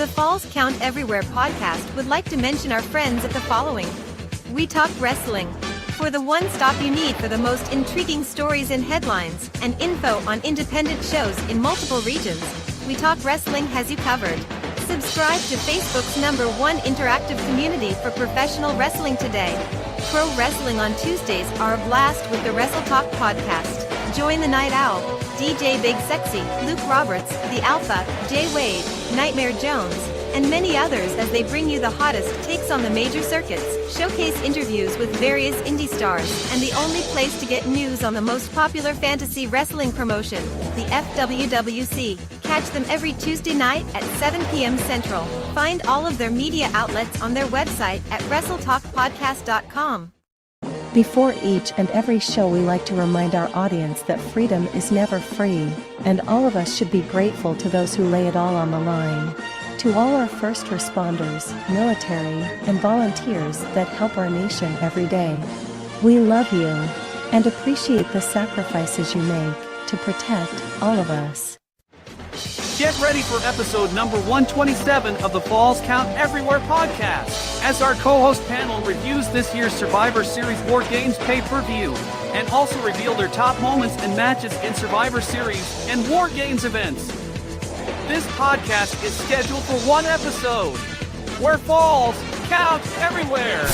The Falls Count Everywhere podcast would like to mention our friends at the following. We Talk Wrestling. For the one-stop you need for the most intriguing stories and headlines, and info on independent shows in multiple regions, We Talk Wrestling has you covered. Subscribe to Facebook's #1 interactive community for professional wrestling today. Pro wrestling on Tuesdays are a blast with the Wrestle Talk podcast. Join the Night Owl, DJ Big Sexy, Luke Roberts, The Alpha, Jay Wade, Nightmare Jones, and many others as they bring you the hottest takes on the major circuits, showcase interviews with various indie stars, and the only place to get news on the most popular fantasy wrestling promotion, the FWWC. Catch them every Tuesday night at 7 p.m. Central. Find all of their media outlets on their website at WrestleTalkPodcast.com. Before each and every show, we like to remind our audience that freedom is never free, and all of us should be grateful to those who lay it all on the line. To all our first responders, military, and volunteers that help our nation every day, we love you and appreciate the sacrifices you make to protect all of us. Get ready for episode number 127 of the Falls Count Everywhere podcast, as our co-host panel reviews this year's Survivor Series War Games pay-per-view, and also reveal their top moments and matches in Survivor Series and War Games events. This podcast is scheduled for one episode, where falls count everywhere.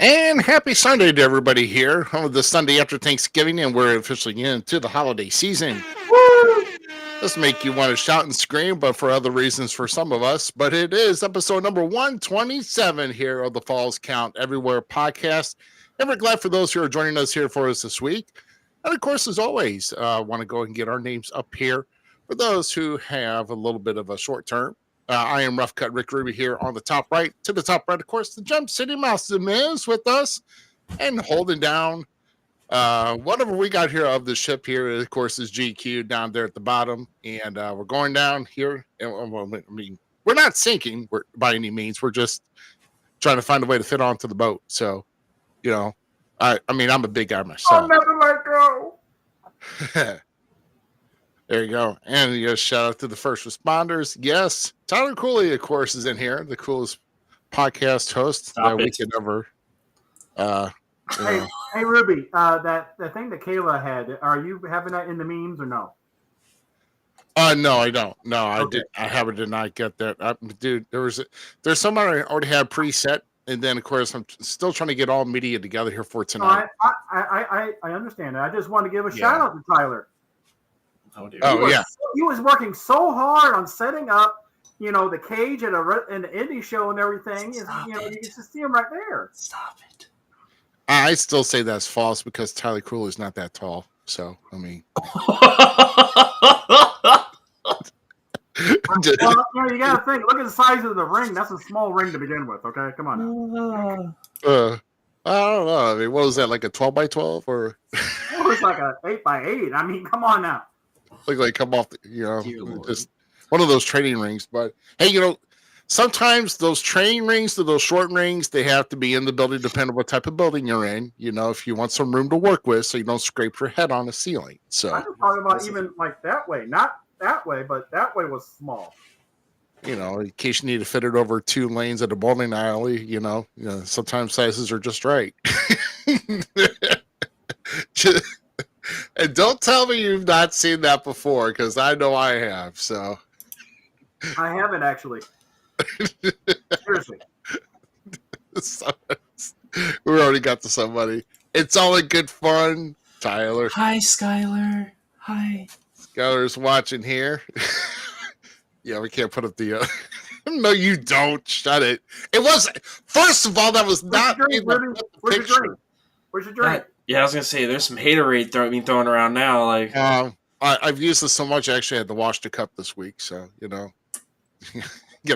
And happy Sunday to everybody here on the Sunday after Thanksgiving, and we're officially into the holiday season. Woo! This make you want to shout and scream, but for other reasons for some of us. But it is episode number 127 here of the Falls Count Everywhere podcast. And we're glad for those who are joining us here for us this week. And of course, as always, want to go and get our names up here for those who have a little bit of a short term. I am Rough Cut Rick Ruby here on the top right. To the top right, of course, the Jump City Mouse Zmiz with us and holding down whatever we got here of the ship here, of course, is GQ down there at the bottom. And we're going down here. And, I mean, we're not sinking by any means. We're just trying to find a way to fit onto the boat. So, you know, I mean, I'm a big guy myself. I'll never let go. There you go. And shout out to the first responders. Yes, Tyler Cooley, of course, is in here. The coolest podcast host that we could ever. Hey, Ruby, that thing that Kayla had, are you having that in the memes or no? No, I don't. No, okay. I did not get that. Dude, there's someone I already had preset, and then of course I'm still trying to get all media together here for tonight. No, I understand that. I just want to give a shout out to Tyler. Oh, dear. He was working so hard on setting up, the cage at an indie show and everything. You can just see him right there. Stop it. I still say that's false because Tyler Cooley is not that tall. So, I mean. Well, you got to think. Look at the size of the ring. That's a small ring to begin with. Okay, come on now. I don't know. I mean, what was that, like a 12 by 12 or? It was like a 8 by 8. I mean, come on now. Look like come off, just one of those training rings. But hey, sometimes those training rings to those short rings, they have to be in the building, depending on what type of building you're in. If you want some room to work with, so you don't scrape your head on the ceiling. So I'm talking about even like that way, not that way, but that way was small. In case you need to fit it over 2 lanes at a bowling alley, sometimes sizes are just right. And don't tell me you've not seen that before, because I know I have. So I haven't actually. Seriously. We already got to somebody. It's all in good fun. Tyler. Hi, Skylar. Hi. Skylar's watching here. Yeah, we can't put up the... No, you don't. Shut it. It wasn't... First of all, that was not... Where's your drink? Where's your drink? Yeah, I was gonna say there's some haterade being thrown around now. Like, I've used this so much. I actually had to wash the cup this week, so gotta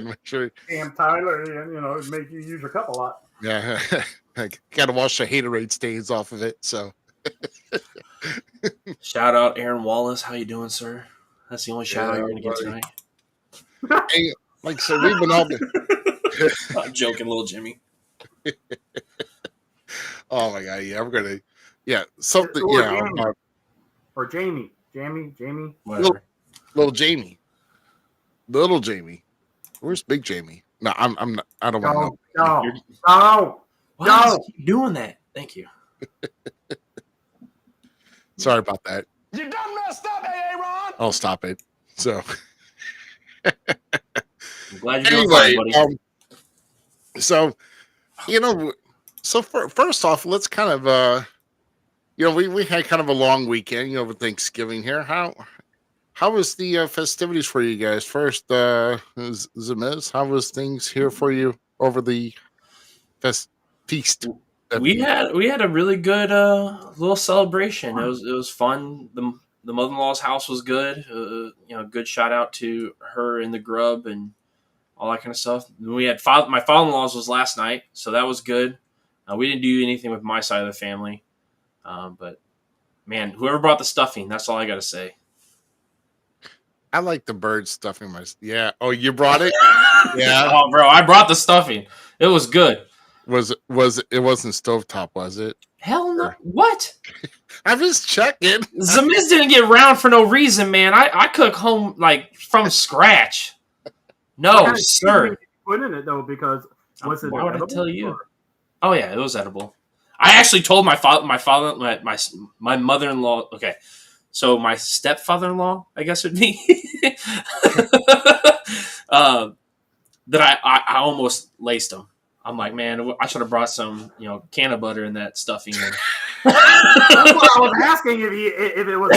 make sure. Damn, Tyler, it'd make you use your cup a lot. Yeah, I gotta wash the haterade stains off of it. So, shout out Aaron Wallace. How you doing, sir? That's the only shout out you're gonna get tonight. hey, like so, we've been all. I'm joking, little Jimmy. Oh my god! Yeah, we're gonna. Yeah, something. Or Yeah, Jamie. Or Jamie. Whatever. little Jamie. Little Jamie. Where's Big Jamie? No, I'm not. I don't want to know. No. Why does he keep doing that? Thank you. Sorry about that. You done messed up, Aaron. I'll stop it. So I'm glad you're doing anyway, fine, buddy. so first off, let's kind of we had kind of a long weekend, with Thanksgiving here. How was the festivities for you guys? First, Zmiz, how was things here for you over the feast? We had a really good little celebration. It was fun. The mother-in-law's house was good. Good shout out to her and the grub and all that kind of stuff. We had my father-in-law's was last night, so that was good. We didn't do anything with my side of the family, but man, whoever brought the stuffing, that's all I got to say. I like the bird stuffing. Yeah. Oh, you brought it? Yeah. Oh, bro, I brought the stuffing. It was good. It wasn't stovetop, was it? Hell no. What? I'm just checking. Zmiz didn't get round for no reason, man. I cook home like from scratch. No, sir. Put in it though, because was it? Why would I tell you? Or? Oh yeah, it was edible. I actually told my mother-in-law. Okay, so my stepfather-in-law, I guess would be that I almost laced him. I'm like, man, I should have brought some, can of butter in that stuffing. That's what I was asking if it was.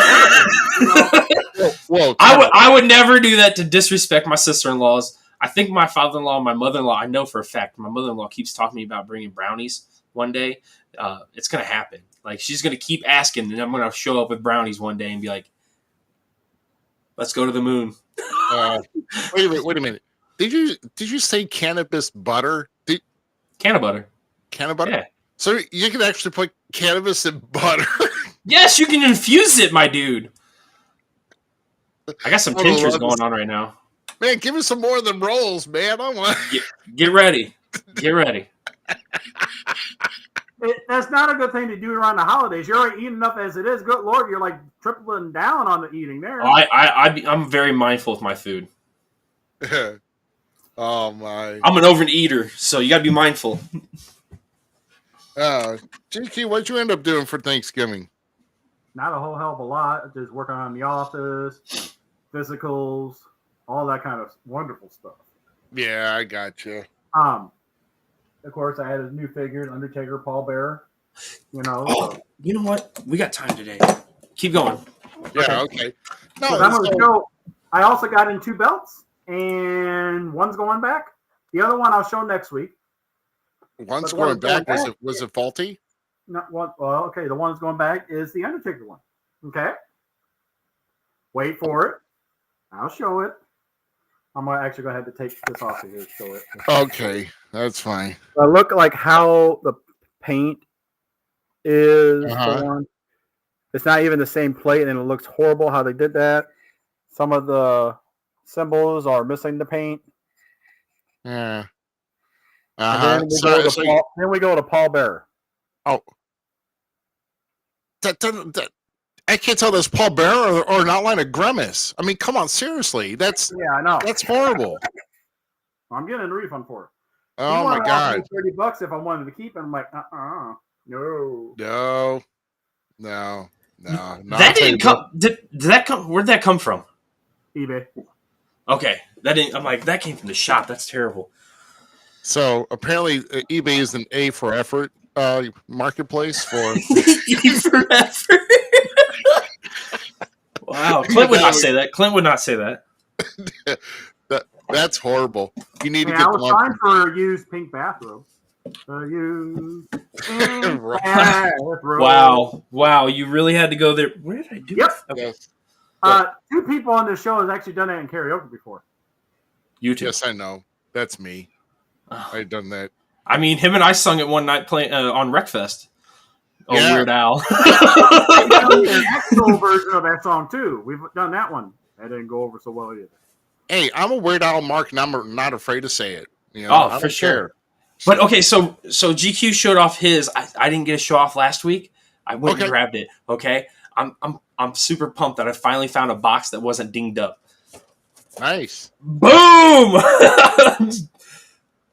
Whoa, I would never do that to disrespect my sister-in-laws. I think my father-in-law and my mother-in-law, I know for a fact, my mother-in-law keeps talking to me about bringing brownies one day. It's going to happen. Like, she's going to keep asking, and I'm going to show up with brownies one day and be like, let's go to the moon. Wait a minute. Did you say cannabis butter? Can of butter. Can of butter? Yeah. So you can actually put cannabis in butter? Yes, you can infuse it, my dude. I got some tinctures going on right now. Man, give me some more of them rolls, man. I want. Get ready. Get ready. That's not a good thing to do around the holidays. You're already eating enough as it is. Good Lord, you're like tripling down on the eating there. I'm very mindful with my food. Oh my! I'm an overeater, so you got to be mindful. GK, what'd you end up doing for Thanksgiving? Not a whole hell of a lot. Just working on the office, physicals, all that kind of wonderful stuff. Yeah, I got you. Of course, I had a new figure, Undertaker, Paul Bearer. Oh, you know what? We got time today. Keep going. Yeah, okay. No, so I'm going to show. I also got in 2 belts, and one's going back. The other one I'll show next week. One's going back. Was it faulty? Not one. Well, okay. The one's going back is the Undertaker one. Okay. Wait for it. I'll show it. I'm gonna actually go ahead to take this off of here to show it. Okay, that's fine. Look like how the paint is on. It's not even the same plate, and it looks horrible how they did that. Some of the symbols are missing the paint. Yeah. And then we go to Paul Bearer. Oh. That I can't tell that's Paul Bearer or an outline of Grimace. I mean, come on, seriously. I know. That's horrible. I'm getting a refund for it. Oh my God. $30 if I wanted to keep it. I'm like, no. That didn't come. Did that come? Where'd that come from? eBay. Okay, that didn't. I'm like, that came from the shop. That's terrible. So apparently, eBay is an A for effort marketplace for E for effort. Wow, Clint would not say that. Clint would not say that. That's horrible. You need to get. I was trying for a used pink bathrobe. Wow! You really had to go there. Where did I do? Yep. Okay. Yes. 2 people on this show has actually done that in karaoke before. You two. Yes, I know. That's me. I've done that. I mean, him and I sung it one night playing on Wreckfest. Oh, Yeah. Weird Al. I've done an actual version of that song too. We've done that one. That didn't go over so well either. Hey, I'm a Weird Al Mark, and I'm not afraid to say it. You know, I For don't sure. care. But okay, so GQ showed off his. I didn't get a show off last week. I went and grabbed it. Okay, I'm super pumped that I finally found a box that wasn't dinged up. Nice. Boom!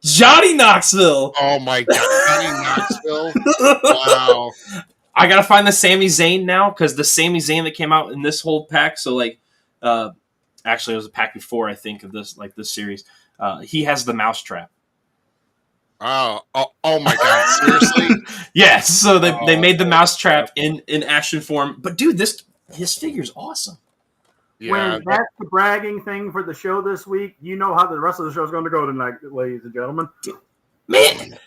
Johnny Knoxville. Oh my God, Johnny Knoxville. Wow. I gotta find the Sami Zayn now because the Sami Zayn that came out in this whole pack. So like, actually, it was a pack before I think of this series. He has the mousetrap. Oh my God! Seriously? Yes. So they made the mousetrap in action form. But dude, his figure's awesome. Yeah. When that's the bragging thing for the show this week, you know how the rest of the show is going to go tonight, ladies and gentlemen. Man,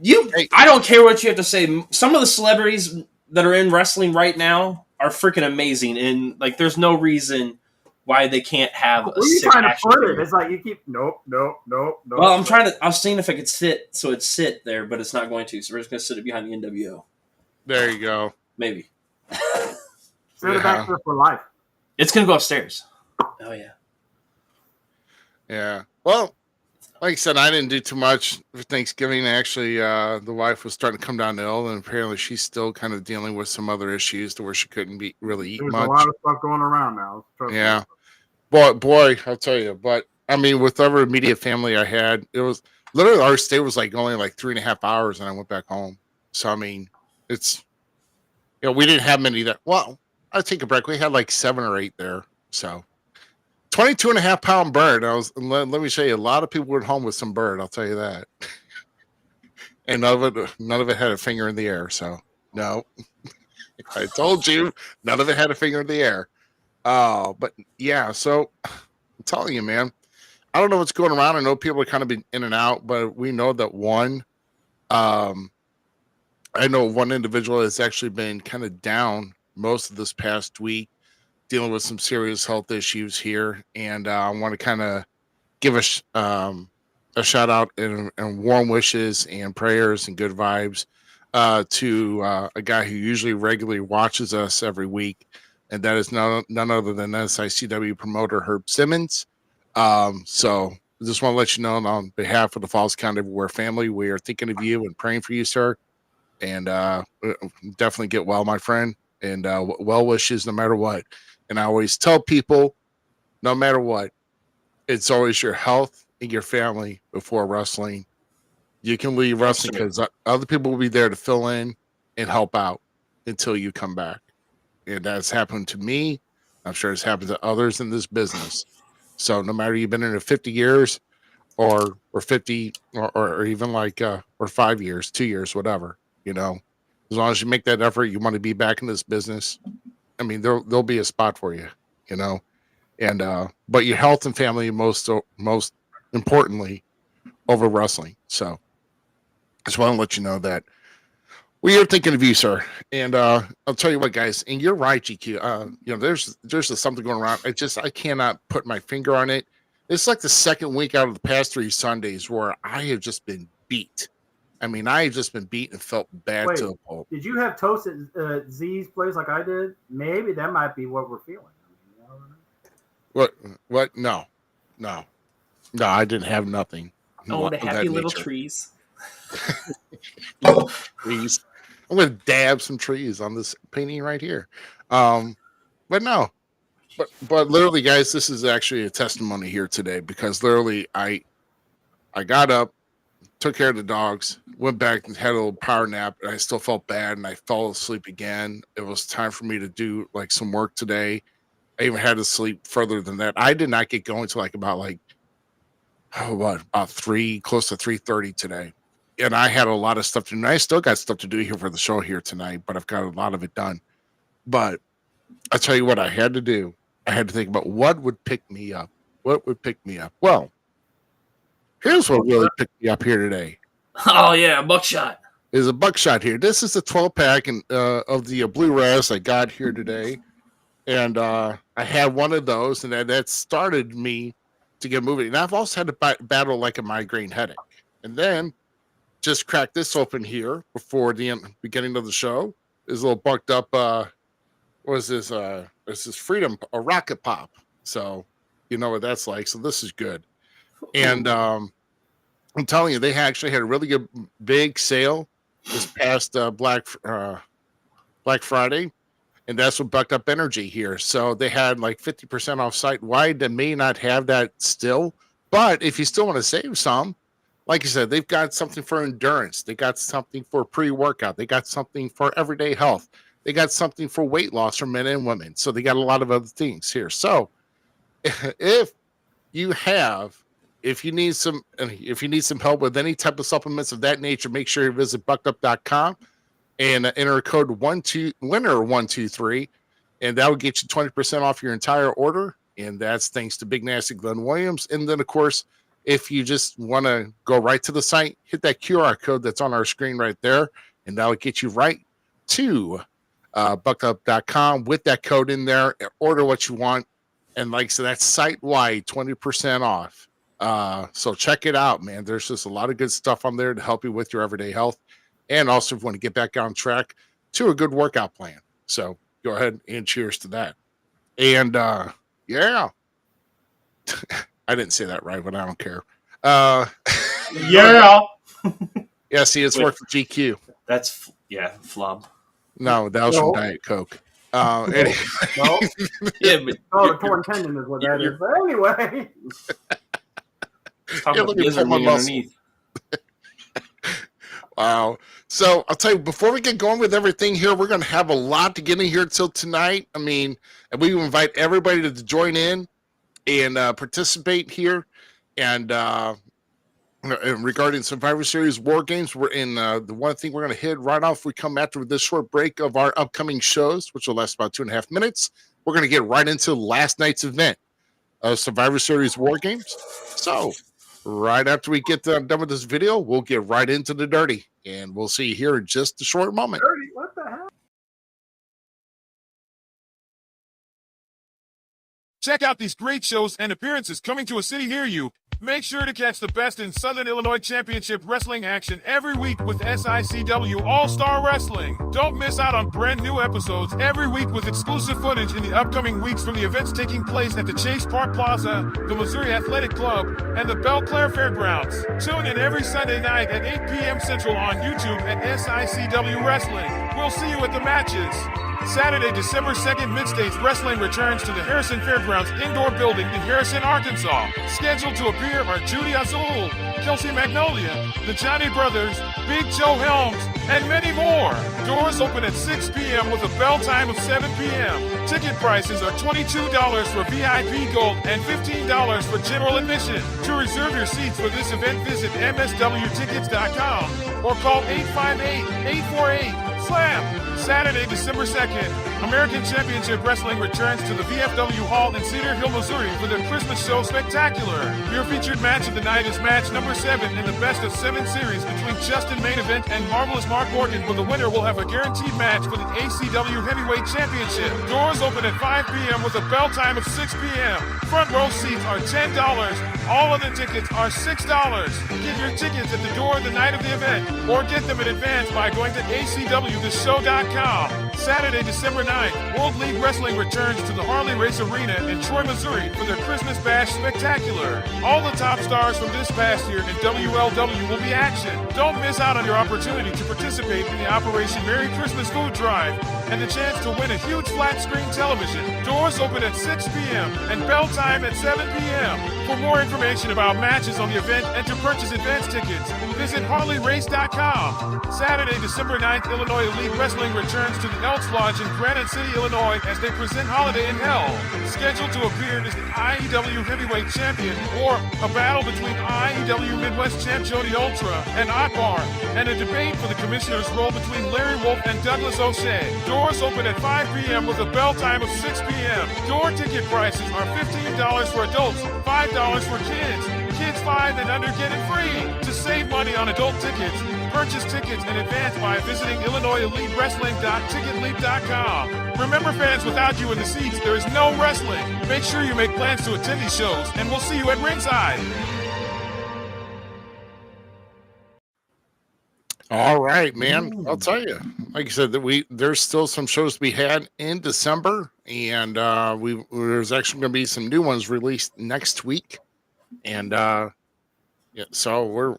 I don't care what you have to say. Some of the celebrities that are in wrestling right now are freaking amazing, and like, there's no reason why they can't have a sick trying to action put figure. it? It's like you keep nope. Well, I was seeing if I could sit there, but it's not going to. So we're just going to sit it behind the NWO. There you go. Maybe. Set it back there for life. It's going to go upstairs. Oh, yeah. Yeah. Well, like I said, I didn't do too much for Thanksgiving. Actually, the wife was starting to come down ill, and apparently she's still kind of dealing with some other issues to where she couldn't really eat There's much. a lot of stuff going around now. Yeah. Boy, I'll tell you. But I mean, with every immediate family I had, it was literally our stay was like only like 3.5 hours, and I went back home. So I mean, it's we didn't have many that. Well, I'll take a break. We had like 7 or 8 there. So 22.5 pound bird. Let me show you, a lot of people went home with some bird. I'll tell you that. And none of it had a finger in the air. So no, I told you, none of it had a finger in the air. But yeah, so I'm telling you, man, I don't know what's going around. I know people are kind of been in and out, but we know that I know one individual has actually been kind of down most of this past week, dealing with some serious health issues here. And I want to kind of give a shout out and warm wishes and prayers and good vibes to a guy who usually regularly watches us every week. And that is none other than SICW promoter Herb Simmons. So I just want to let you know, on behalf of the Falls Count Everywhere family, we are thinking of you and praying for you, sir. And definitely get well, my friend. And well wishes no matter what. And I always tell people, no matter what, it's always your health and your family before wrestling. You can leave wrestling because other people will be there to fill in and help out until you come back. And that's happened to me. I'm sure it's happened to others in this business. So no matter you've been in it 50 years or 50 or even like or 5 years, 2 years, whatever, as long as you make that effort, you want to be back in this business. I mean, there'll be a spot for you, and but your health and family most importantly over wrestling. So I just want to let you know that we are thinking of you, sir. And I'll tell you what, guys, and you're right, GQ. There's something going around. I cannot put my finger on it. It's like the second week out of the past 3 Sundays where I have just been beat. I mean, I have just been beat and felt bad to the pulp. Did you have toast at Z's place like I did? Maybe that might be what we're feeling. What? No, I didn't have nothing. Oh, the happy little trees. Trees. I'm going to dab some trees on this painting right here. But no. But literally, guys, this is actually a testimony here today because literally I got up, took care of the dogs, went back and had a little power nap, and I still felt bad, and I fell asleep again. It was time for me to do like some work today. I even had to sleep further than that. I did not get going to about 3, close to 3:30 today. And I had a lot of stuff to do. And I still got stuff to do here for the show here tonight, but I've got a lot of it done. But I tell you what I had to do. I had to think about what would pick me up. What would pick me up? Well, here's what really picked me up here today. Oh, yeah, buckshot. is a buckshot here. This is the 12-pack of the Blue Rares I got here today. And I had one of those, and that started me to get moving. And I've also had to battle like a migraine headache. And then just cracked this open here before the beginning of the show. Is a little bucked up. What is this? This is Freedom, a rocket pop. So you know what that's like. So this is good. And I'm telling you, they actually had a really good big sale this past Black Friday. And that's what bucked up energy here. So they had like 50% off site wide. They may not have that still. But if you still want to save some, like you said, they've got something for endurance. They got something for pre-workout. They got something for everyday health. They got something for weight loss for men and women. So they got a lot of other things here. So if you need some help with any type of supplements of that nature, make sure you visit buckedup.com and enter code winner123, and that will get you 20% off your entire order. And that's thanks to Big Nasty Glenn Williams. And then, of course, if you just want to go right to the site, hit that QR code that's on our screen right there, and that will get you right to buckedup.com with that code in there. Order what you want. And like I said, that's site-wide, 20% off. So check it out, man. There's just a lot of good stuff on there to help you with your everyday health. And also, if you want to get back on track to a good workout plan. So go ahead and cheers to that. And yeah, I didn't say that right, but I don't care. Yeah. Yeah, see, it's worked for GQ. That's, flub. No, that was from Diet Coke. Anyway. No. Yeah, but the torn tendon is what that is. But anyway. Talk about lizard meat underneath. Wow. So I'll tell you, before we get going with everything here, we're going to have a lot to get in here till tonight. I mean, and we invite everybody to join in and participate here. And regarding Survivor Series War Games, we're in the one thing we're going to hit right off. We come after this short break of our upcoming shows, which will last about 2.5 minutes. We're going to get right into last night's event of Survivor Series War Games. So right after we get done with this video, we'll get right into the dirty, and we'll see you here in just a short moment. Dirty? What the hell? Check out these great shows and appearances coming to a city near you. Make sure to catch the best in Southern Illinois Championship Wrestling action every week with SICW All-Star Wrestling. Don't miss out on brand new episodes every week with exclusive footage in the upcoming weeks from the events taking place at the Chase Park Plaza, the Missouri Athletic Club, and the Belle Claire Fairgrounds. Tune in every Sunday night at 8 p.m. Central on YouTube at SICW Wrestling. We'll see you at the matches. Saturday, December 2nd, Mid-States Wrestling returns to the Harrison Fairgrounds indoor building in Harrison, Arkansas. Scheduled to appear are Judy Azul, Kelsey Magnolia, the Johnny Brothers, Big Joe Helms, and many more. Doors open at 6 p.m. with a bell time of 7 p.m. Ticket prices are $22 for VIP Gold and $15 for general admission. To reserve your seats for this event, visit mswtickets.com or call 858-848-SLAM. Saturday, December 2nd, American Championship Wrestling returns to the VFW Hall in Cedar Hill, Missouri for their Christmas show spectacular. Your featured match of the night is match number 7 in the best of 7 series between Justin Main Event and Marvelous Mark Morgan, where the winner will have a guaranteed match for the ACW Heavyweight Championship. Doors open at 5 p.m. with a bell time of 6 p.m. Front row seats are $10. All other tickets are $6. Get your tickets at the door the night of the event, or get them in advance by going to acwtheshow.com. Saturday, December 9th, World League Wrestling returns to the Harley Race Arena in Troy, Missouri for their Christmas Bash Spectacular. All the top stars from this past year in WLW will be action. Don't miss out on your opportunity to participate in the Operation Merry Christmas Food Drive and the chance to win a huge flat screen television. Doors open at 6 p.m. and bell time at 7 p.m. For more information about matches on the event and to purchase advance tickets, visit HarleyRace.com. Saturday, December 9th, Illinois Elite Wrestling returns to the Elks Lodge in Granite City, Illinois as they present Holiday in Hell. Scheduled to appear is the IEW Heavyweight Champion or a battle between IEW Midwest Champ Jody Ultra and Akbar, and a debate for the commissioner's role between Larry Wolf and Douglas O'Shea. Doors open at 5 p.m. with a bell time of 6 p.m. Door ticket prices are $15 for adults, $5 for kids. Kids $5, buy than under getting free. To save money on adult tickets, purchase tickets in advance by visiting IllinoisEliteWrestling.TicketLeap.com. Remember, fans, without you in the seats, there is no wrestling. Make sure you make plans to attend these shows, and we'll see you at ringside. All right, man. I'll tell you. Like I said, there's still some shows to be had in December, and there's actually going to be some new ones released next week, and so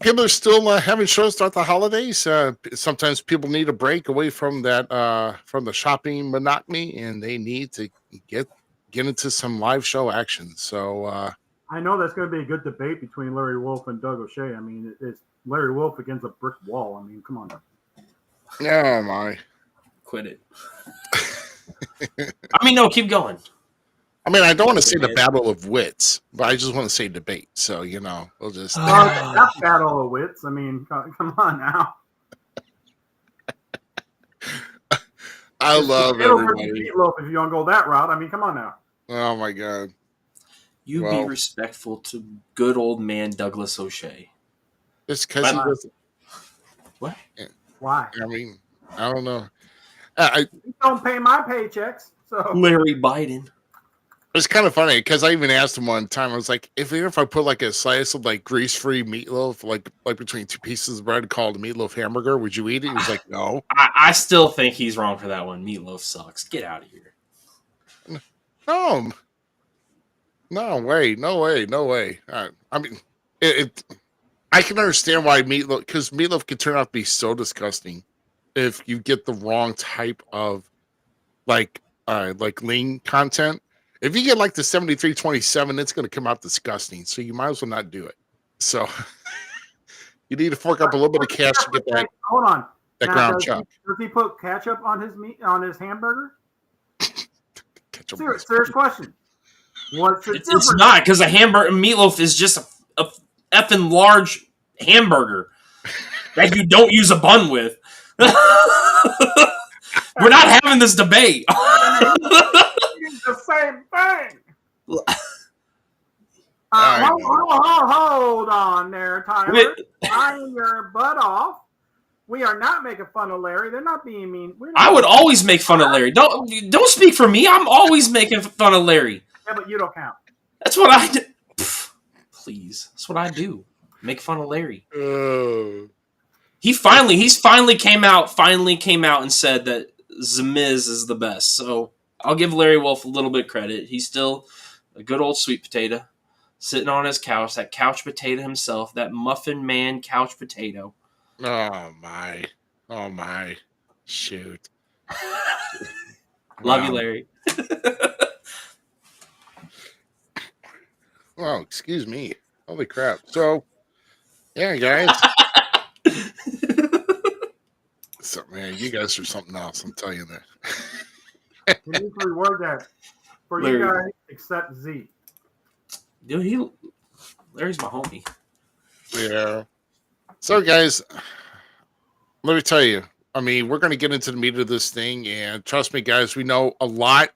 people are still having shows throughout the holidays. Sometimes people need a break away from that from the shopping monotony, and they need to get into some live show action. So I know that's going to be a good debate between Larry Wolf and Doug O'Shea. I mean, it's Larry Wolf against a brick wall. I mean, come on. Oh my! Quit it. I mean, no, keep going. I mean, I don't want to say the battle of wits, but I just want to say debate. So we'll just that battle of wits. I mean, come on now. I love everybody. Meatloaf, if you don't go that route, I mean, come on now. Oh my God! You be respectful to good old man Douglas O'Shea. It's because he doesn't. What? Why? I mean, I don't know. You don't pay my paychecks, so Larry Biden. It's kind of funny because I even asked him one time. I was like, if I put like a slice of like grease-free meatloaf, like between two pieces of bread, called a meatloaf hamburger, would you eat it? He was like, no. I still think he's wrong for that one. Meatloaf sucks. Get out of here. No. No way. I mean, I can understand why meatloaf, because meatloaf can turn out to be so disgusting if you get the wrong type of like lean content. If you get like the 7327, it's going to come out disgusting. So you might as well not do it. So you need to fork up a little bit of cash to get that. Hold on. That now, ground chuck. Does he put ketchup on his meat on his hamburger? Ketchup. Serious question. What's the difference? It's not, because a hamburger meatloaf is just a effing large hamburger that you don't use a bun with. We're not having this debate. It's the same thing. Hold on there, Tyler. Tying your butt off. We are not making fun of Larry. They're not being mean. I would always make fun of Larry. Don't speak for me. I'm always making fun of Larry. Yeah, but you don't count. That's what I do. Please. That's what I do. Make fun of Larry. He's finally came out and said that Zmiz is the best. So I'll give Larry Wolf a little bit of credit. He's still a good old sweet potato sitting on his couch, that couch potato himself, that muffin man couch potato. Oh my. Shoot. Love you, Larry. Oh, excuse me. Holy crap. So, yeah, guys. So, man, you guys are something else. I'm telling you that. We need to reword that for Larry. you guys, except Z. Dude, Larry's my homie. Yeah. So, guys, let me tell you. I mean, we're going to get into the meat of this thing, and trust me, guys, we know a lot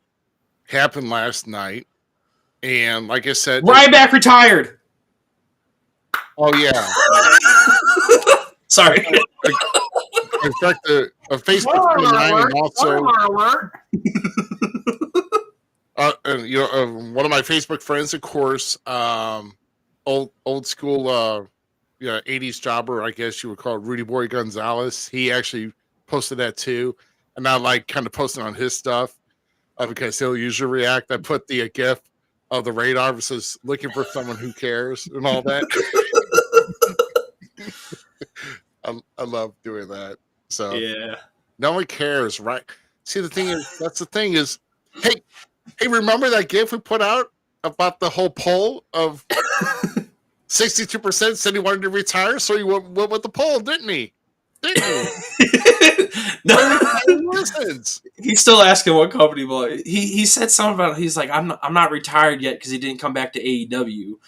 happened last night. And like I said, Ryback retired. Oh yeah. Sorry. In fact, a Facebook friend of mine, and also one of my Facebook friends, of course, old school, 80s jobber, I guess you would call it, Rudy Boy Gonzalez. He actually posted that too, and I like kind of posting on his stuff because he'll usually react. I put the GIF of the radar says looking for someone who cares and all that. I love doing that. So yeah, no one cares, right? See, the thing is, that's the thing is, hey, remember that GIF we put out about the whole poll of 62% said he wanted to retire, so he went with the poll, didn't he? No. He's still asking what company, but he said something about, he's like, I'm not retired yet because he didn't come back to AEW.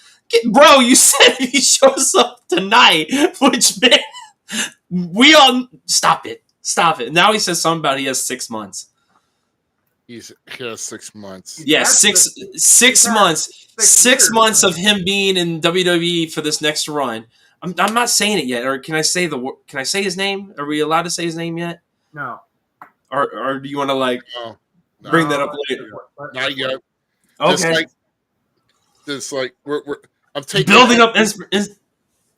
Bro, you said he shows up tonight, which, man, we all stop it. Now he says something about he has 6 months. He has 6 months. Yeah, six months. 6 months of him being in WWE for this next run. I'm not saying it yet, or can I say his name? Are we allowed to say his name yet? No. Or do you want to No, bring that up later? Not yet. Okay. Just like I'm taking Building up.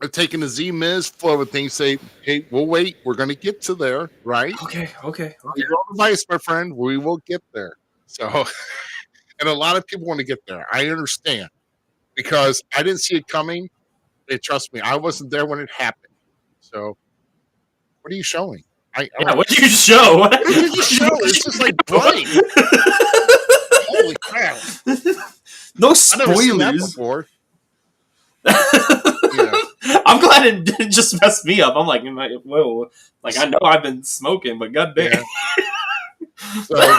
I'm taking the Zmiz flow of things. Say, hey, we'll wait. We're going to get to there, right? Okay. Advice, my friend. We will get there. So, and a lot of people want to get there. I understand because I didn't see it coming. And trust me, I wasn't there when it happened. So, what are you showing? What did you show? What did you show? It's just like bright. Holy crap! No I've never seen that spoilers. before. I'm glad it didn't just mess me up. I'm like, whoa. Like, I know I've been smoking, but goddamn. Yeah.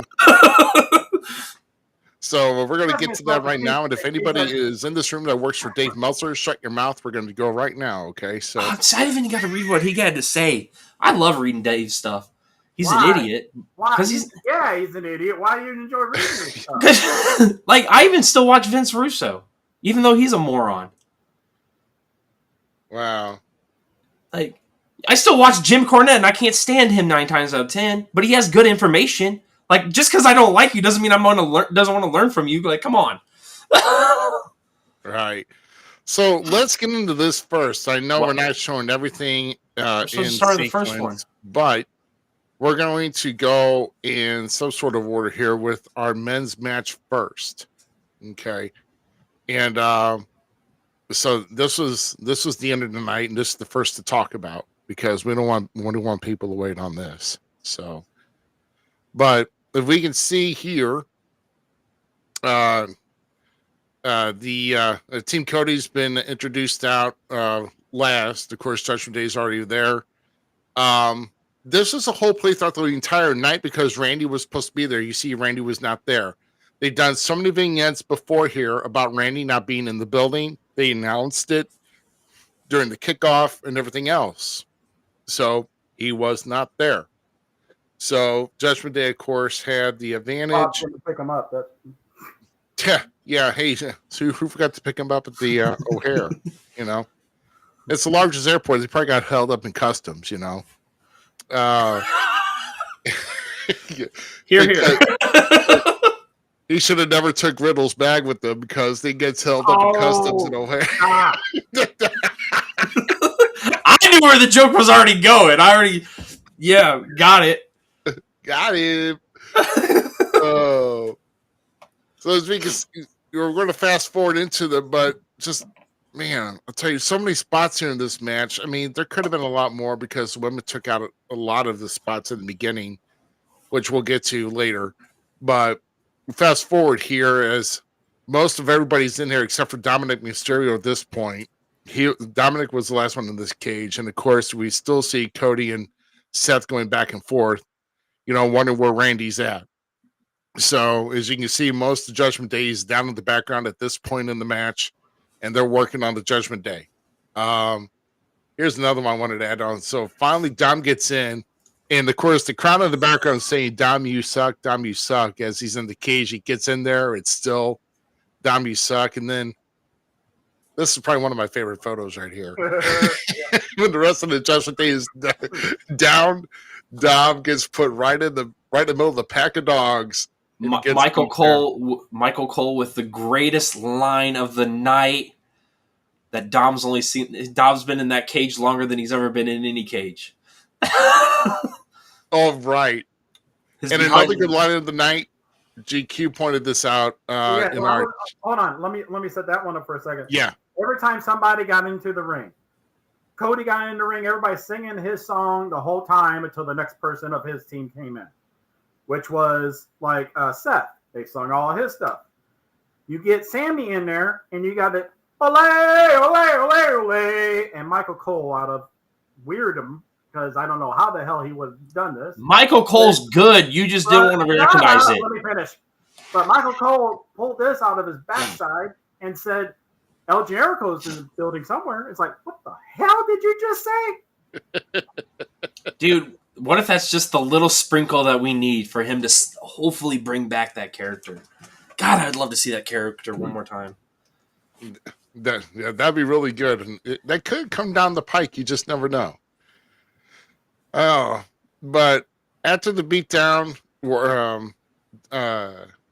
So we're going to get to that right now. And if anybody is in this room that works for Dave Meltzer, shut your mouth. We're going to go right now. Okay. So I even got to read what he had to say. I love reading Dave's stuff. He's an idiot. Why? He's an idiot. Why do you enjoy reading his stuff? Like, I even still watch Vince Russo, even though he's a moron. Wow. Like, I still watch Jim Cornette, and I can't stand him 9 times out of 10. But he has good information. Like, just because I don't like you doesn't mean I'm doesn't want to learn from you. Like, come on. Right. So let's get into this first. I know we're not showing everything in start the first one, but we're going to go in some sort of order here with our men's match first. Okay. And so this was the end of the night, and this is the first to talk about because we don't want people to wait on this. So, but if we can see here, the Team Cody's been introduced out last. Of course, Judgment Day is already there. This is a whole play throughout the entire night because Randy was supposed to be there. You see, Randy was not there. They've done so many vignettes before here about Randy not being in the building. They announced it during the kickoff and everything else. So he was not there. So Judgment Day, of course, had the advantage. To pick him up. Yeah. Hey, so who forgot to pick him up at the O'Hare? You know, it's the largest airport. He probably got held up in customs. You know. Here. He should have never took Riddle's bag with them because he gets held up in customs in O'Hare. I knew where the joke was already going. Got it. Got him. Oh. So as we can see, we're going to fast forward into them, but just, man, I'll tell you, so many spots here in this match. I mean, there could have been a lot more because women took out a lot of the spots in the beginning, which we'll get to later. But fast forward here as most of everybody's in here except for Dominic Mysterio at this point. Dominic was the last one in this cage. And, of course, we still see Cody and Seth going back and forth, you know, wondering where Randy's at. So, as you can see, most of the Judgment Day is down in the background at this point in the match, and they're working on the Judgment Day. Here's another one I wanted to add on. So, finally, Dom gets in, and, of course, the crowd in the background is saying, Dom, you suck, Dom, you suck. As he's in the cage, he gets in there. It's still, Dom, you suck. And then, this is probably one of my favorite photos right here. When the rest of the Judgment Day is down, Dom gets put right in the middle of the pack of dogs. Michael Cole with the greatest line of the night that Dom's only seen. Dom's been in that cage longer than he's ever been in any cage. Oh, right. Another good line of the night. GQ pointed this out. Hold on. Let me set that one up for a second. Yeah. Every time somebody got into the ring, Cody got in the ring, everybody's singing his song the whole time until the next person of his team came in, which was like Seth. They sung all his stuff. You get Sammy in there, and you got it, ole, ole, ole, ole, and Michael Cole out of Weirdum, because I don't know how the hell he would have done this. Michael Cole's good. You just didn't want to recognize it. Let me finish. But Michael Cole pulled this out of his backside and said, El Jericho's in the building somewhere. It's like, what the hell did you just say? Dude, What if that's just the little sprinkle that we need for him to hopefully bring back that character? God, I'd love to see that character one more time. That'd be really good. And that could come down the pike. You just never know. Oh, but after the beatdown,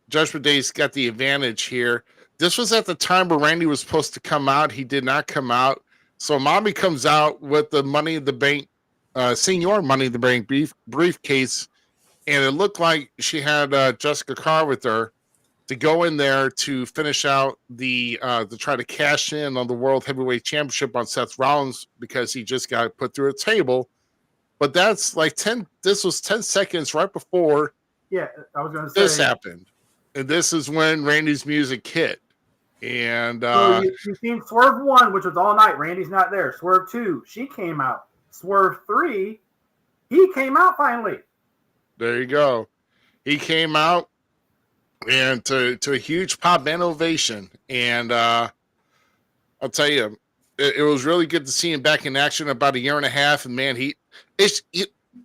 Judgment Day's got the advantage here. This was at the time where Randy was supposed to come out. He did not come out. So Mommy comes out with the Money in the Bank, Senior Money in the Bank briefcase. And it looked like she had Jessica Carr with her to go in there to finish out to try to cash in on the World Heavyweight Championship on Seth Rollins because he just got put through a table. But that's like this was 10 seconds right before I was going to say this happened. And this is when Randy's music hit. And so you've seen Swerve 1, which was all night. Randy's not there. Swerve 2, she came out. Swerve 3, he came out finally. There you go. He came out and to a huge pop and ovation. And I'll tell you, it was really good to see him back in action about a year and a half. And man, you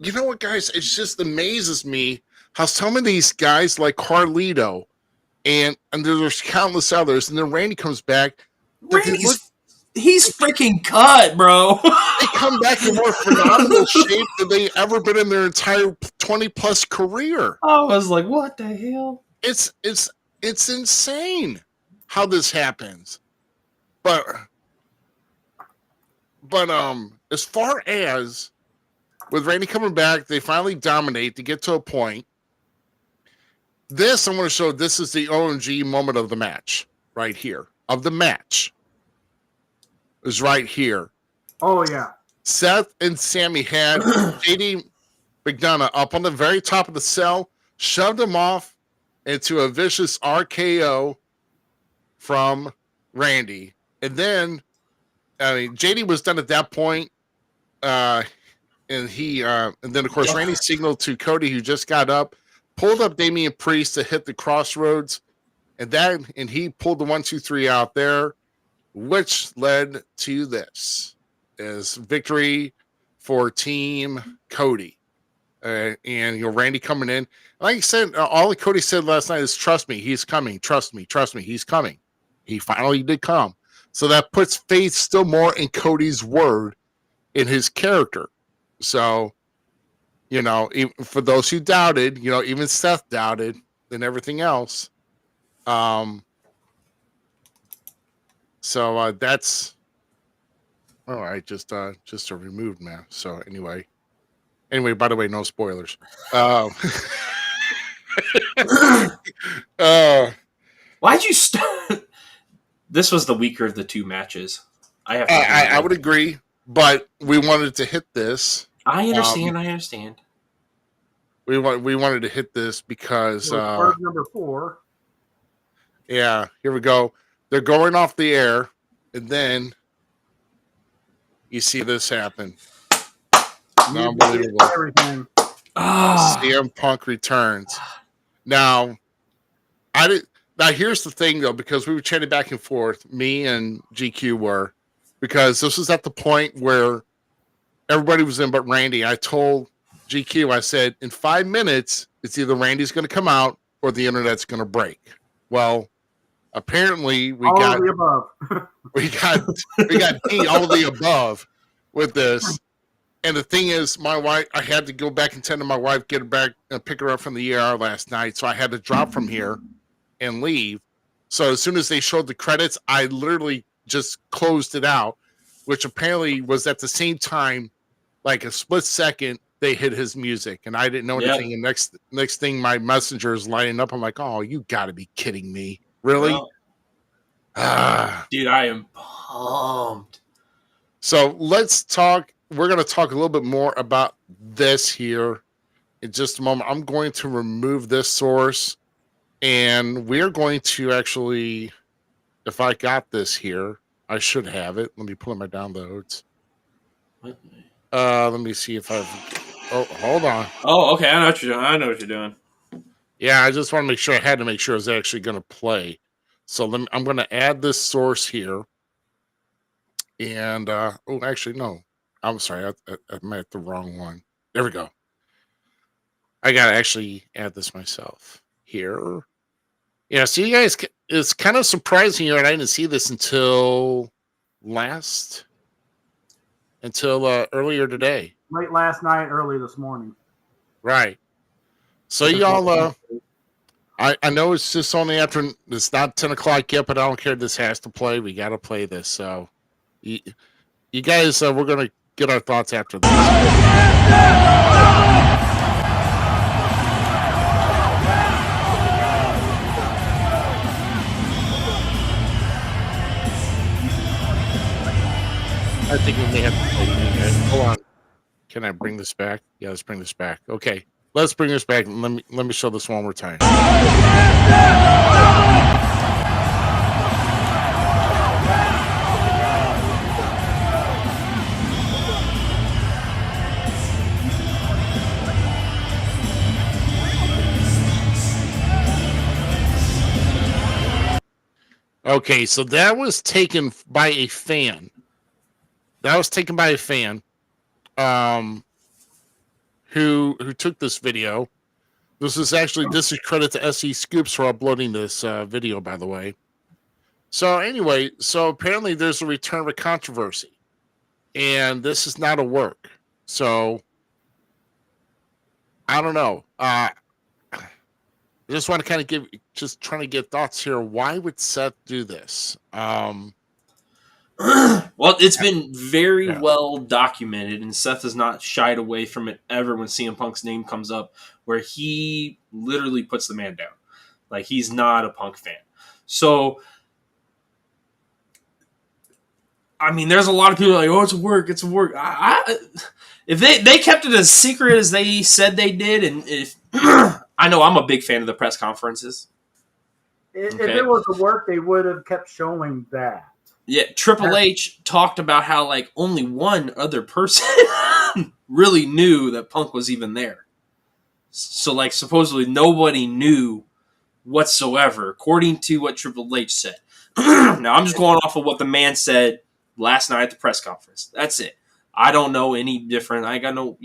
know what, guys? It just amazes me how some of these guys like Carlito and there's countless others, and then Randy comes back. He's freaking cut, bro. They come back in more phenomenal shape than they ever been in their entire 20-plus career. I was like, what the hell? It's insane how this happens. But as far as with Randy coming back, they finally dominate to get to a point. This, I'm going to show, this is the OMG moment of the match right here. Of the match is right here. Oh, yeah. Seth and Sammy had JD McDonough up on the very top of the cell, shoved him off into a vicious RKO from Randy. And then, JD was done at that point. And then, of course, Randy signaled to Cody, who just got up, pulled up Damian Priest to hit the crossroads, and he pulled the 1-2-3 out there, which led to this as victory for Team Cody. And Randy coming in. Like I said, all that Cody said last night is, trust me, he's coming. Trust me, he's coming. He finally did come. So that puts faith still more in Cody's word, in his character. So, for those who doubted, even Seth doubted and everything else. So that's all right. Just a removed map. So anyway, by the way, no spoilers. Why'd you start? This was the weaker of the two matches. I would agree, but we wanted to hit this. I understand. We wanted to hit this because number 4. Yeah, here we go. They're going off the air, and then you see this happen. Unbelievable. Everything. CM Punk returns. Now, here's the thing, though, because we were chatting back and forth, me and GQ were, because this was at the point where everybody was in but Randy. I told GQ, I said, in 5 minutes, it's either Randy's going to come out or the internet's going to break. Well, apparently we got the above. we got all of the above with this. And the thing is, my wife, I had to go back and tend to my wife, get her back and pick her up from the ER last night. So I had to drop from here and leave. So as soon as they showed the credits, I literally just closed it out, which apparently was at the same time, like a split second, they hit his music, and I didn't know anything. Yep. And next thing, my messenger is lining up. I'm like, oh, you got to be kidding me. Really? Dude, I am pumped. So let's talk. We're going to talk a little bit more about this here in just a moment. I'm going to remove this source, and we're going to actually, if I got this here, I should have it. Let me pull up my downloads. What? Let me see if I've. Oh, hold on. Oh, okay. I know what you're doing. Yeah, I just want to make sure. I had to make sure it's actually going to play. So I'm going to add this source here. And actually, no. I'm sorry. I made the wrong one. There we go. I gotta actually add this myself here. Yeah, so you guys, it's kind of surprising here, and I didn't see this until earlier today. Late last night, early this morning. Right. So y'all, I know it's just only after, it's not 10 o'clock yet, but I don't care. This has to play. We got to play this. So you guys, we're going to get our thoughts after this. I think we may have to play it again. Hold on. Can I bring this back? Yeah, let's bring this back. Okay. Let's bring this back. Let me show this one more time. Okay, so that was taken by a fan. Who took this video. This is credit to SE Scoops for uploading this video, by the way. So anyway, apparently there's a return of a controversy, and this is not a work. So I don't know. I just want to kind of trying to get thoughts here. Why would Seth do this? Well, it's been very well documented, and Seth has not shied away from it ever when CM Punk's name comes up, where he literally puts the man down. Like, he's not a Punk fan. So, I mean, there's a lot of people like, oh, it's a work. If they kept it as secret as they said they did, and if I know I'm a big fan of the press conferences. If it was a work, they would have kept showing that. Yeah, Triple H talked about how like only one other person really knew that Punk was even there. So like supposedly nobody knew whatsoever, according to what Triple H said. Now I'm just going off of what the man said last night at the press conference. That's it. I don't know any different. I got no,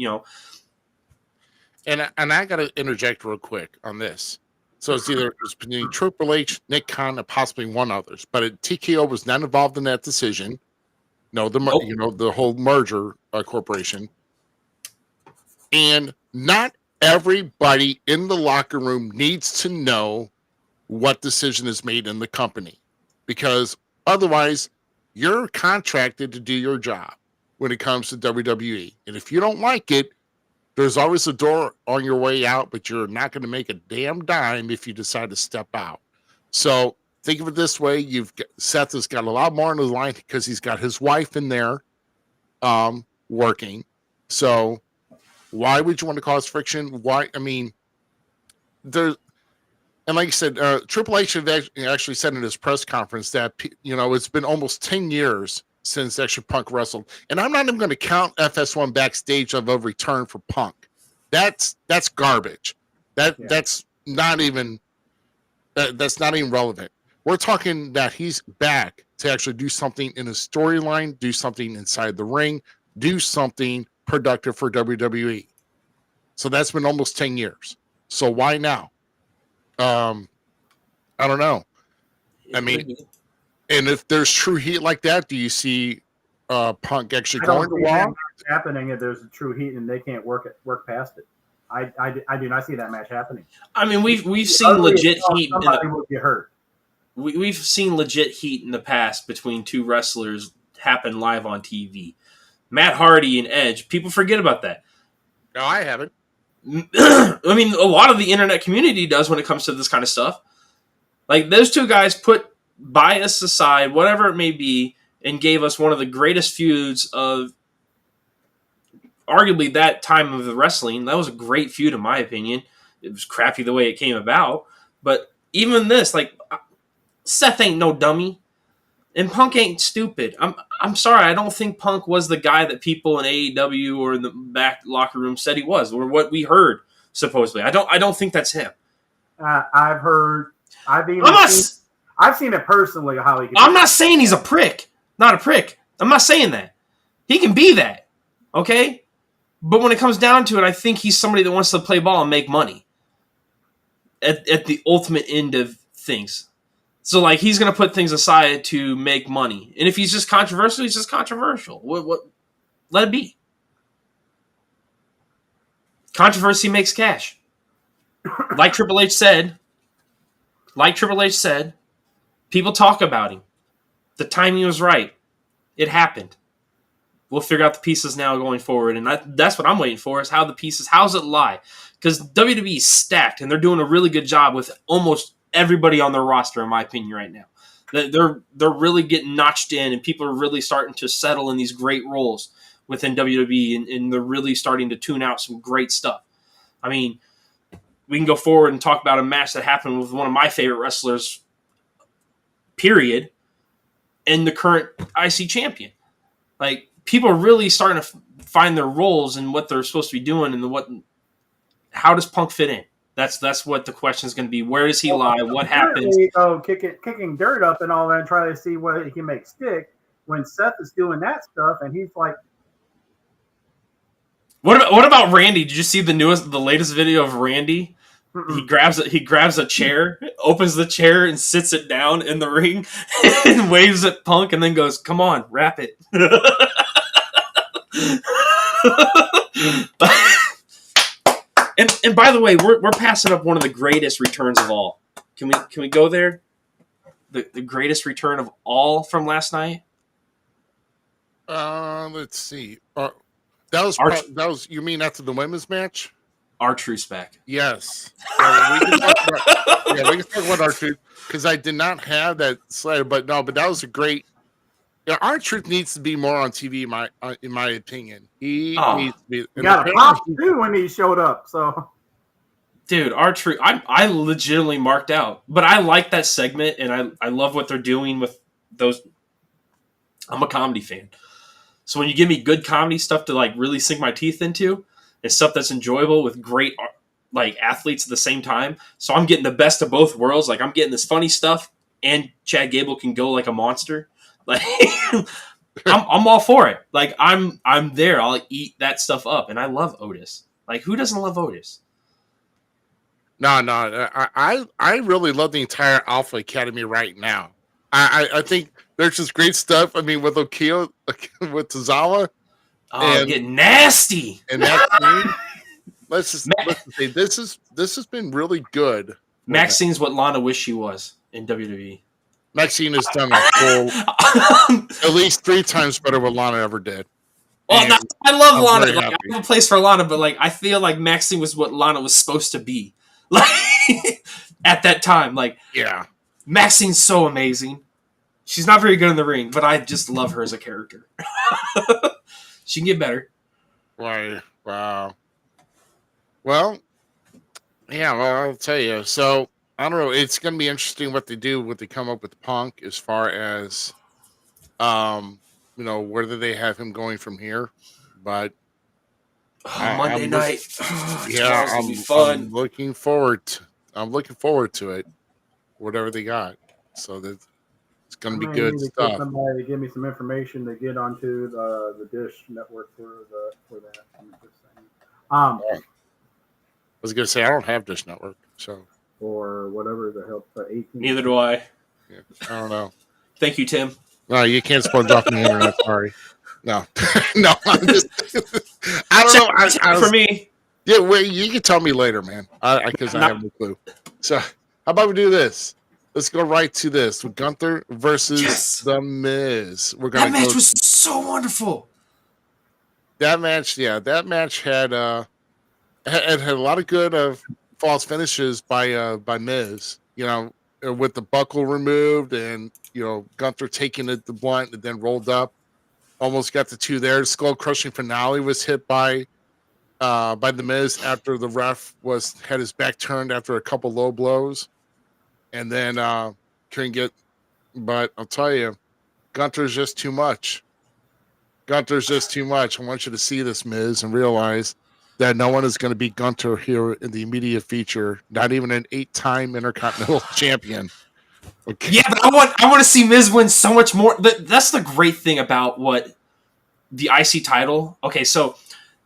And I got to interject real quick on this. So it's between Triple H, Nick Khan, and possibly one others. But TKO was not involved in that decision. No, the whole merger corporation. And not everybody in the locker room needs to know what decision is made in the company, because otherwise you're contracted to do your job when it comes to WWE. And if you don't like it, there's always a door on your way out, but you're not going to make a damn dime if you decide to step out. So think of it this way. Seth has got a lot more on the line because he's got his wife in there working. So why would you want to cause friction? Why? I mean, and like I said, Triple H had actually said in his press conference that, it's been almost 10 years since actually Punk wrestled. And I'm not even going to count FS1 backstage of a return for Punk. That's garbage. That's not even relevant. We're talking that he's back to actually do something in a storyline, do something inside the ring, do something productive for WWE. So that's been almost 10 years. So why now? I don't know. I mean, and if there's true heat like that, do you see Punk actually going to Raw? Happening if there's a true heat and they can't work past it. I do not see that match happening. I mean, we've seen legit heat. Somebody would get hurt. We've seen legit heat in the past between two wrestlers happen live on TV. Matt Hardy and Edge. People forget about that. No, I haven't. I mean, a lot of the internet community does when it comes to this kind of stuff. Like, those two guys put bias aside, whatever it may be, and gave us one of the greatest feuds of arguably that time of the wrestling. That was a great feud, in my opinion. It was crappy the way it came about. But even this, like, Seth ain't no dummy. And Punk ain't stupid. I'm sorry, I don't think Punk was the guy that people in AEW or in the back locker room said he was, or what we heard, supposedly. I don't think that's him. I've heard. I've seen it personally. How he. I'm not saying he's a prick. Not a prick. I'm not saying that. He can be that. Okay? But when it comes down to it, I think he's somebody that wants to play ball and make money at the ultimate end of things. So, like, he's going to put things aside to make money. And if he's just controversial, he's just controversial. What? Let it be. Controversy makes cash. Like Triple H said, people talk about him. The timing was right. It happened. We'll figure out the pieces now going forward. And that's what I'm waiting for, is how's it lie? Because WWE is stacked, and they're doing a really good job with almost everybody on their roster, in my opinion, right now. They're really getting notched in, and people are really starting to settle in these great roles within WWE, and they're really starting to tune out some great stuff. I mean, we can go forward and talk about a match that happened with one of my favorite wrestlers, period, and the current IC champion. Like, people are really starting to find their roles and what they're supposed to be doing, and how does Punk fit in? That's what the question is going to be. Where does he lie? What happens? Kicking dirt up and all that, and try to see what he can make stick. When Seth is doing that stuff, and he's like, What about Randy? Did you see the latest video of Randy? Mm-mm. He grabs a chair, opens the chair, and sits it down in the ring, and waves at Punk, and then goes, "Come on, wrap it." And by the way, we're passing up one of the greatest returns of all. Can we go there? The greatest return of all from last night. Let's see. That was you mean after the women's match? R-Truth's back. Yes. We can talk about R-Truth, because I did not have that slide, but that was a great. R-Truth needs to be more on TV, in my opinion. He needs to be. He got a pop too when he showed up. So, dude, R-Truth, I legitimately marked out, but I like that segment, and I love what they're doing with those. I'm a comedy fan. So when you give me good comedy stuff to like really sink my teeth into, and stuff that's enjoyable with great like athletes at the same time, so I'm getting the best of both worlds. Like, I'm getting this funny stuff, and Chad Gable can go like a monster. Like, I'm all for it. Like, I'm there. I'll eat that stuff up, and I love Otis. Like, who doesn't love Otis? No, I really love the entire Alpha Academy right now. I think there's just great stuff. I mean, with Okio, with Tozawa. Getting nasty. And that let's just say this has been really good. Maxine's what Lana wished she was in WWE. Maxine has done at least 3 times better what Lana ever did. Well, I love Lana. Like, I have a place for Lana, but like, I feel like Maxine was what Lana was supposed to be. Like, at that time, like, yeah, Maxine's so amazing. She's not very good in the ring, but I just love her as a character. She can get better. Right. Wow. Well, yeah, I'll tell you. So, I don't know. It's going to be interesting what they come up with Punk, as far as, whether they have him going from here. But Monday night. Yeah, I'm fun. I'm looking forward to it. Whatever they got. So that it's going to be good stuff. Somebody to give me some information to get onto the Dish network for that. I was going to say, I don't have Dish Network, so. Or whatever the hell. 18. Neither do I. Yeah, I don't know. Thank you, Tim. No, you can't sponge off the internet. Sorry. No, no. I'm just. I don't know. For me. Yeah, well, you can tell me later, man. Because I have no clue. So, how about we do this? Let's go right to this with Gunther versus The Miz. That match was so wonderful. That match had a lot of good false finishes by Miz. With the buckle removed, and Gunther taking the blunt and then rolled up, almost got the 2 there. Skull crushing finale was hit by The Miz after the ref had his back turned after a couple low blows, and then couldn't get. But I'll tell you, Gunther's just too much. I want you to see this, Miz, and realize that no one is going to beat Gunther here in the immediate future. Not even an 8-time Intercontinental Champion. Okay. Yeah, but I want to see Miz win so much more. That's the great thing about what the IC title. Okay, so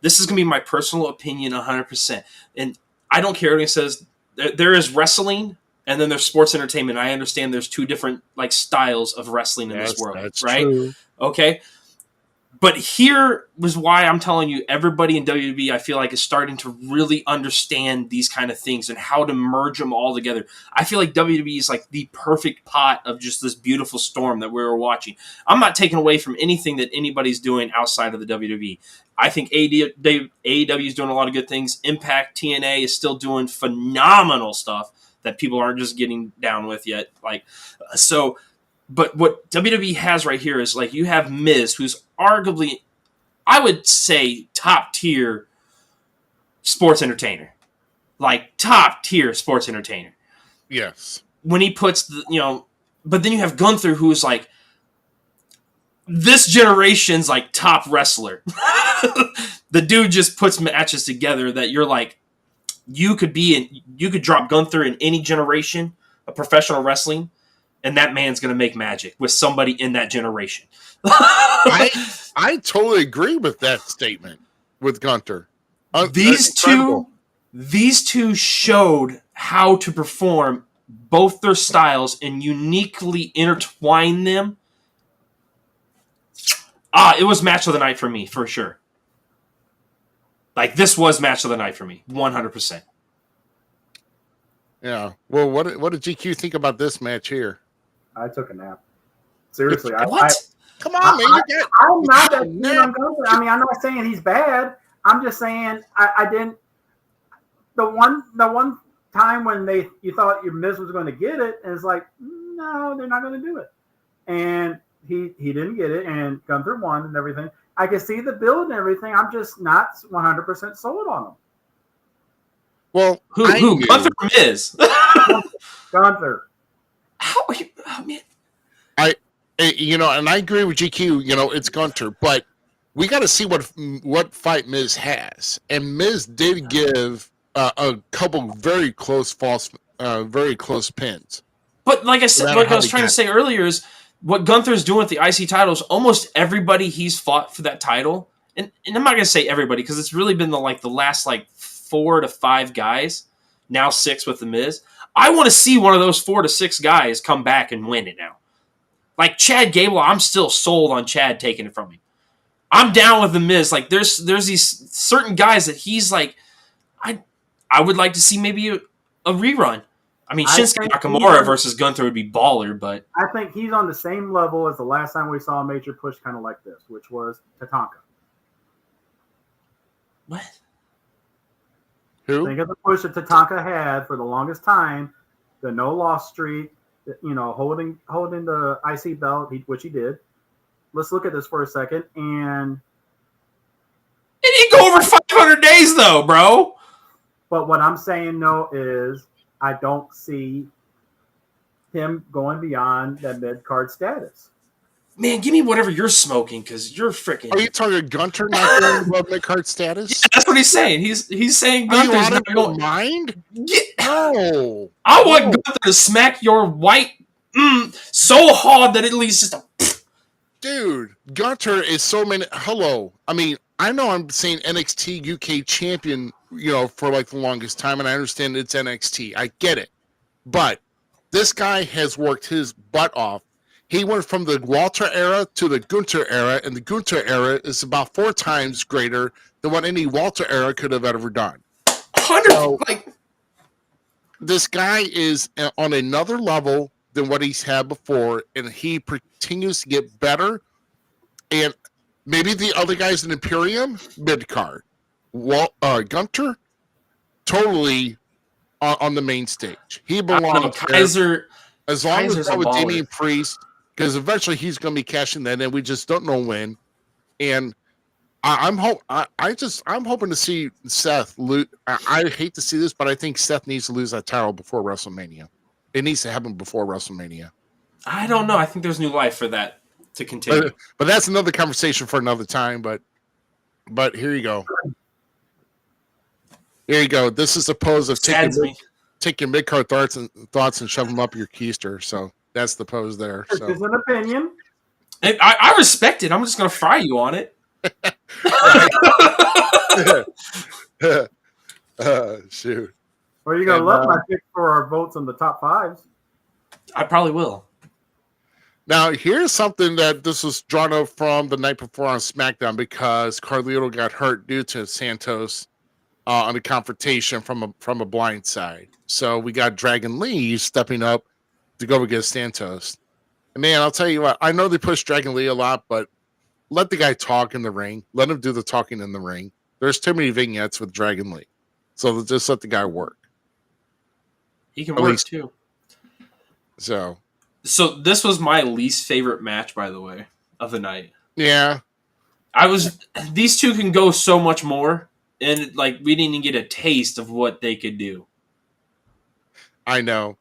this is going to be my personal opinion 100%. And I don't care what he says. There is wrestling and then there's sports entertainment. I understand there's two different like styles of wrestling in this world, right? True. Okay. But here was why I'm telling you, everybody in WWE, I feel like, is starting to really understand these kind of things and how to merge them all together. I feel like WWE is like the perfect pot of just this beautiful storm that we were watching. I'm not taking away from anything that anybody's doing outside of the WWE. I think AEW is doing a lot of good things. Impact, TNA is still doing phenomenal stuff that people aren't just getting down with yet. But what WWE has right here is like you have Miz, who's arguably, I would say, top tier sports entertainer. Like top tier sports entertainer. Yes. When he puts but then you have Gunther, who's like this generation's like top wrestler. The dude just puts matches together that you're like, you could drop Gunther in any generation of professional wrestling. And that man's going to make magic with somebody in that generation. I totally agree with that statement with Gunther. These two showed how to perform both their styles and uniquely intertwine them. It was match of the night for me, for sure. Like, this was match of the night for me, 100%. Yeah. Well, what did GQ think about this match here? I took a nap. Seriously. What? Come on, man. I'm not that keen on Gunther. I mean, I'm not saying he's bad. I'm just saying I didn't. The one time when you thought your Miz was going to get it, and it's like, no, they're not going to do it. And he didn't get it, and Gunther won and everything. I can see the build and everything. I'm just not 100% sold on him. Well, who Gunther or Miz? Gunther. How are you? Oh, man. And I agree with GQ. It's Gunther, but we got to see what fight Miz has. And Miz did give a couple very close pins. But like I said, like I was trying to say earlier, is what Gunther's doing with the IC titles. Almost everybody he's fought for that title, and I'm not going to say everybody because it's really been the last 4 to 5 guys, now 6 with the Miz. I want to see one of those 4 to 6 guys come back and win it now. Like Chad Gable, I'm still sold on Chad taking it from him. I'm down with the Miz. Like there's these certain guys that he's like, I would like to see maybe a rerun. I mean, Shinsuke Nakamura versus Gunther would be baller, but I think he's on the same level as the last time we saw a major push kind of like this, which was Tatanka. What? Who? Think of the push that Tatanka had for the longest time, the no loss streak, holding the IC belt, which he did. Let's look at this for a second. And it didn't go over 500 days though, bro. But what I'm saying no is I don't see him going beyond that mid card status. Man, give me whatever you're smoking because you're freaking. Are you talking Gunther not going above mid-card status? Yeah, that's what he's saying. He's saying Gunther's not going. Mind? Yeah. No. I want Gunther to smack your white so hard that it leaves just a. Dude, Gunther is so many. Hello. I mean, I know I'm saying NXT UK champion, for the longest time, and I understand it's NXT. I get it. But this guy has worked his butt off. He went from the Walter era to the Gunther era, and the Gunther era is about 4 times greater than what any Walter era could have ever done. 100. This guy is on another level than what he's had before, and he continues to get better. And maybe the other guys in Imperium, mid-card. Gunther, totally on the main stage. He belongs Kaiser. As long Kaiser's as that with baller. Damian Priest, because eventually he's going to be cashing that in. We just don't know when. And I'm hoping to see Seth lose. I hate to see this, but I think Seth needs to lose that title before WrestleMania. It needs to happen before WrestleMania. I don't know. I think there's new life for that to continue. But that's another conversation for another time. But here you go. Here you go. This is a pose of take your mid-card thoughts and shove them up your keister. So that's the pose there. So. This is an opinion. And I respect it. I'm just going to fry you on it. Shoot. Well, you're gonna And, love my pick for our votes on the top fives. I probably will. Now, here's something that this was drawn up from the night before on SmackDown because Carlito got hurt due to Santos on a confrontation from a blind side. So we got Dragon Lee stepping up to go against Santos. And man, I'll tell you what, I know they push Dragon Lee a lot, but let the guy talk in the ring. Let him do the talking in the ring. There's too many vignettes with Dragon Lee. So just let the guy work. He can At work least- too. So this was my least favorite match, by the way, of the night. yeah. These two can go so much more, and like we didn't even get a taste of what they could do. I know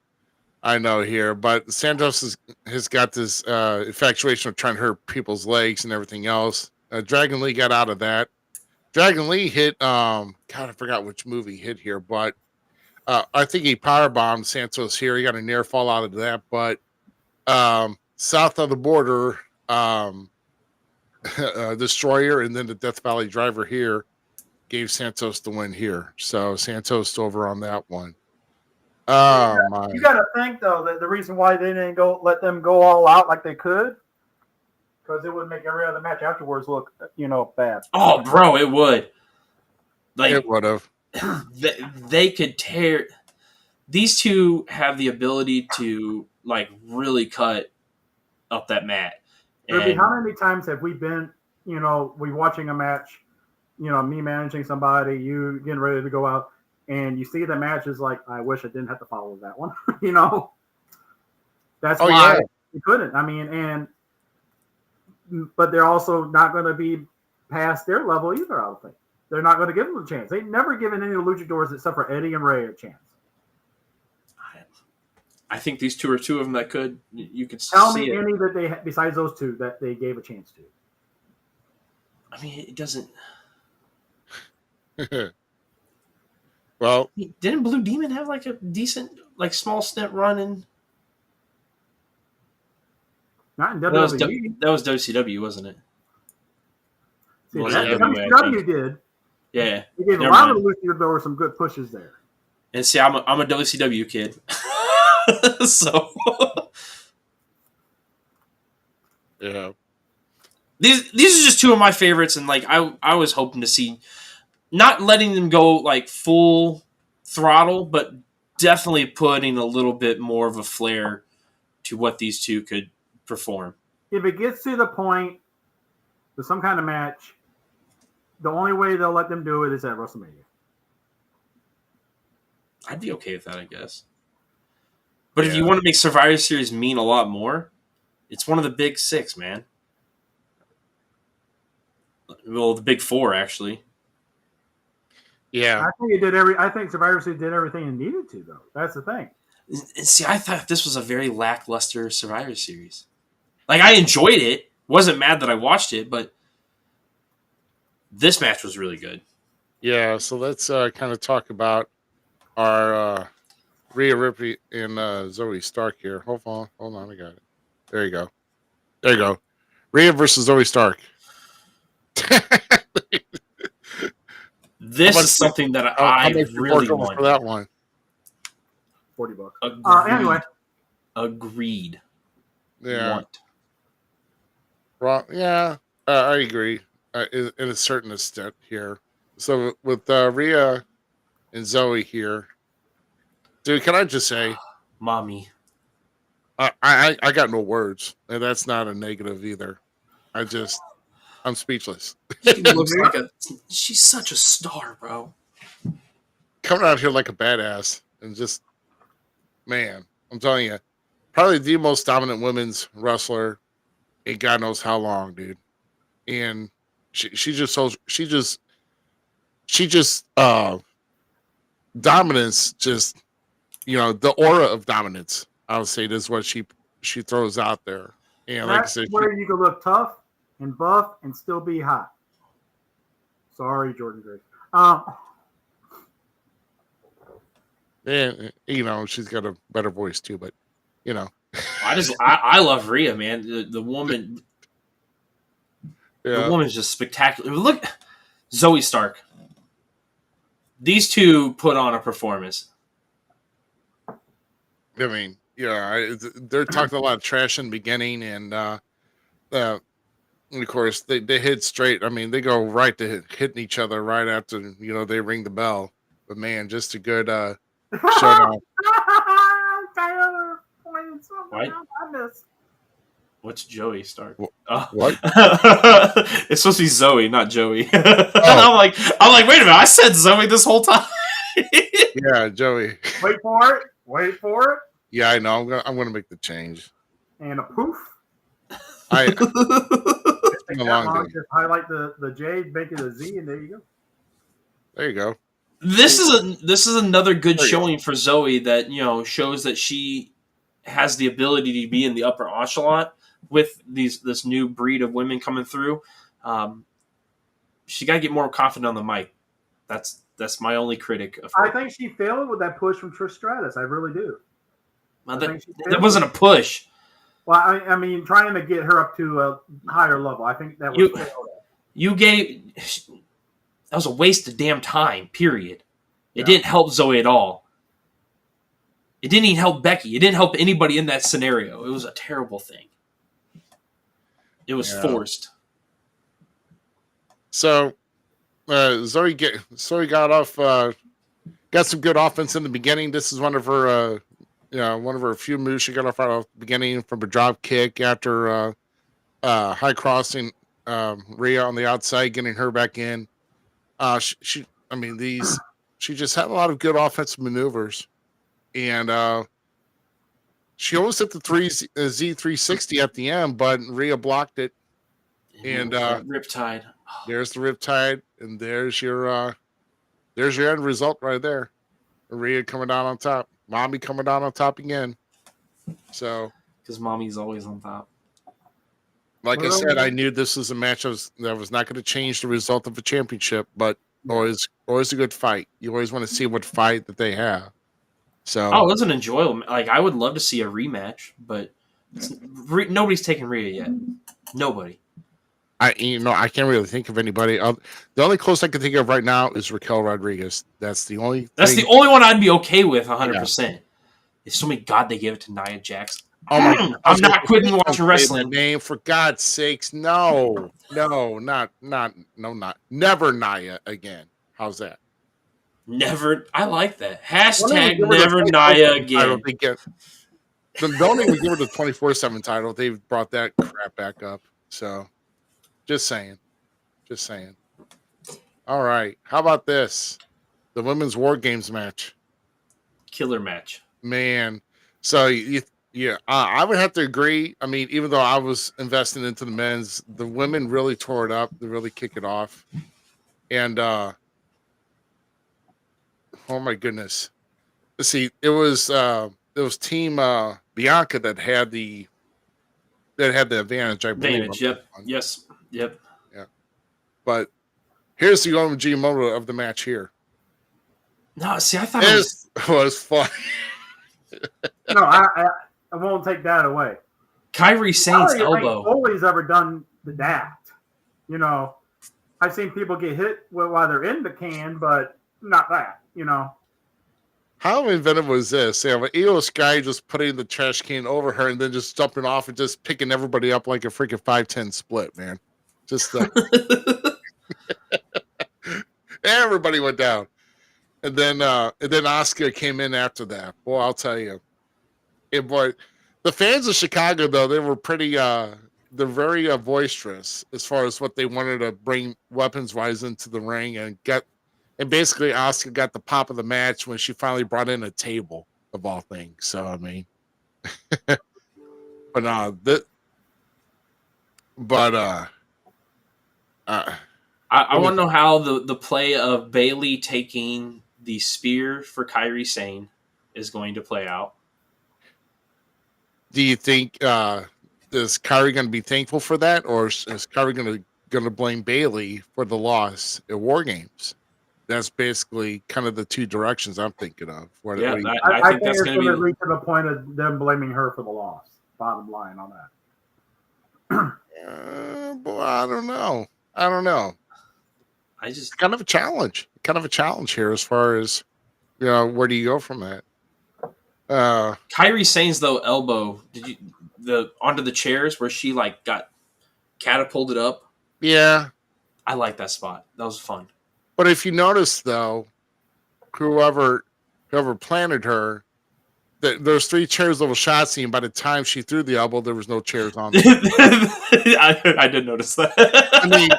here, but Santos has got this infatuation of trying to hurt people's legs and everything else. Dragon Lee got out of that. Dragon Lee hit, God, I forgot which movie hit here, but I think he powerbombed Santos here. He got a near fall out of that, but south of the border, Destroyer and then the Death Valley Driver here gave Santos the win here. So Santos over on that one. Oh my! You got to think though that the reason why they didn't let them go all out like they could, because it would make every other match afterwards look, bad. Oh, bro, it would. Like It would have. they could tear. These two have the ability to like really cut up that mat. Ruby, how many times have we been, we watching a match, me managing somebody, you getting ready to go out, and you see the match is like, I wish I didn't have to follow that one. That's why you couldn't. I mean, but they're also not going to be past their level either, I would think. They're not going to give them a chance. They've never given any luchadors except for Eddie and Ray a chance. I think these two are two of them that could. You could tell see me it. any that they besides those two that they gave a chance to. I mean, it doesn't. Well, didn't Blue Demon have like a decent, like small stint run in? Not in WWE. That was WCW, wasn't it? See, Was that it WCW did. Yeah, They gave a never lot mind. of luchadors some good pushes there. And see, I'm a WCW kid, so yeah. these are just two of my favorites, and like I was hoping to see, not letting them go like full throttle, but definitely putting a little bit more of a flair to what these two could perform. If it gets to the point with some kind of match, the only way they'll let them do it is at WrestleMania. I'd be okay with that, I guess. But if you want to make Survivor Series mean a lot more, it's one of the big six, man. Well, the big four, actually. Yeah. I think Survivor Series did everything it needed to, though. That's the thing. And see, I thought this was a very lackluster Survivor Series. Like, I enjoyed it. Wasn't mad that I watched it, but this match was really good. Yeah, so let's kind of talk about our Rhea Ripley and Zoe Stark here. Hold on, I got it. There you go. Rhea versus Zoe Stark. This is something that I really want for that one. $40. Agreed. Anyway, agreed. Yeah. Want. Well, yeah, I agree in a certain extent here. So with Rhea and Zoe here, dude, can I just say, Mommy. I got no words, and that's not a negative either. I'm speechless. She looks like she's such a star, bro. Coming out here like a badass and just, man, I'm telling you, probably the most dominant women's wrestler in God knows how long, dude. And she just dominance, just, the aura of dominance, I would say, this is what she throws out there. And like I that's said, where you can look tough and buff and still be hot. Sorry, Jordan Grace. and she's got a better voice too, but I love Rhea, man. The woman, yeah. the woman's just spectacular. Look, Zoe Stark. These two put on a performance. I mean, yeah, they're talking a lot of trash in the beginning, and of course they hit straight. I mean, they go right to hitting each other right after they ring the bell. But man, just a good showdown. Tyler pointed something What? out I missed. What's Joey Stark? What? It's supposed to be Zoe, not Joey. I'm like, wait a minute! I said Zoe this whole time. Yeah, Joey. Wait for it. Wait for it. Yeah, I know. I'm gonna make the change. And a poof. It's been Take a that long long, day. just highlight the J, make it a Z, and there you go. There you go. This is another good There you showing for Zoe that shows that she has the ability to be in the upper echelon with this new breed of women coming through. She got to get more confident on the mic. That's my only critic of her. I think she failed with that push from Trish Stratus. I really do. Well, that wasn't a push. Well, I mean, trying to get her up to a higher level. I think that was that was a waste of damn time, period. It Yeah. didn't help Zoe at all. It didn't even help Becky. It didn't help anybody in that scenario. It was a terrible thing. It was forced. So Zoe got off, got some good offense in the beginning. This is one of her few moves she got off right off the beginning from a drop kick after high crossing Rhea on the outside, getting her back in. She just had a lot of good offensive maneuvers, and she almost hit the Z360 at the end, but Rhea blocked it. And Riptide. There's the Riptide, and there's your end result right there. Rhea coming down on top. Mommy coming down on top again. So, because Mommy's always on top. Like I said, I knew this was a match that was not going to change the result of a championship, but always a good fight. You always want to see what fight that they have. So, it was an enjoyable. Like, I would love to see a rematch, but nobody's taken Rhea yet. Nobody. I can't really think of anybody. The only close I can think of right now is Raquel Rodriguez. That's the only. That's the only one I'd be okay with 100%. If somebody they gave it to Nia Jax. Oh my God. I'm not quitting watching wrestling. Name, for God's sakes, no, not never Nia again. How's that? Never. I like that. Hashtag never Nia again. Don't even give her the 24/7 title. They've brought that crap back up. So, just saying. All right. How about this? The women's War Games match. Killer match. Man. So, I would have to agree. I mean, even though I was investing into the men's, the women really tore it up. They really kick it off. And, oh my goodness. Let's see. It was Team Bianca that had the advantage, I believe. Yep. Yes. Yep. Yeah. But here's the OMG moment of the match here. No, see, I thought it was fun. No, I won't take that away. Kairi Sane's elbow. Nobody's ever done that. I've seen people get hit while they're in the can, but not that. How inventive was this? An Io Sky just putting the trash can over her and then just jumping off and just picking everybody up like a freaking 5-10 split, man. Just everybody went down. And then Asuka came in after that. Boy, I'll tell you. The fans of Chicago, though, they were pretty they're very boisterous as far as what they wanted to bring weapons-wise into the ring, and basically Asuka got the pop of the match when she finally brought in a table, of all things. So, I mean, I want to know how the play of Bayley taking the spear for Kairi Sane is going to play out. Do you think is Kairi going to be thankful for that, or is Kairi going to blame Bayley for the loss at War Games? That's basically kind of the two directions I'm thinking of. I think that's going to reach to the point of them blaming her for the loss. Bottom line on that. Boy, I don't know. kind of a challenge. Kind of a challenge here as far as where do you go from that? Kairi Sane's though elbow, onto the chairs where she like got catapulted up. Yeah, I like that spot. That was fun. But if you notice though, whoever planted her, there's 3 chairs over Shotzi, and by the time she threw the elbow, there was no chairs on them. I did notice that. I mean,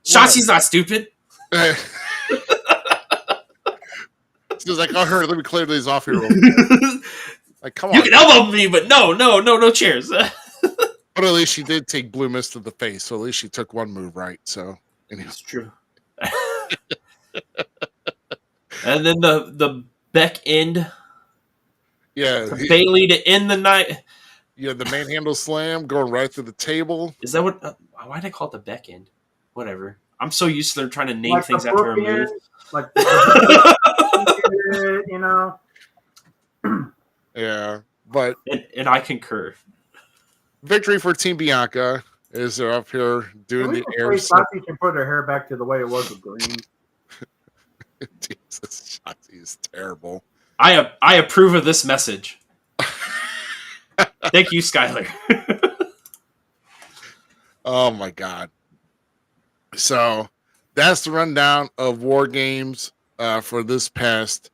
Shotzi's not stupid. She's like, let me clear these off here. Like, come on. You can elbow me, but no chairs. But at least she did take Blue Mist to the face, so at least she took one move right. So anyway. It's true. And then the Beck end. Yeah. Bailey to end the night. Yeah, the manhandle slam going right through the table. Is that what? Why did I call it the Beck end? Whatever. I'm so used to them trying to name things after a move. Like, you know. Yeah, but and I concur. Victory for Team Bianca is they're up here doing the air. Shotzi can put her hair back to the way it was with green. Jesus, Shotzi is terrible. I approve of this message. Thank you, Skylar. Oh my God. So that's the rundown of War Games for this past.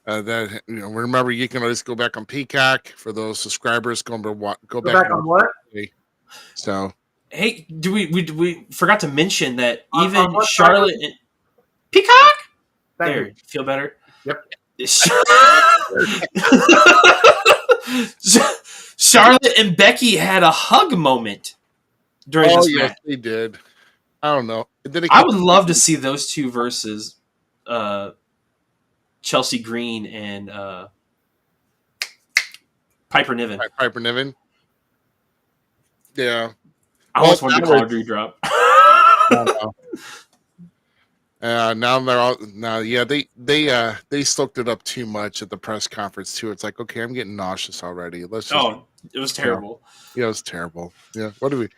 Remember you can always go back on Peacock for those subscribers. Go back on what? So hey, we forgot to mention that even Charlotte and Peacock. There, feel better. Yep. Charlotte and Becky had a hug moment during this match. They did. I don't know. I would love to see those two versus Chelsea Green and Piper Niven. Piper Niven. Yeah. I almost wanted to call a drop. Now they're all they stoked it up too much at the press conference too. It's like, okay, I'm getting nauseous already. It was terrible. Yeah, it was terrible. Yeah. What do we?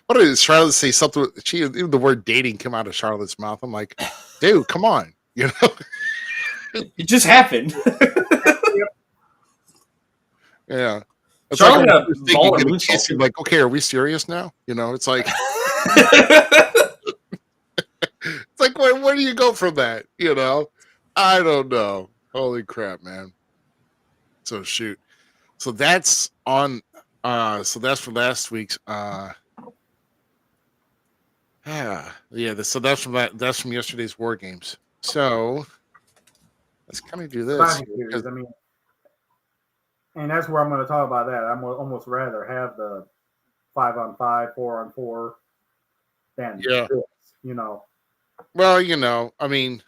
What did Charlotte say? Something? Even the word dating come out of Charlotte's mouth. I'm like, dude, come on, It just happened. Yeah. It's Charlotte like, like, okay, are we serious now? It's like. It's like, where do you go from that? I don't know. Holy crap, man. So shoot. So that's on. So that's for last week's. So that's from that. That's from yesterday's War Games. So let's kind of do this. And that's where I'm going to talk about that. I'm almost rather have the 5-on-5, 4-on-4 than this, Well, I mean,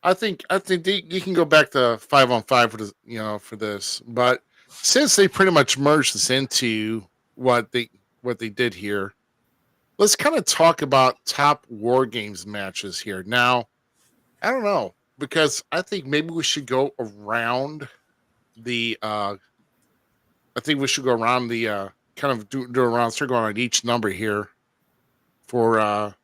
I think you can go back to 5-on-5 for this, for this. But since they pretty much merged this into what they did here, let's kind of talk about top War Games matches here. Now, I don't know, because I think maybe we should go around the. I think we should go around the kind of do around circle on each number here for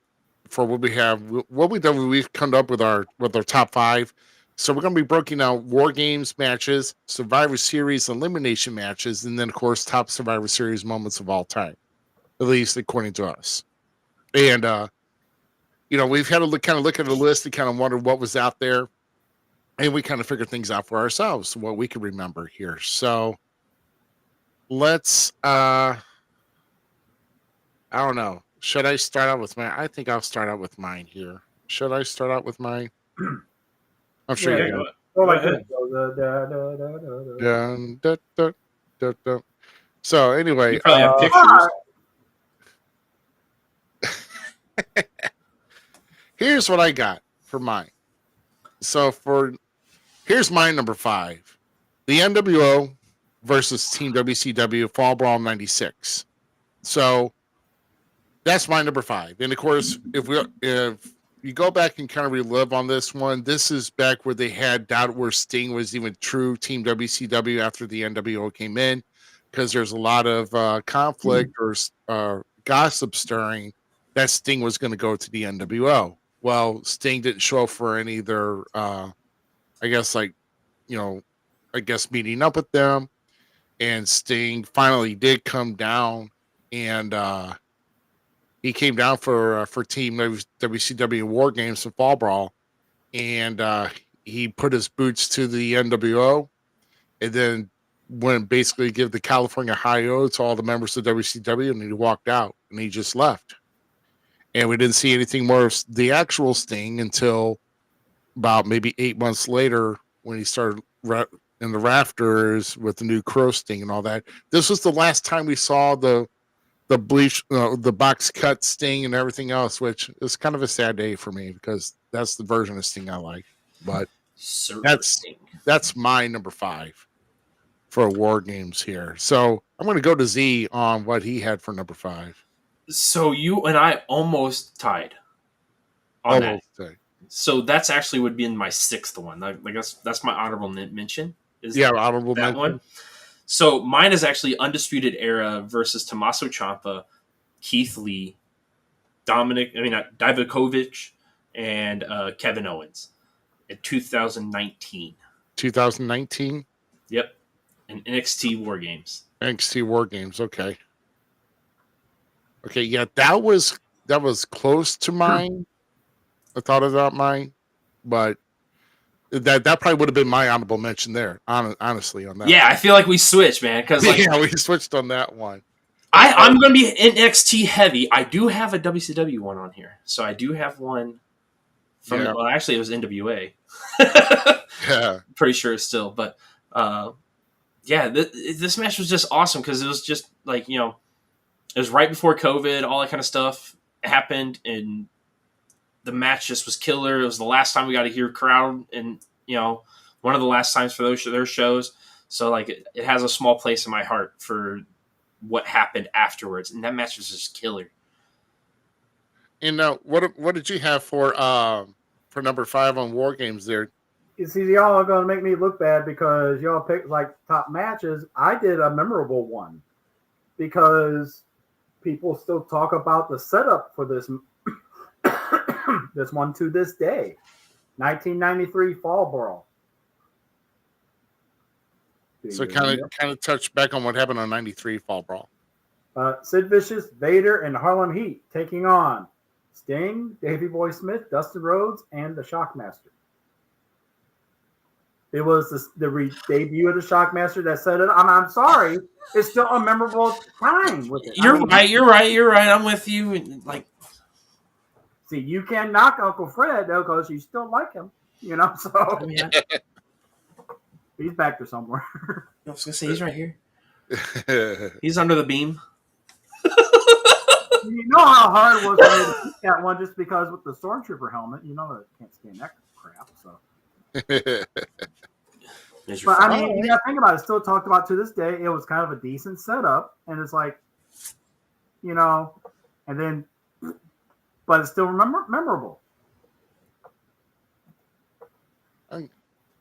what we have, what we've come up with our top 5. So we're going to be breaking out War Games matches, Survivor Series elimination matches, and then of course top Survivor Series moments of all time, at least according to us. And we've had to look at the list and kind of wonder what was out there, and we kind of figured things out for ourselves, what we can remember here. So let's I don't know. Should I start out with mine? I think I'll start out with mine here. Should I start out with mine? I'm sure you know. Go like this. So anyway, you probably have pictures. Here's what I got for mine. So here's my number 5. The NWO versus Team WCW Fall Brawl 96. So that's my number 5. And of course, if you go back and kind of relive on this one, this is back where they had doubt where Sting was even true Team WCW after the NWO came in, because there's a lot of conflict or gossip stirring that Sting was going to go to the NWO. Well, Sting didn't show up for any of their, I guess, meeting up with them. And Sting finally did come down, and he came down for Team WCW War Games and Fall Brawl, and he put his boots to the NWO, and then went basically give the California Hi-Yo to all the members of WCW, and he walked out, and he just left. And we didn't see anything more of the actual Sting until about maybe 8 months later when he started in the rafters with the new Crow Sting and all that. This was the last time we saw the bleach, the box cut Sting and everything else, which is kind of a sad day for me because that's the version of Sting I like. But that's my number 5 for War Games here. So I'm going to go to Z on what he had for number 5. So you and I almost tied on that. So that's actually would be in my 6th one. I guess that's my honorable mention. Honorable mention. One. So mine is actually Undisputed Era versus Tommaso Ciampa, Keith Lee, Divakovic, and Kevin Owens in 2019. 2019? Yep. And NXT War Games. NXT War Games, okay. Okay, yeah, that was close to mine. I thought about mine, but that probably would have been my honorable mention there. Honestly, on that. Yeah, I feel like we switched, man. Because we switched on that one. I'm going to be NXT heavy. I do have a WCW one on here, so I do have one from. Well, actually, it was NWA. Yeah, pretty sure it's still, but this match was just awesome because it was just like it was right before COVID, all that kind of stuff happened, and the match just was killer. It was the last time we got to hear crowd, and one of the last times for their shows. So like it has a small place in my heart for what happened afterwards, and that match was just killer. And what did you have for number 5 on War Games there? You see, y'all are going to make me look bad because y'all picked like top matches. I did a memorable one because people still talk about the setup for this this one to this day. 1993 Fall Brawl. So kind of touch back on what happened on 93 Fall Brawl. Sid Vicious, Vader, and Harlem Heat taking on Sting, Davey Boy Smith, Dustin Rhodes, and the Shockmaster. It was the debut of the Shockmaster that set it. I'm sorry, it's still a memorable time with it. You're right. I'm with you. Like, see, you can't knock Uncle Fred though because you still like him. So he's back there somewhere. I was gonna say he's right here. He's under the beam. You know how hard it was to keep that one just because with the Stormtrooper helmet, I can't stand that crap. So. But I mean, you got to think about it. It's still talked about to this day. It was kind of a decent setup, and it's like, and then, but it's still memorable.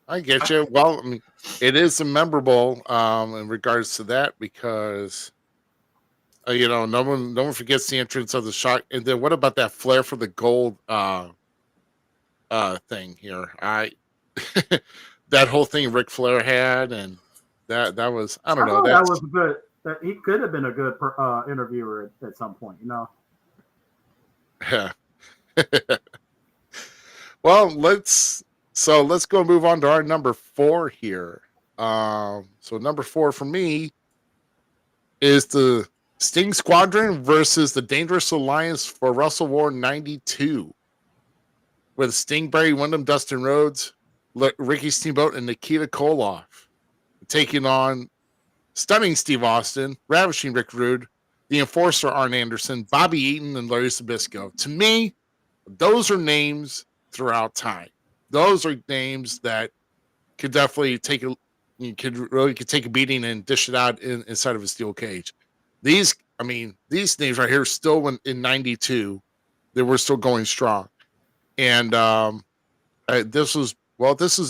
I get you. Well, I mean, it is memorable in regards to that because no one forgets the entrance of the Shock. And then what about that flair for the gold thing here? That whole thing Ric Flair had, and that was that was good. That he could have been a good interviewer at some point, Yeah. Well, let's go and move on to our number 4 here. So number 4 for me is the Sting Squadron versus the Dangerous Alliance for Wrestle War 92, with Sting, Barry Windham, Dustin Rhodes, Ricky Steamboat, and Nikita Koloff taking on Stunning Steve Austin, Ravishing Rick Rude, the Enforcer Arn Anderson, Bobby Eaton, and Larry Zbyszko. To me, those are names throughout time. Those are names that could definitely take a beating and dish it out inside of a steel cage. These names right here still in 92, they were still going strong. And this was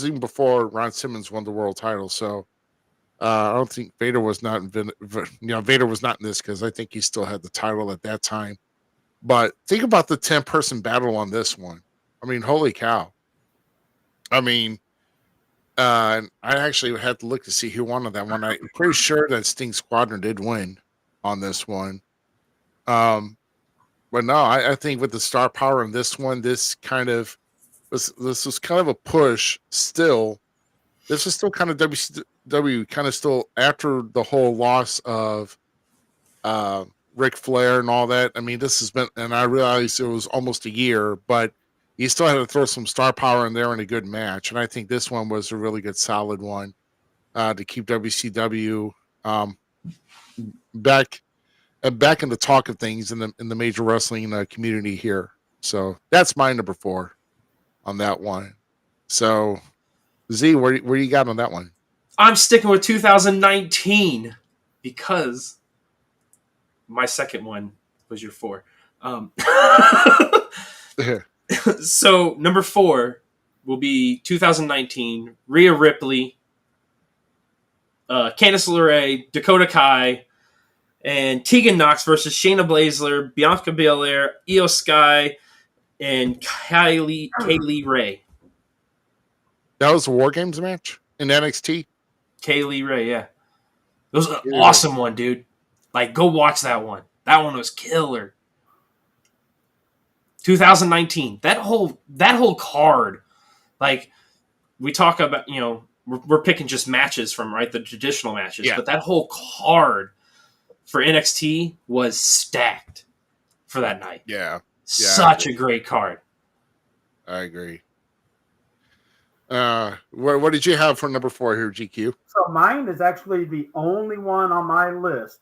even before Ron Simmons won the world title. So I don't think Vader was not Vader was not in this because I think he still had the title at that time. But think about the 10-person battle on this one. I mean, holy cow. I mean, I actually had to look to see who won on that one. I'm pretty sure that Sting Squadron did win on this one. But no, I think with the star power in this one, this was kind of a push still. This is still kind of WCW, kind of still after the whole loss of Ric Flair and all that. I mean, this has been, and I realized it was almost a year, but you still had to throw some star power in there in a good match. And I think this one was a really good, solid one to keep WCW back in the talk of things in the major wrestling community here. So that's my number 4 on that one. So Z, where you got on that one? I'm sticking with 2019 because my second one was your 4. So number 4 will be 2019, Rhea Ripley, Candice LeRae, Dakota Kai, and Tegan Knox versus Shayna Baszler, Bianca Belair, Io Sky, and Kaylee Ray. That was a War Games match in NXT? Kaylee Ray, yeah. It was an awesome one, dude. Like, go watch that one. That one was killer. 2019. That whole card. Like, we talk about, we're picking just matches from, right, the traditional matches. Yeah. But that whole card for NXT was stacked for that night. Yeah. Such a great card. I agree. What did you have for number 4 here, GQ? So mine is actually the only one on my list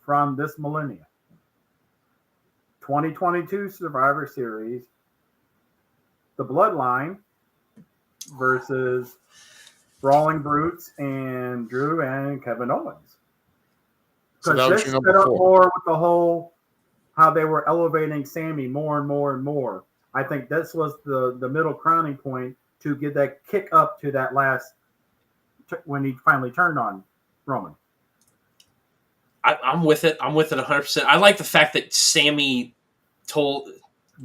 from this millennium. 2022 Survivor Series, The Bloodline versus Brawling Brutes and Drew and Kevin Owens. Because so this set up more with the whole how they were elevating Sammy more and more and more. I think this was the middle crowning point to get that kick up to that last when he finally turned on Roman. I'm with it. I'm with it 100%. I like the fact that Sammy told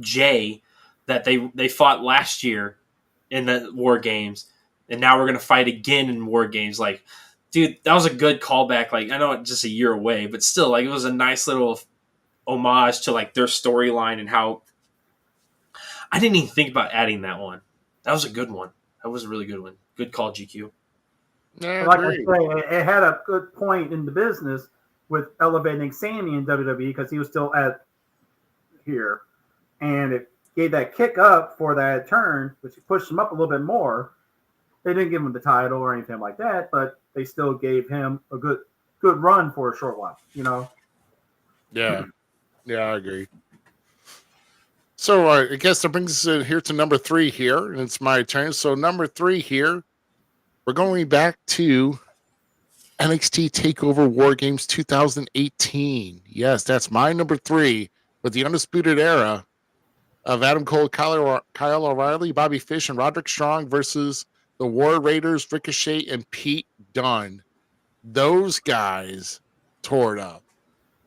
Jay that they fought last year in the War Games, and now we're going to fight again in War Games. Like, dude, that was a good callback. Like, I know it's just a year away, but still, like, it was a nice little homage to, like, their storyline and how I didn't even think about adding that one. That was a good one. That was a really good one. Good call, GQ. Yeah, like I say, it had a good point in the business with elevating Sammy in WWE because he was still at here. And it gave that kick up for that turn, which pushed him up a little bit more. They didn't give him the title or anything like that, but they still gave him a good run for a short while, Yeah. Yeah, I agree. So I guess that brings us here to number 3 here, and it's my turn. So number 3 here, we're going back to NXT TakeOver War Games 2018. Yes, that's my number 3 with the Undisputed Era of Adam Cole, Kyle O'Reilly, Bobby Fish, and Roderick Strong versus the War Raiders, Ricochet, and Pete Dunne. Those guys tore it up.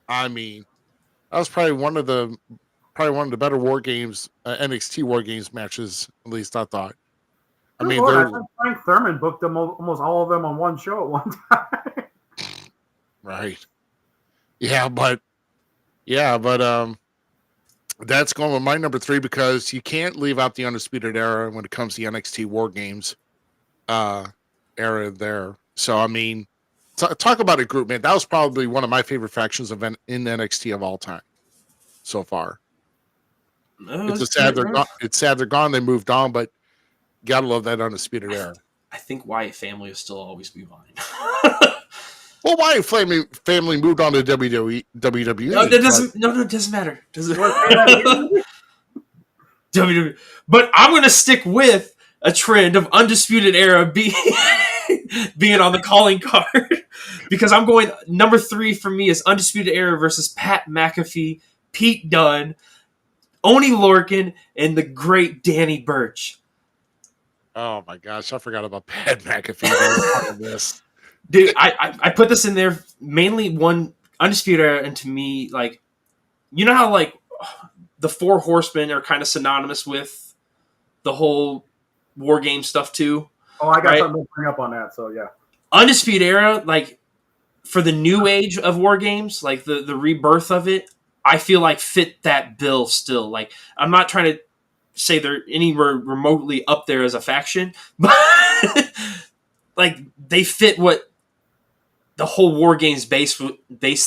I mean, that was probably one of the better War Games, NXT War Games matches, at least I thought. I mean, I think Frank Thurman booked them almost all of them on one show at one time. Right. Yeah, but that's going with my number 3 because you can't leave out the Undisputed Era when it comes to the NXT War Games era there. So, I mean, talk about a group, man. That was probably one of my favorite factions in NXT of all time so far. It's sad they're gone. They moved on, but gotta love that Undisputed Era. I think Wyatt family will still always be mine. Well, Wyatt family moved on to WWE. No, it doesn't matter. WWE. But I'm going to stick with a trend of Undisputed Era being on the calling card because I'm going number 3 for me is Undisputed Era versus Pat McAfee, Pete Dunne, Oney Lorcan, and the great Danny Burch. Oh my gosh, I forgot about Pat McAfee. This. Dude, I put this in there mainly one Undisputed Era, and to me, like, you know how like the Four Horsemen are kind of synonymous with the whole war game stuff too. Oh, I got right? something to bring up on that. So yeah, Undisputed Era, like for the new age of war games, like the rebirth of it, I feel like fit that bill still. Like I'm not trying to say they're anywhere remotely up there as a faction, but like they fit what the whole war games base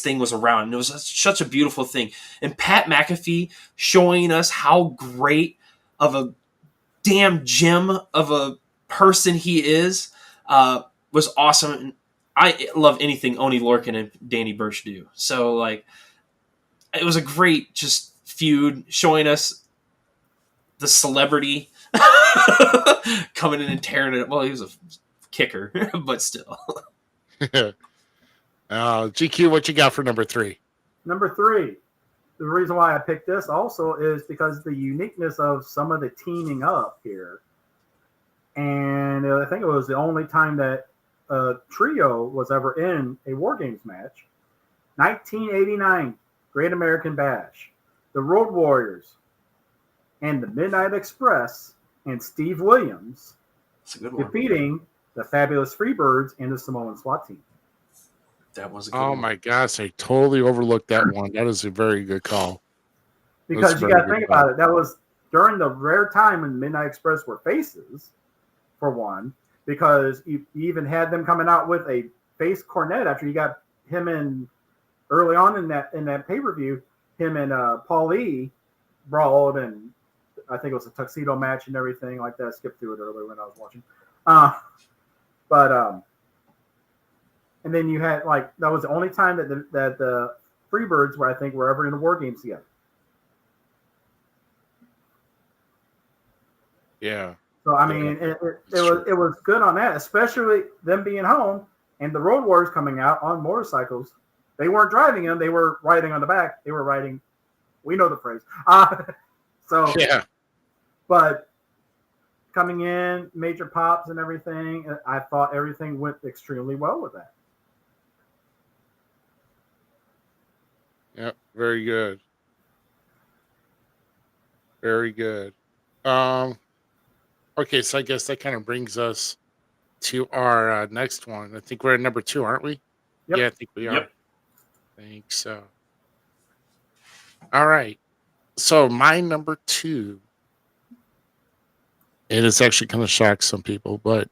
thing was around. And it was such a beautiful thing. And Pat McAfee showing us how great of a damn gem of a person he is was awesome. And I love anything Oni Lorcan and Danny Burch do. So like, it was a great just feud showing us the celebrity coming in and tearing it. Well, he was a kicker, but still. GQ, what you got for number 3? Number 3. The reason why I picked this also is because the uniqueness of some of the teaming up here. And I think it was the only time that a trio was ever in a War Games match. 1989 Great American Bash. The Road Warriors and the Midnight Express and Steve Williams defeating the Fabulous Freebirds and the Samoan SWAT team. That was a good one. one. My gosh, I totally overlooked that one. That is a very good call. Because you got to think about it. That was during the rare time when Midnight Express were faces, for one, because you even had them coming out with a face cornet after you got him in early on in that pay-per-view, him and Paulie brawled, and I think it was a tuxedo match and everything like that. I skipped through it earlier when I was watching. And then you had, like, that was the only time that the Freebirds were ever in the War Games together. Yeah. So I mean, it was good on that, especially them being home and the Road Warriors coming out on motorcycles. They weren't driving them; they were riding on the back. They were riding. We know the phrase. So yeah. But coming in, major pops and everything, I thought everything went extremely well with that. Yep, very good. Very good. Okay, so I guess that kind of brings us to our next one. I think we're at number 2, aren't we? Yep. Yeah, I think we are. Yep. I think so. All right. So my number 2, and it's actually kind of shocked some people, but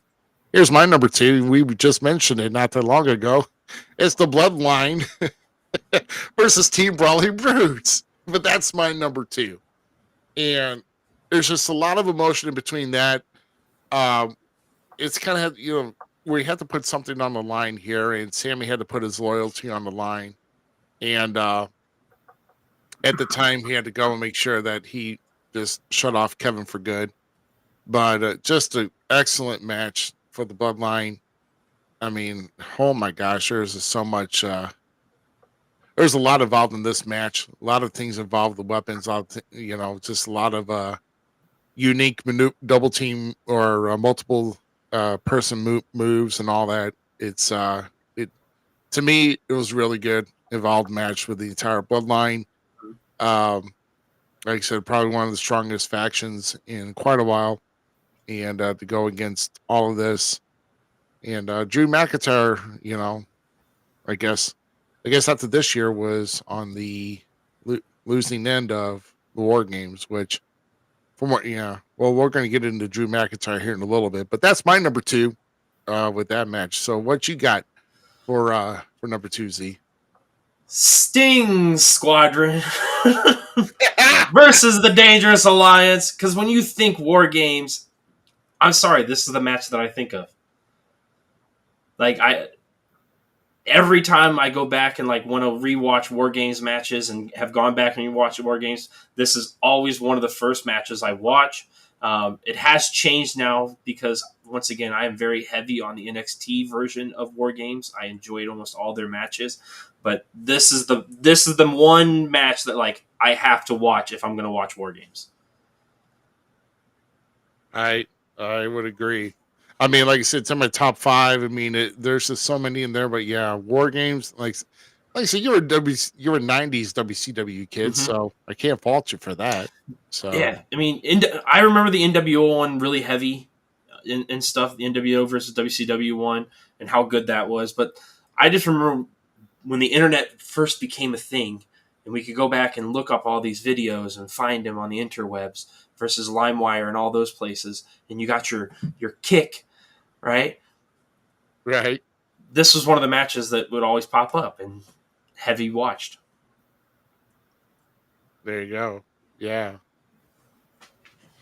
here's my number 2. We just mentioned it not that long ago. It's the Bloodline versus Team Brawley Brutes. But that's my number 2. And there's just a lot of emotion in between that. It's kind of, where you have to put something on the line here, and Sammy had to put his loyalty on the line. And at the time, he had to go and make sure that he just shut off Kevin for good. But just an excellent match for the Bloodline. I mean, oh my gosh, there's so much. There's a lot involved in this match. A lot of things involved, the weapons, just a lot of unique double team or multiple person moves and all that. It's to me, it was really good, involved match with the entire Bloodline. Like I said, probably one of the strongest factions in quite a while, and to go against all of this, and Drew McIntyre, I guess after this year was on the losing end of the War Games, which from what, well, we're going to get into Drew McIntyre here in a little bit, but that's my number 2 with that match. So what you got for number 2, Z? Sting Squadron versus the Dangerous Alliance. Because when you think War Games, I'm sorry, this is the match that I think of. Like, every time I go back and like want to rewatch War Games matches and have gone back and rewatched War Games, this is always one of the first matches I watch. It has changed now because, once again, I am very heavy on the NXT version of War Games. I enjoyed almost all their matches, but this is the one match that like I have to watch if I'm going to watch War Games. I would agree. I mean, like I said, it's in my top 5. I mean, there's just so many in there, but yeah, War Games, like Like I said, you were '90s WCW kid, so I can't fault you for that. So yeah, I mean, I remember the NWO one really heavy and stuff. The NWO versus WCW one and how good that was. But I just remember when the internet first became a thing, and we could go back and look up all these videos and find them on the interwebs versus LimeWire and all those places, and you got your kick, right? Right. This was one of the matches that would always pop up and heavy watched. There you go. Yeah.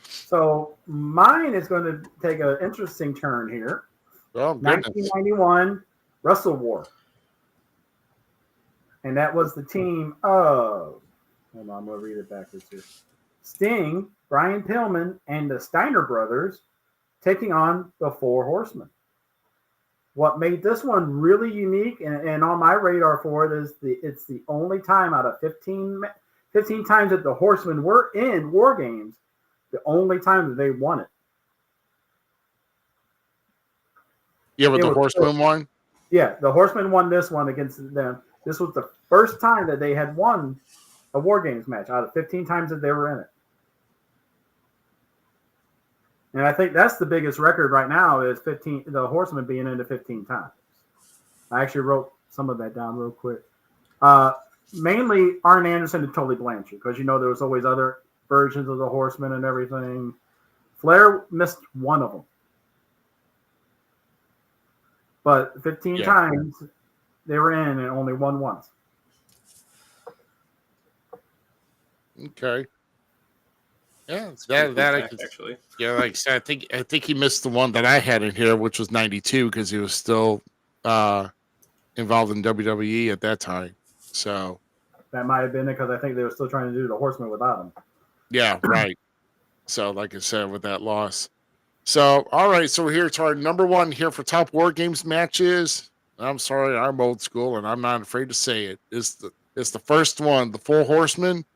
So mine is going to take an interesting turn here. Oh, goodness. 1991 Wrestle War. And that was the team of, hold on, I'm going to read it backwards here. Sting, Brian Pillman, and the Steiner brothers taking on the Four Horsemen. What made this one really unique and on my radar for it is it's the only time out of 15 times that the Horsemen were in War Games, the only time that they won it. Yeah, with the Horsemen won? Yeah, the Horsemen won this one against them. This was the first time that they had won a War Games match out of 15 times that they were in it. And I think that's the biggest record right now is the Horsemen being in it 15 times. I actually wrote some of that down real quick. Mainly Arn Anderson and Tully Blanchard, because there was always other versions of the Horsemen and everything. Flair missed one of them. But 15 times they were in and only won once. Okay. Yeah, that I could, actually. Yeah, like I said, I think he missed the one that I had in here, which was '92, because he was still involved in WWE at that time. So that might have been it, because I think they were still trying to do the Horsemen without him. Yeah, right. So, like I said, with that loss. So, all right. So we're here to our number one here for top War Games matches. I'm sorry, I'm old school, and I'm not afraid to say it. It's the first one, the Four Horsemen.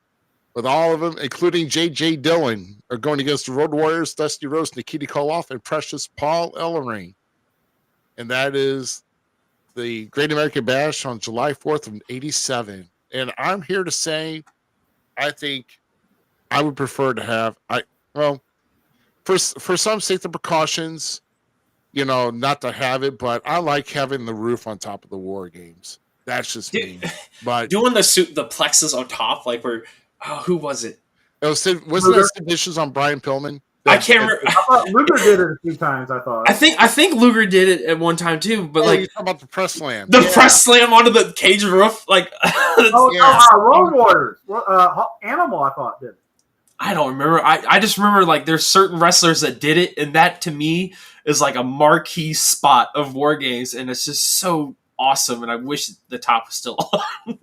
With all of them, including J.J. Dillon, are going against the Road Warriors, Dusty Rhodes, Nikita Koloff, and Precious Paul Ellering. And that is the Great American Bash on July 4th of '87. And I'm here to say, I think I would prefer to have, for some safety precautions, not to have it, but I like having the roof on top of the War Games. That's just me. But doing the plexus on top, like where. Oh, who was it? Wasn't that Sid Vicious on Brian Pillman? I can't remember. I thought Luger did it a few times. I think Luger did it at one time too. But you're talking about the press slam. The press slam onto the cage roof, like. Road Warriors, Animal. I thought did it. I don't remember. I just remember like there's certain wrestlers that did it, and that to me is like a marquee spot of War Games, and it's just so awesome. And I wish the top was still on.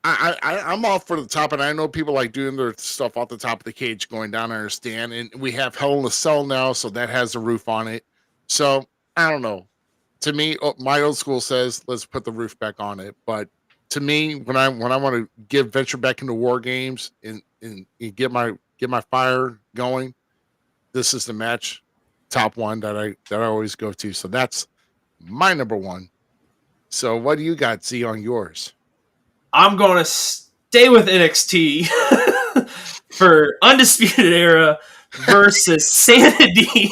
I'm all for the top, and I know people like doing their stuff off the top of the cage going down. I understand, and we have Hell in a Cell now, so that has a roof on it. So I don't know. To me, my old school says let's put the roof back on it. But to me, when I want to venture back into War Games and get my fire going, this is the match top one that I always go to. So that's my number one. So what do you got, Z, on yours? I'm going to stay with NXT for Undisputed Era versus Sanity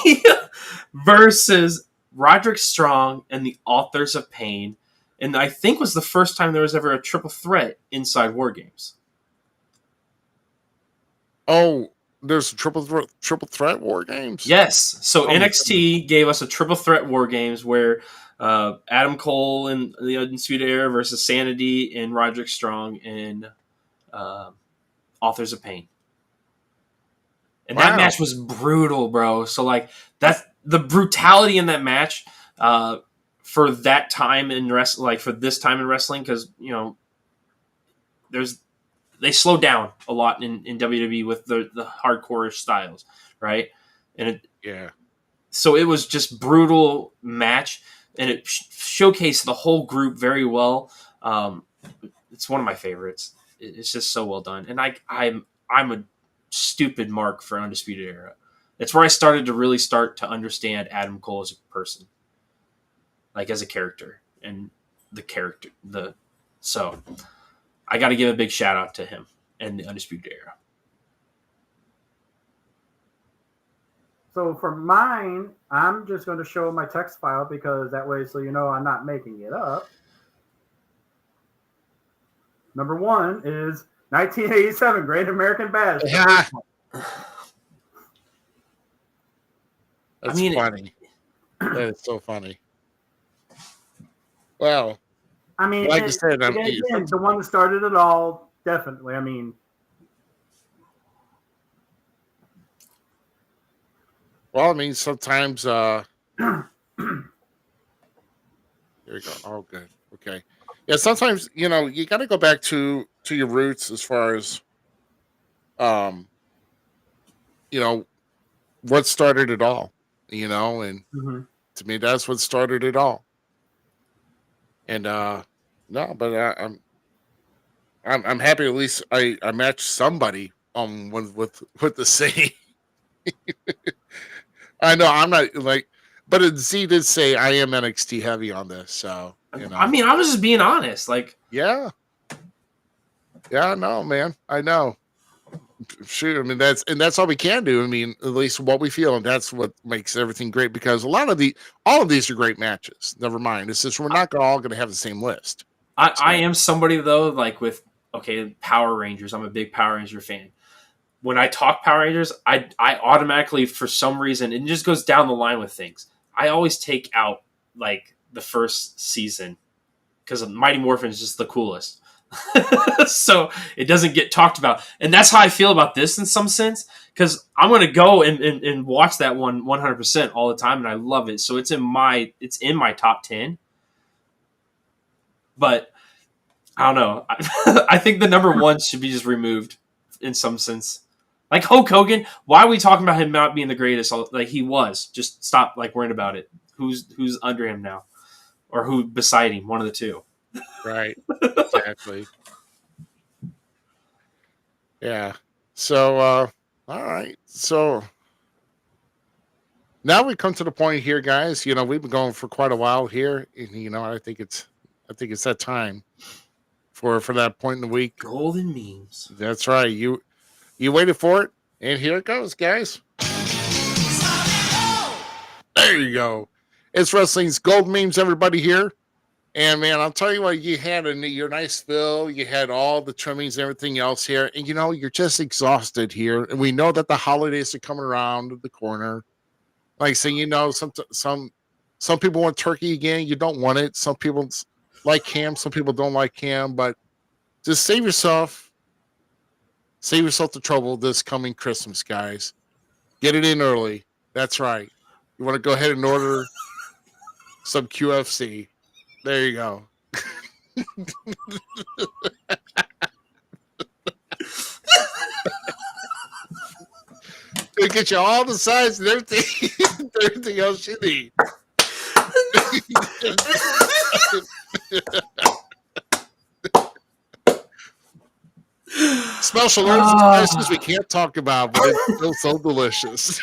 versus Roderick Strong and the Authors of Pain. And I think was the first time there was ever a triple threat inside War Games. Oh, there's a triple threat War Games? Yes. So NXT gave us a triple threat War Games where Adam Cole in the Undisputed Era versus Sanity and Roderick Strong and Authors of Pain. And that match was brutal, bro. So like that's the brutality in that match for that time in wrestling, like for this time in wrestling, because they slowed down a lot in WWE with the hardcore styles, right? And so it was just brutal match. And it showcased the whole group very well. It's one of my favorites. It's just so well done. And I'm a stupid mark for Undisputed Era. It's where I started to understand Adam Cole as a person, like as a character. And the character. So I got to give a big shout out to him and the Undisputed Era. So for mine, I'm just going to show my text file because that way, so you know I'm not making it up. Number 1 is 1987 Great American Bash. That's funny. That is so funny. Well, I mean, like I said, again, the one that started it all, definitely. I mean, well, I mean, sometimes. Here we go. Oh, good. Okay. Yeah, sometimes you got to go back to your roots as far as, what started it all. And to me, that's what started it all. And no, but I'm happy at least I matched somebody with the same. I know I'm not but Z did say I am NXT heavy on this, so I mean, I was just being honest, yeah, no, man, I know. Shoot, I mean that's all we can do. I mean, at least what we feel, and that's what makes everything great. Because all of these are great matches. Never mind, it's just we're not all going to have the same list. I am somebody though, with Power Rangers. I'm a big Power Ranger fan. When I talk Power Rangers, I automatically, for some reason, it just goes down the line with things. I always take out the first season because Mighty Morphin is just the coolest. So it doesn't get talked about, and that's how I feel about this in some sense, because I'm going to go and watch that one 100% all the time, and I love it. So it's in my top 10. But I don't know. I think the number 1 should be just removed in some sense. Like Hulk Hogan, why are we talking about him not being the greatest? He was. Just stop worrying about it. Who's under him now, or who beside him? One of the two. Right. Exactly. Yeah. So, all right. So now we come to the point here, guys. We've been going for quite a while here, and I think it's that time for that point in the week. Golden memes. That's right. You waited for it, and here it goes, guys. There you go. It's wrestling's gold memes, everybody here. And man, I'll tell you what, you had your nice fill, you had all the trimmings and everything else here, and you're just exhausted here. And we know that the holidays are coming around the corner. Some people want turkey again. You don't want it. Some people like ham, some people don't like ham, but just save yourself the trouble this coming Christmas, guys. Get it in early. That's right. You want to go ahead and order some QFC. There you go. They get you all the sides and everything else you need. Special orders we can't talk about, but it's still so delicious.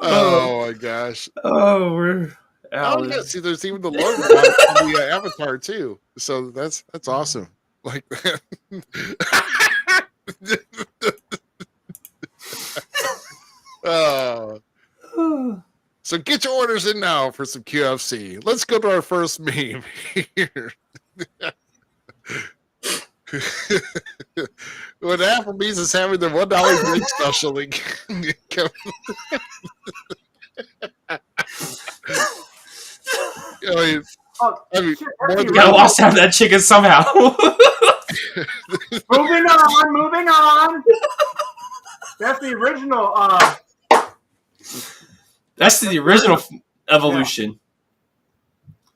Oh my gosh! Oh, we're out. Oh yeah, see, there's even the logo on the avatar too. So that's awesome. Like that. Oh. So get your orders in now for some QFC. Let's go to our first meme here. When Applebee's is having their $1 drink special, you gotta lost out that chicken somehow. Moving on. That's the original. That's the original evolution.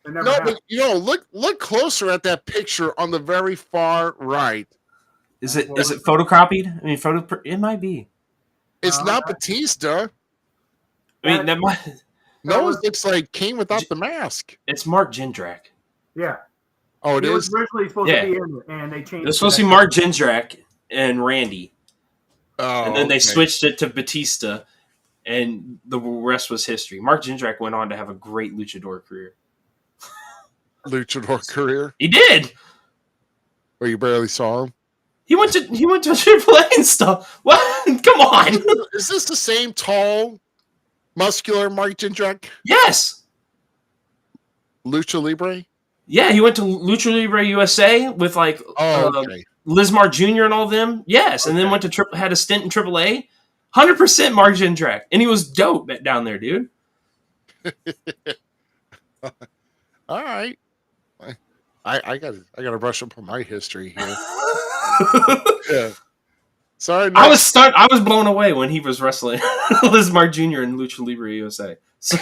Yeah. No, but look closer at that picture on the very far right. Is it photocopied? I mean, it might be. It's not Batista. I mean, that might. No, it looks like came without the mask. It's Mark Jindrak. Yeah. Oh, it he is? was originally supposed to be in it, and they changed. It was supposed to be Mark Jindrak and Randy. Oh, and then they switched it to Batista, and the rest was history. Mark Jindrak went on to have a great luchador career. Luchador career? He did. Where you barely saw him? He went to AAA and stuff. What? Come on. Is this the same tall, muscular Mark Jindrak? Yes. Lucha Libre? Yeah, he went to Lucha Libre USA with like okay. Lismar Jr. and all of them. Yes, and then went to had a stint in AAA. 100% Mark Jindrak, and he was dope down there, dude. All right. I gotta brush up on my history here. Yeah. Sorry, I was stunned. I was blown away when he was wrestling Lismar Jr. in Lucha Libre USA. So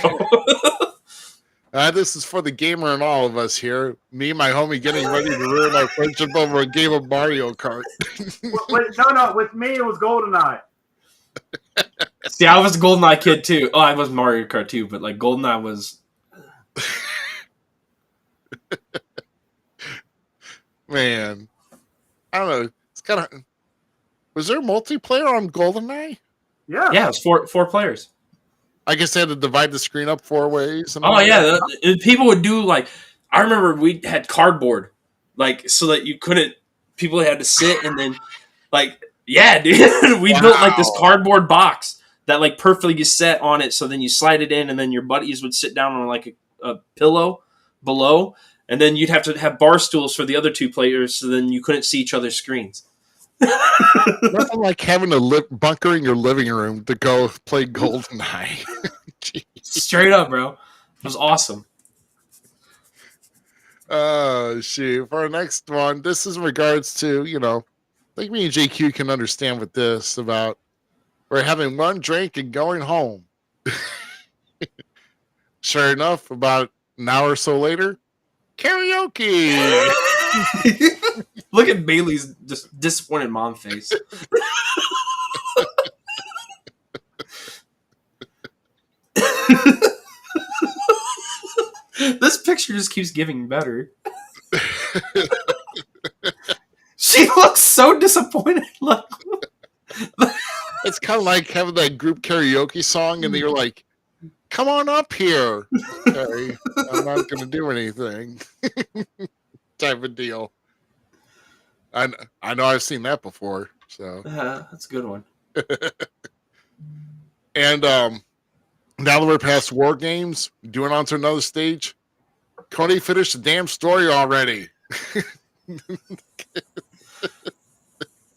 this is for the gamer and all of us here. Me and my homie getting ready to ruin our friendship over a game of Mario Kart. No. With me, it was GoldenEye. See, I was a GoldenEye kid too. Oh, I was Mario Kart too, but like GoldenEye was. Man, I don't know. It's kind of. Was there multiplayer on GoldenEye? Yeah. Yeah, it was four players. I guess they had to divide the screen up 4 ways. And Oh yeah, people would do like. I remember we had cardboard, like so that you couldn't. People had to sit and then, like, yeah, dude, we built like this cardboard box that like perfectly set on it. So then you slide it in, and then your buddies would sit down on like a pillow below, and then you'd have to have bar stools for the other 2 players, so then you couldn't see each other's screens. Nothing like having a bunker in your living room to go play GoldenEye. Straight up, bro. It was awesome. Oh, shoot. For our next one, this is in regards to, I think me and JQ can understand with this about we're having one drink and going home. Sure enough, about an hour or so later, karaoke. Look at Bailey's just disappointed mom face. This picture just keeps getting better. She looks so disappointed. Like, it's kind of like having that group karaoke song, and you're like, "Come on up here." Okay, I'm not going to do anything. Type of deal. I know I've seen that before. So that's a good one. And now that we're past War Games, doing on to another stage. Cody finished the damn story already.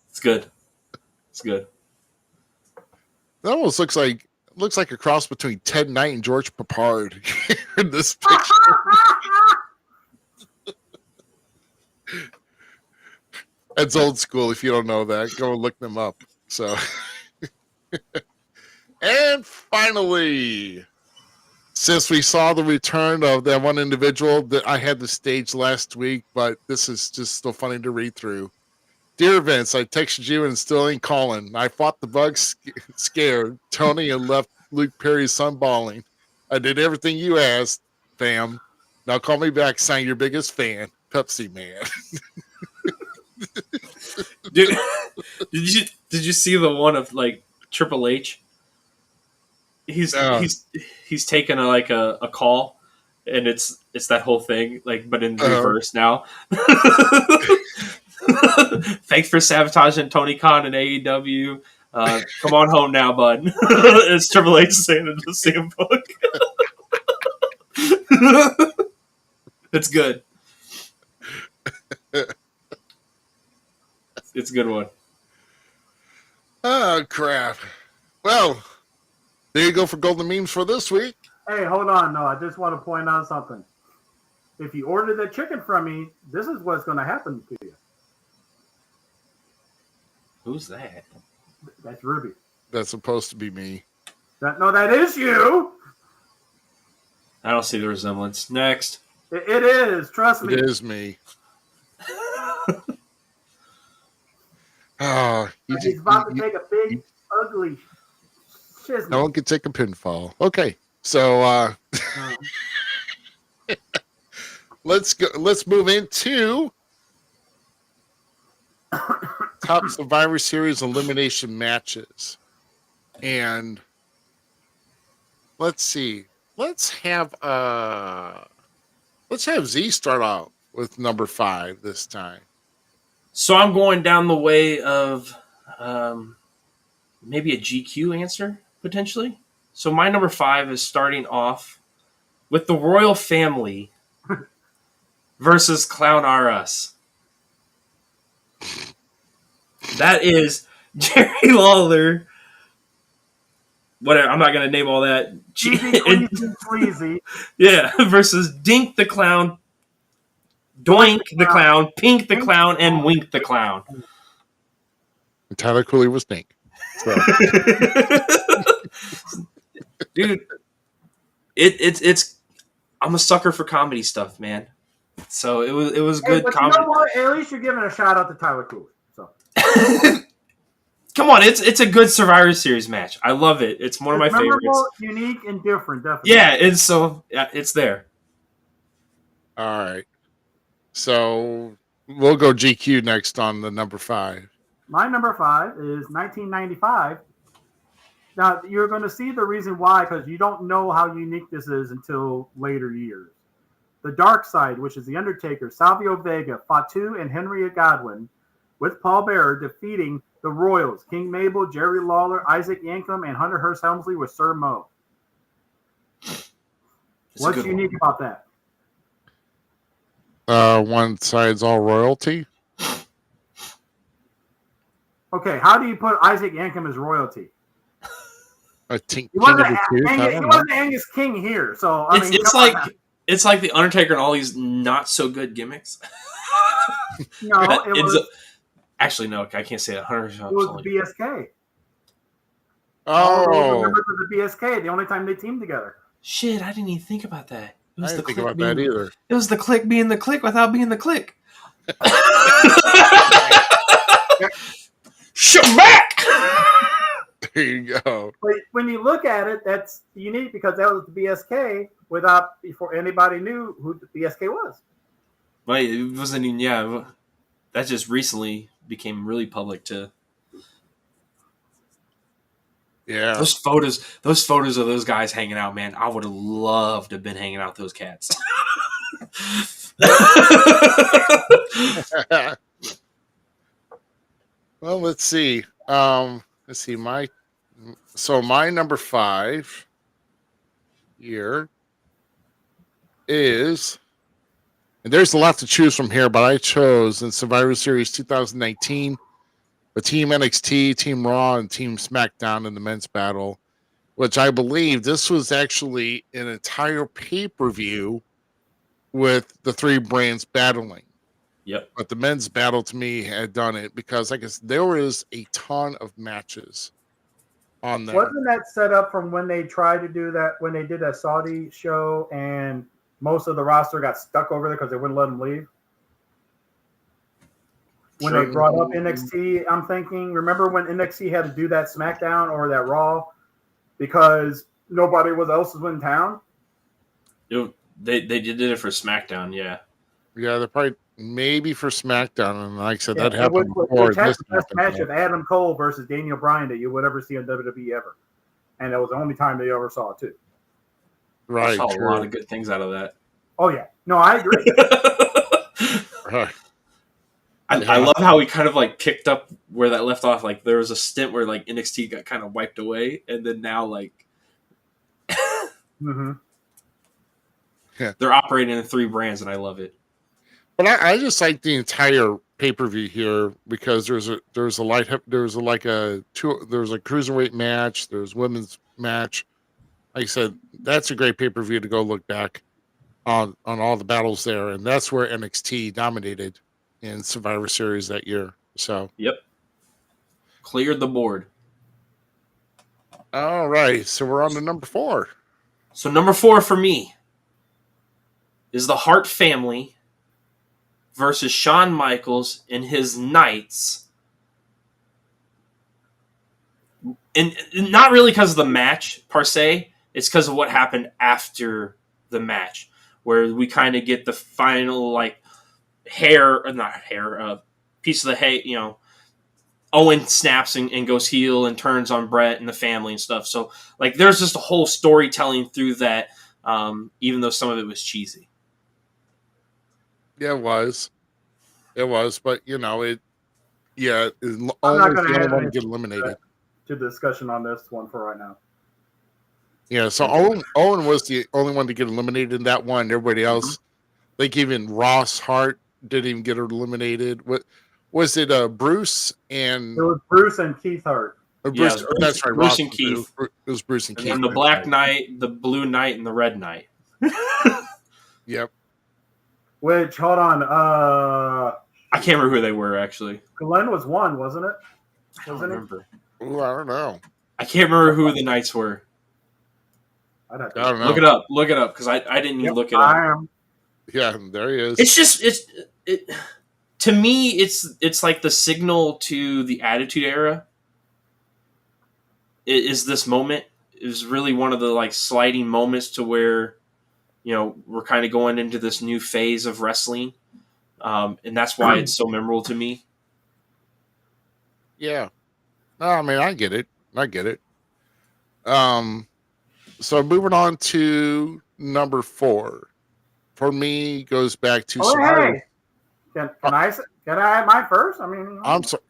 It's good. It's good. That almost looks like a cross between Ted Knight and George Papard in this picture. That's old school. If you don't know that, go and look them up. So, and finally, since we saw the return of that one individual that I had the stage last week, but this is just still funny to read through. Dear Vince, I texted you and still ain't calling. I fought the bug scared Tony and left Luke Perry's son bawling. I did everything you asked, fam. Now call me back, sign your biggest fan, Pepsi Man. Dude, did you see the one of like Triple H? He's taking a call, and it's that whole thing, like, but in reverse now. Thanks for sabotaging Tony Khan and AEW. Come on home now, bud. It's Triple H saying it to CM Punk. It's good. It's a good one. Oh, crap. Well, there you go for Golden Memes for this week. Hey, hold on. No, I just want to point out something. If you order the chicken from me, this is what's going to happen to you. Who's that? That's Ruby. That's supposed to be me. That is you. I don't see the resemblance. Next. It is. Trust me. It is me. Oh, he's about to take a big, ugly shiznit. No one can take a pinfall. Okay, so let's go. Let's move into top Survivor Series elimination matches, and let's see. Let's have Z start out with number 5 this time. So I'm going down the way of maybe a GQ answer, potentially. So my number 5 is starting off with the royal family versus Clown R Us. That is Jerry Lawler. Whatever, I'm not going to name all that. Sleazy. Yeah, versus Dink the Clown, Doink the Clown, Pink the Clown, and Wink the Clown. And Tyler Cooley was Dink. So. Dude, it's I'm a sucker for comedy stuff, man. So it was good comedy. You know what? At least you're giving a shout out to Tyler Cooley. So come on, it's a good Survivor Series match. I love it. It's one of my favorites. Unique, and different, definitely. Yeah, it's there. All right. So we'll go GQ next on the number 5. My number 5 is 1995. Now, you're going to see the reason why, because you don't know how unique this is until later years. The Dark Side, which is The Undertaker, Savio Vega, Fatu, and Henry Godwin, with Paul Bearer defeating the Royals, King Mabel, Jerry Lawler, Isaac Yankem, and Hunter Hearst Helmsley with Sir Mo. What's unique about that? One side's all royalty. Okay, how do you put Isaac Yankem as royalty? I think he wasn't Angus King here, so I mean, it's like the Undertaker and all these not so good gimmicks. No, actually no, I can't say that. It was the BSK. Oh, members of the BSK. The only time they teamed together. Shit, I didn't even think about that. I didn't think about that either. It was the Click being the Click without being the Click. Shemak! There you go. But when you look at it, that's unique because that was the BSK before anybody knew who the BSK was. Well, it wasn't even, yeah. That just recently became really public too. Yeah. Those photos of those guys hanging out, man. I would have loved to have been hanging out with those cats. Well, let's see. My number 5 here is, and there's a lot to choose from here, but I chose in Survivor Series 2019 the Team NXT, Team Raw, and Team SmackDown in the men's battle, which I believe this was actually an entire pay-per-view with the 3 brands battling. Yep. But the men's battle to me had done it because I guess there was a ton of matches on there. Wasn't that set up from when they tried to do that, when they did that Saudi show and most of the roster got stuck over there because they wouldn't let them leave? When they brought up NXT, I'm thinking, remember when NXT had to do that SmackDown or that Raw because nobody else was in town? They did it for SmackDown, yeah. Yeah, they're probably maybe for SmackDown, and like I said, that happened before. It was the best match of Adam Cole versus Daniel Bryan that you would ever see on WWE ever, and that was the only time they ever saw it too. Right, I saw a lot of good things out of that. Oh yeah, no, I agree. Right. I love how we kind of like picked up where that left off. Like there was a stint where like NXT got kind of wiped away, and then now like mm-hmm. They're operating in 3 brands, and I love it. But I just like the entire pay-per-view here because there was a cruiserweight match, there's women's match. Like I said, that's a great pay-per-view to go look back on all the battles there, and that's where NXT dominated in Survivor Series that year. So yep, cleared the board. All right, so we're on to number 4. So number 4 for me is the Hart family versus Shawn Michaels and his Knights. And not really because of the match, per se. It's because of what happened after the match, where we kind of get the final, like, piece of the hay, Owen snaps and goes heel and turns on Brett and the family and stuff. So like, there's just a whole storytelling through that, even though some of it was cheesy. Yeah, it was. It was, but you know, Owen was I'm not going the to only add one to anything get eliminated. to the discussion on this one for right now. Yeah, so Owen was the only one to get eliminated in that one. Everybody else, like even Ross Hart didn't even get eliminated. What was it? Bruce and It was Bruce and Keith Hart. Bruce. That's right. Bruce Ross and Keith. It was Bruce and Keith. And the Black Knight, the Blue Knight, and the Red Knight. Yep. Which, hold on, I can't remember who they were actually. Glenn was one, wasn't it? I don't remember. Ooh, I don't know. I can't remember who the Knights were. I don't know. Look it up. Look it up because I didn't even look it up. I am. Yeah, there he is. It's just to me it's like the signal to the Attitude Era. Is this moment is really one of the like sliding moments to where, you know, we're kind of going into this new phase of wrestling, and that's why it's so memorable to me. Yeah. No, I mean, I get it. So moving on to number 4. For me, goes back to Survivor. Hey. Can I have mine first? I mean, I'm sorry.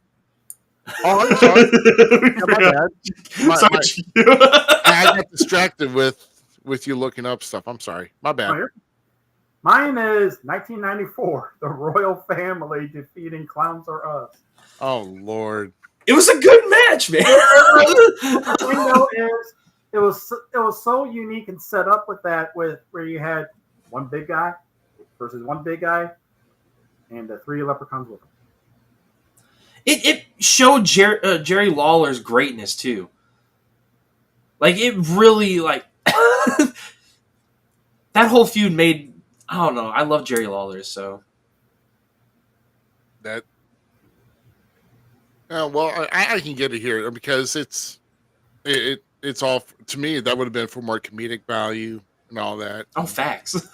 Oh, I'm sorry. My bad. I got distracted with you looking up stuff. I'm sorry. My bad. Mine is 1994. The Royal Family defeating Clowns Are Us. Oh Lord! It was a good match, man. The thing though is, it was so unique and set up with where you had one big guy versus one big guy, and the 3 leprechauns with him. It showed Jerry Lawler's greatness too. Like it really like that whole feud made. I don't know. I love Jerry Lawler, so that. Well, I can get it here because it's all to me. That would have been for more comedic value and all that. Oh, facts.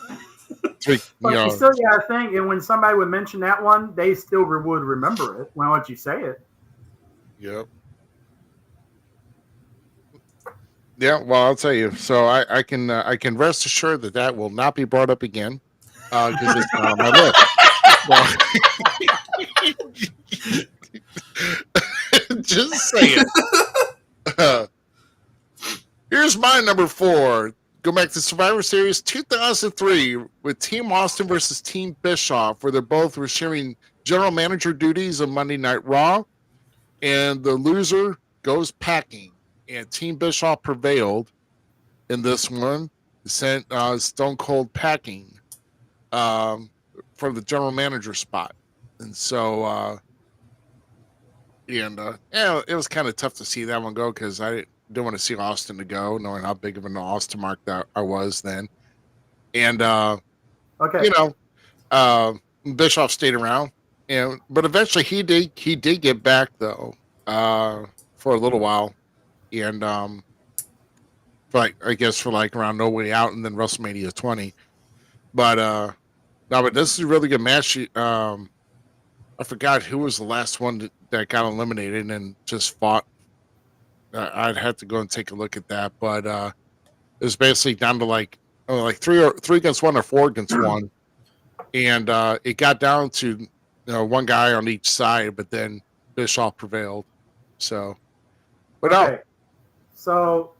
But you still got to think, and when somebody would mention that one, they still would remember it once you say it. Yep. Yeah, well, I'll tell you. So I can rest assured that will not be brought up again because it's not on my list. Just saying. Here's my number 4. Go back to Survivor Series 2003 with Team Austin versus Team Bischoff, where they both were sharing general manager duties of Monday Night Raw, and the loser goes packing. And Team Bischoff prevailed in this one, sent Stone Cold packing from the general manager spot. And so, it was kind of tough to see that one go because I didn't want to see Austin to go, knowing how big of an Austin mark that I was then. And, Bischoff stayed around, but eventually he did get back though, for a little while. And, I guess for like around No Way Out and then WrestleMania 20. But this is a really good match. I forgot who was the last one that got eliminated and just fought. I'd have to go and take a look at that, but it was basically down to like 3 against 1 or 4 against 1, and it got down to one guy on each side, but then Bischoff prevailed. So, but okay. So,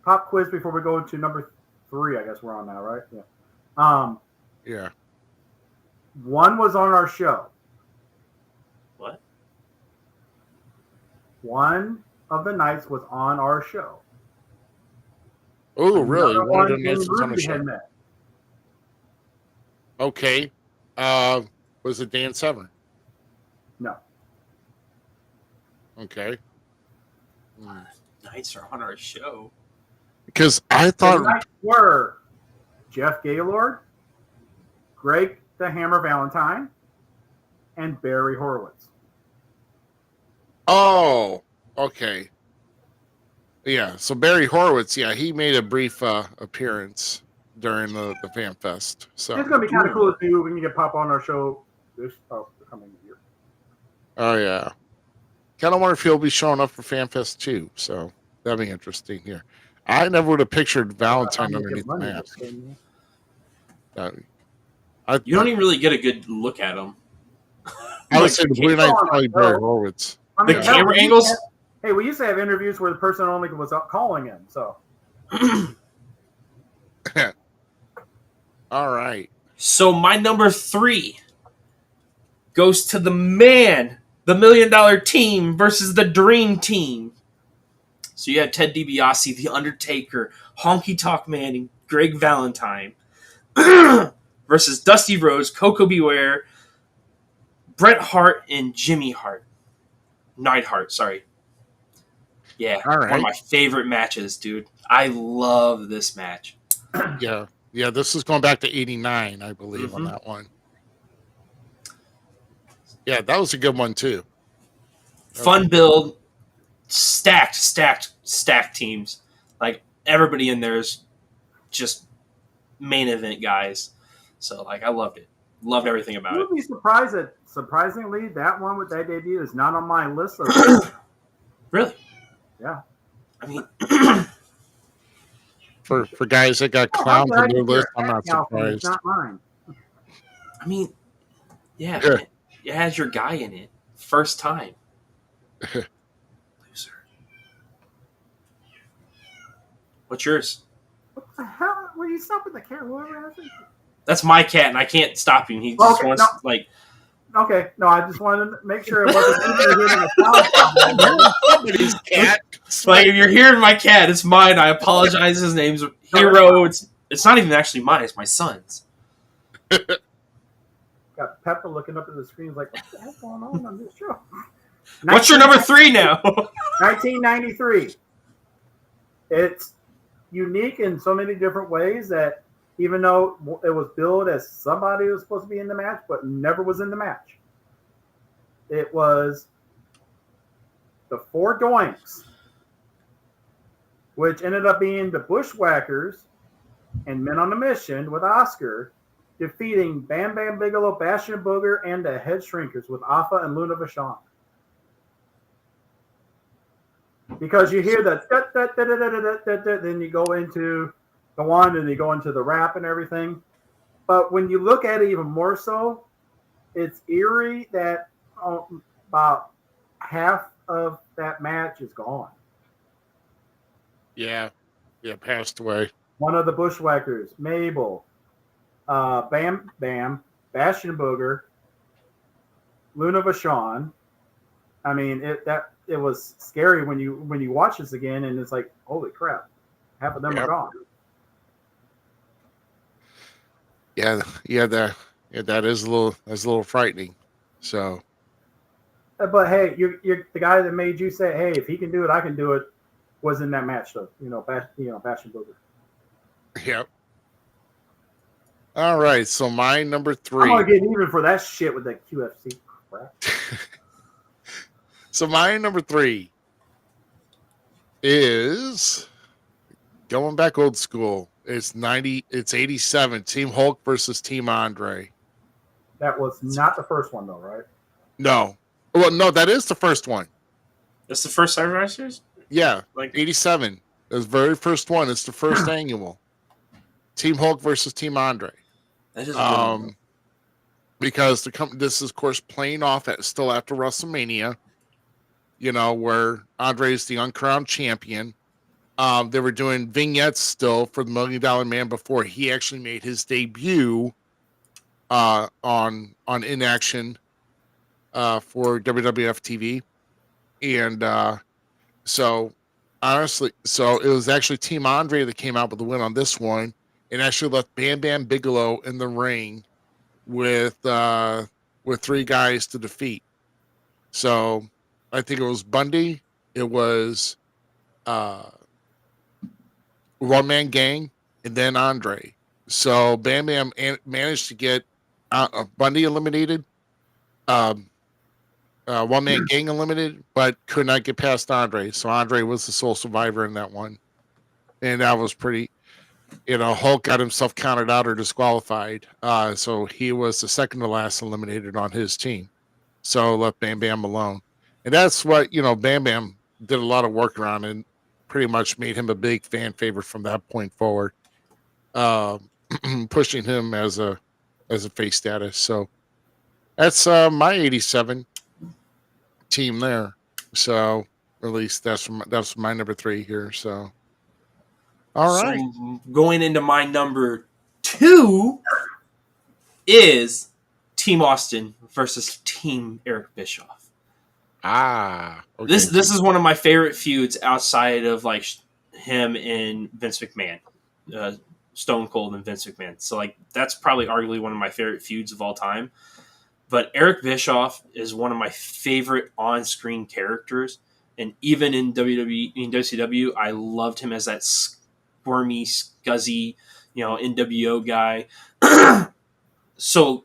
pop quiz before we go into number 3. I guess we're on now, right? Yeah. Yeah. One was on our show. What? One of the nights was on our show. Oh, really? One of the nights was on the show. Okay. Was it Dan Severn? No. Okay. Nights are on our show. Because I thought the nights were Jeff Gaylord, Greg the Hammer Valentine, and Barry Horowitz. Oh, okay. Yeah, so Barry Horowitz, he made a brief appearance during the Fan Fest. So it's going to be kind of cool to see when you get pop on our show this coming year. Oh, yeah. kind of wonder if he'll be showing up for FanFest too. So that'll be interesting here. I never would have pictured Valentine underneath the mask. You don't even really get a good look at him. I would say the Blue Knight's probably Barry Horowitz. I mean, The camera angles. Hey, we used to have interviews where the person only was calling in. So, all right. So my number 3 goes to the man, the $1 Million Team versus the Dream Team. So you have Ted DiBiase, The Undertaker, Honky Tonk Man, and Greg Valentine versus Dusty Rhodes, Coco Beware, Bret Hart, and Jimmy Hart. Neidhart, sorry. Yeah, all right. One of my favorite matches, dude. I love this match. Yeah, this is going back to 89, I believe, on that one. Yeah, that was a good one, too. Fun build, stacked teams. Like, everybody in there is just main event guys. So, like, I loved it. Loved everything about it. You'd be surprised that, surprisingly, that one with that debut is not on my list. Really? Yeah. I mean, for guys that got clowned on their list, I'm not surprised. It's not mine. I mean, yeah. It has your guy in it. First time. Loser. What's yours? What the hell? Will you stop with the cat? Whoever has it? That's my cat, and I can't stop him. He just wants, like... Okay, no, I just wanted to make sure it wasn't Somebody's cat. Like, if you're hearing my cat, it's mine. I apologize. His name's Hero. It's not even actually mine. It's my son's. Got Pepper looking up at the screen like, what the heck's going on this show? What's your number 3 now? 1993. It's unique in so many different ways that even though it was billed as somebody who was supposed to be in the match, but never was in the match. It was the Four Doinks, which ended up being the Bushwhackers and Men on a Mission with Oscar, defeating Bam Bam Bigelow, Bastion Booger, and the Head Shrinkers with Alpha and Luna Vachon. Because you hear the then you go into the one and you go into the rap and everything. But when you look at it even more so, it's eerie that about half of that match is gone. Yeah, passed away. One of the Bushwhackers, Mabel, Bam Bam, Bastion Booger, Luna Vachon. I mean, it was scary when you watch this again, and it's like, holy crap, half of them are gone. That is a little frightening. So, but hey, you're the guy that made you say, hey, if he can do it, I can do it. Was in that match though, Bastion Booger. Yep. All right, so my number 3. I'm gonna get even for that shit with that QFC crap. So my number 3 is going back old school. It's 87. Team Hulk versus Team Andre. That was not the first one though, right? No. Well, no, that is the first one. That's the first Survivor Series? Yeah, like 87. It was the very first one. It's the first annual. Team Hulk versus Team Andre. That is because this is, of course, playing off still after WrestleMania, where Andre is the uncrowned champion. They were doing vignettes still for the $1 Million Man before he actually made his debut on Inaction for WWF TV. And so it was actually Team Andre that came out with the win on this one and actually left Bam Bam Bigelow in the ring with 3 guys to defeat. So I think it was Bundy. It was One Man Gang, and then Andre. So Bam Bam managed to get Bundy eliminated, One Man Gang eliminated, but could not get past Andre. So Andre was the sole survivor in that one. And that was pretty, Hulk got himself counted out or disqualified. So he was the second to last eliminated on his team. So left Bam Bam alone. And that's what, Bam Bam did a lot of work around and pretty much made him a big fan favorite from that point forward, pushing him as a face status. So that's my 87 team there. So at least that's my number 3 here. So all right. So going into my number 2 is Team Austin versus Team Eric Bischoff. Okay. This is one of my favorite feuds outside of like him and Vince McMahon, Stone Cold and Vince McMahon. So like that's probably arguably one of my favorite feuds of all time. But Eric Bischoff is one of my favorite on-screen characters, and even in WWE, in WCW, I loved him as that squirmy, scuzzy, NWO guy. So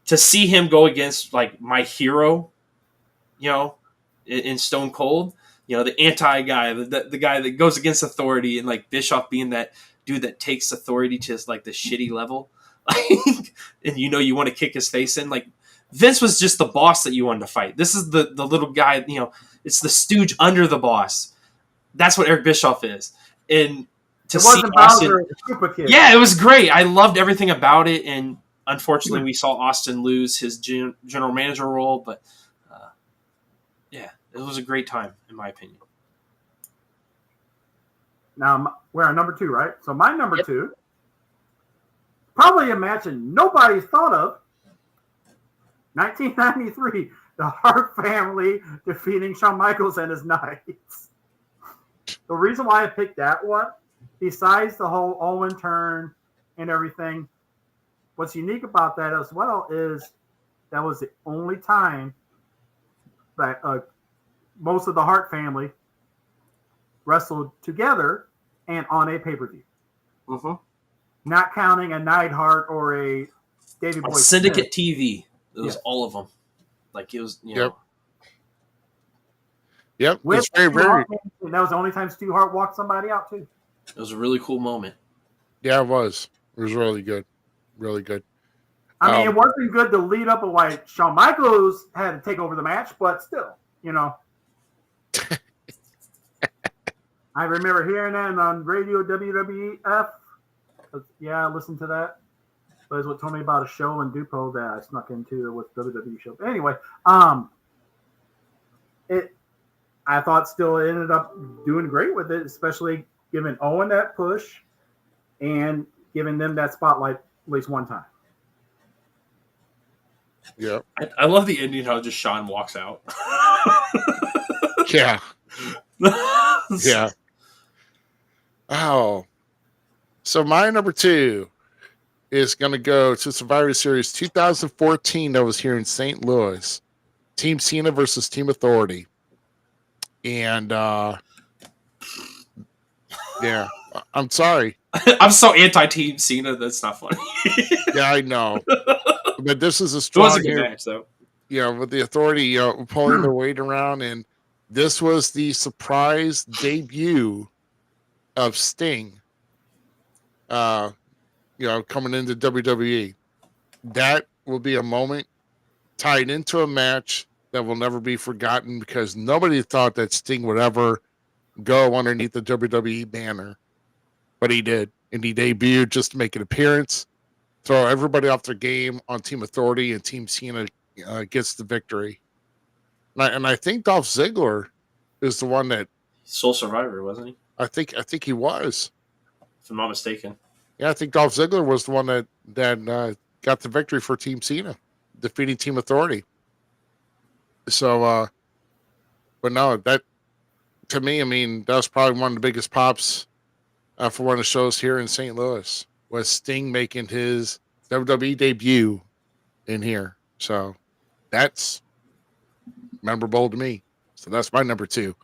to see him go against like my hero, in Stone Cold, the anti guy, the guy that goes against authority, and like Bischoff being that dude that takes authority to like the shitty level, and you want to kick his face in. Like Vince was just the boss that you wanted to fight. This is the little guy, it's the stooge under the boss. That's what Eric Bischoff is. And to see Austin, yeah, it was great. I loved everything about it, and unfortunately, we saw Austin lose his general manager role, but yeah, it was a great time, in my opinion. Now, we're on number 2, right? So my number 2, probably a match that nobody's thought of, 1993, the Hart family defeating Shawn Michaels and his Knights. The reason why I picked that one, besides the whole Owen turn and everything, what's unique about that as well is that was the only time that most of the Hart family wrestled together and on a pay-per-view. Mm-hmm. Not counting a Neidhart or a Davey Boy Syndicate Smith. TV. It was all of them. Like it was, Yep. With it's very, very. And that was the only time Stu Hart walked somebody out too. It was a really cool moment. Yeah, it was. It was really good. Really good. I mean, it wasn't good to lead up of why Shawn Michaels had to take over the match, but still, I remember hearing that on radio WWF. Yeah, I listened to that. But it's what told me about a show in Dupo that I snuck into with WWE show. But anyway, I thought still it ended up doing great with it, especially giving Owen that push and giving them that spotlight at least one time. Yeah. I love the ending how just Shawn walks out. Yeah. Yeah. Oh. So my number 2 is going to go to Survivor Series 2014 that was here in St. Louis. Team Cena versus Team Authority. And yeah, I'm sorry. I'm so anti-Team Cena, that's not funny. Yeah, I know. But this is a strong It was a good match, though. With the Authority pulling their weight around, and this was the surprise debut of Sting. Coming into WWE. That will be a moment tied into a match that will never be forgotten because nobody thought that Sting would ever go underneath the WWE banner. But he did. And he debuted just to make an appearance, throw everybody off their game on Team Authority, and Team Cena gets the victory. And I think Dolph Ziggler is the one that... Sole Survivor, wasn't he? I think he was. If I'm not mistaken. Yeah, I think Dolph Ziggler was the one that got the victory for Team Cena, defeating Team Authority. So, but no, that to me, I mean, that was probably one of the biggest pops for one of the shows here in St. Louis was Sting making his WWE debut in here. So that's memorable to me. So that's my number 2.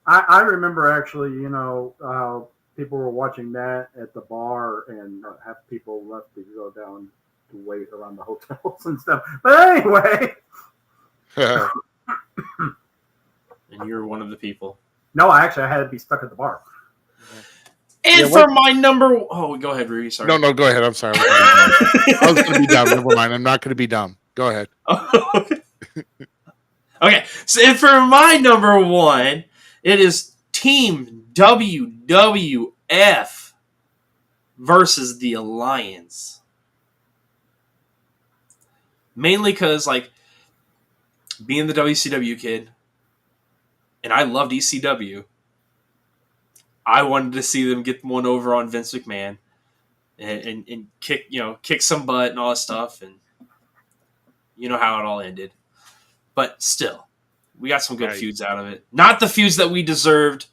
I remember actually, how people were watching that at the bar and half people left to go down to wait around the hotels and stuff. But anyway. And you're one of the people. No, I had to be stuck at the bar. And for my number... Oh, go ahead, Rudy. Sorry. No, go ahead. I'm sorry. I was going to be dumb. Never mind. I'm not going to be dumb. Go ahead. Okay, so and for my number one, it is Team WWF versus the Alliance. Mainly because, like, being the WCW kid, and I loved ECW, I wanted to see them get one over on Vince McMahon and kick some butt and all that stuff, and you know how it all ended. But still, we got some good feuds out of it. Not the feuds that we deserved,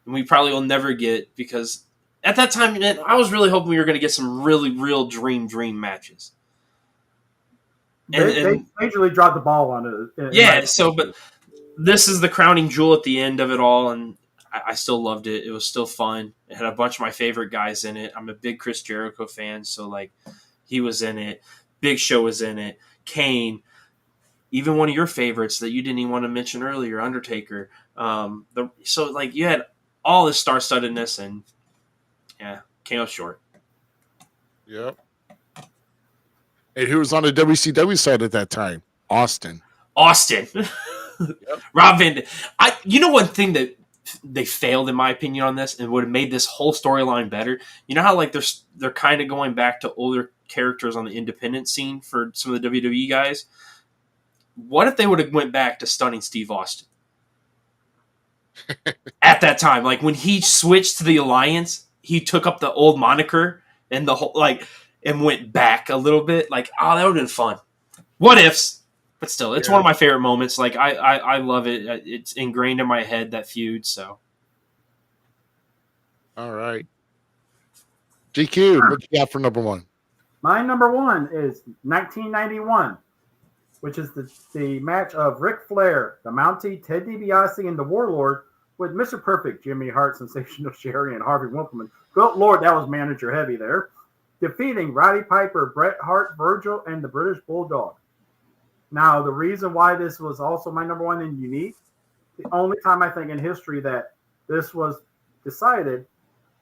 and we probably will never get, because at that time, man, I was really hoping we were going to get some really real dream matches. They majorly dropped the ball on it. But this is the crowning jewel at the end of it all, and I still loved it. It was still fun. It had a bunch of my favorite guys in it. I'm a big Chris Jericho fan, so like he was in it. Big Show was in it. Kane, even one of your favorites that you didn't even want to mention earlier, Undertaker. So like you had all this star-studdedness, and came up short. Yep. And who was on the WCW side at that time? Austin. Yep. Rob Van. You know one thing that they failed, in my opinion, on this, and would have made this whole storyline better. You know how like they're kind of going back to older characters on the independent scene for some of the WWE guys. What if they would have went back to stunning Steve Austin at that time? Like when he switched to the Alliance, he took up the old moniker and the whole and went back a little bit. Like, oh, that would have been fun. What ifs? But still, it's one of my favorite moments. Like I love it. It's ingrained in my head, that feud. So, all right, GQ, what you got for number one? My number one is 1991, which is the match of Ric Flair, the Mountie, Ted DiBiase, and the Warlord with Mr. Perfect, Jimmy Hart, Sensational Sherry, and Harvey Wippleman. Good Lord, that was manager heavy there. Defeating Roddy Piper, Bret Hart, Virgil, and the British Bulldog. Now, the reason why this was also my number one and unique, the only time I think in history that this was decided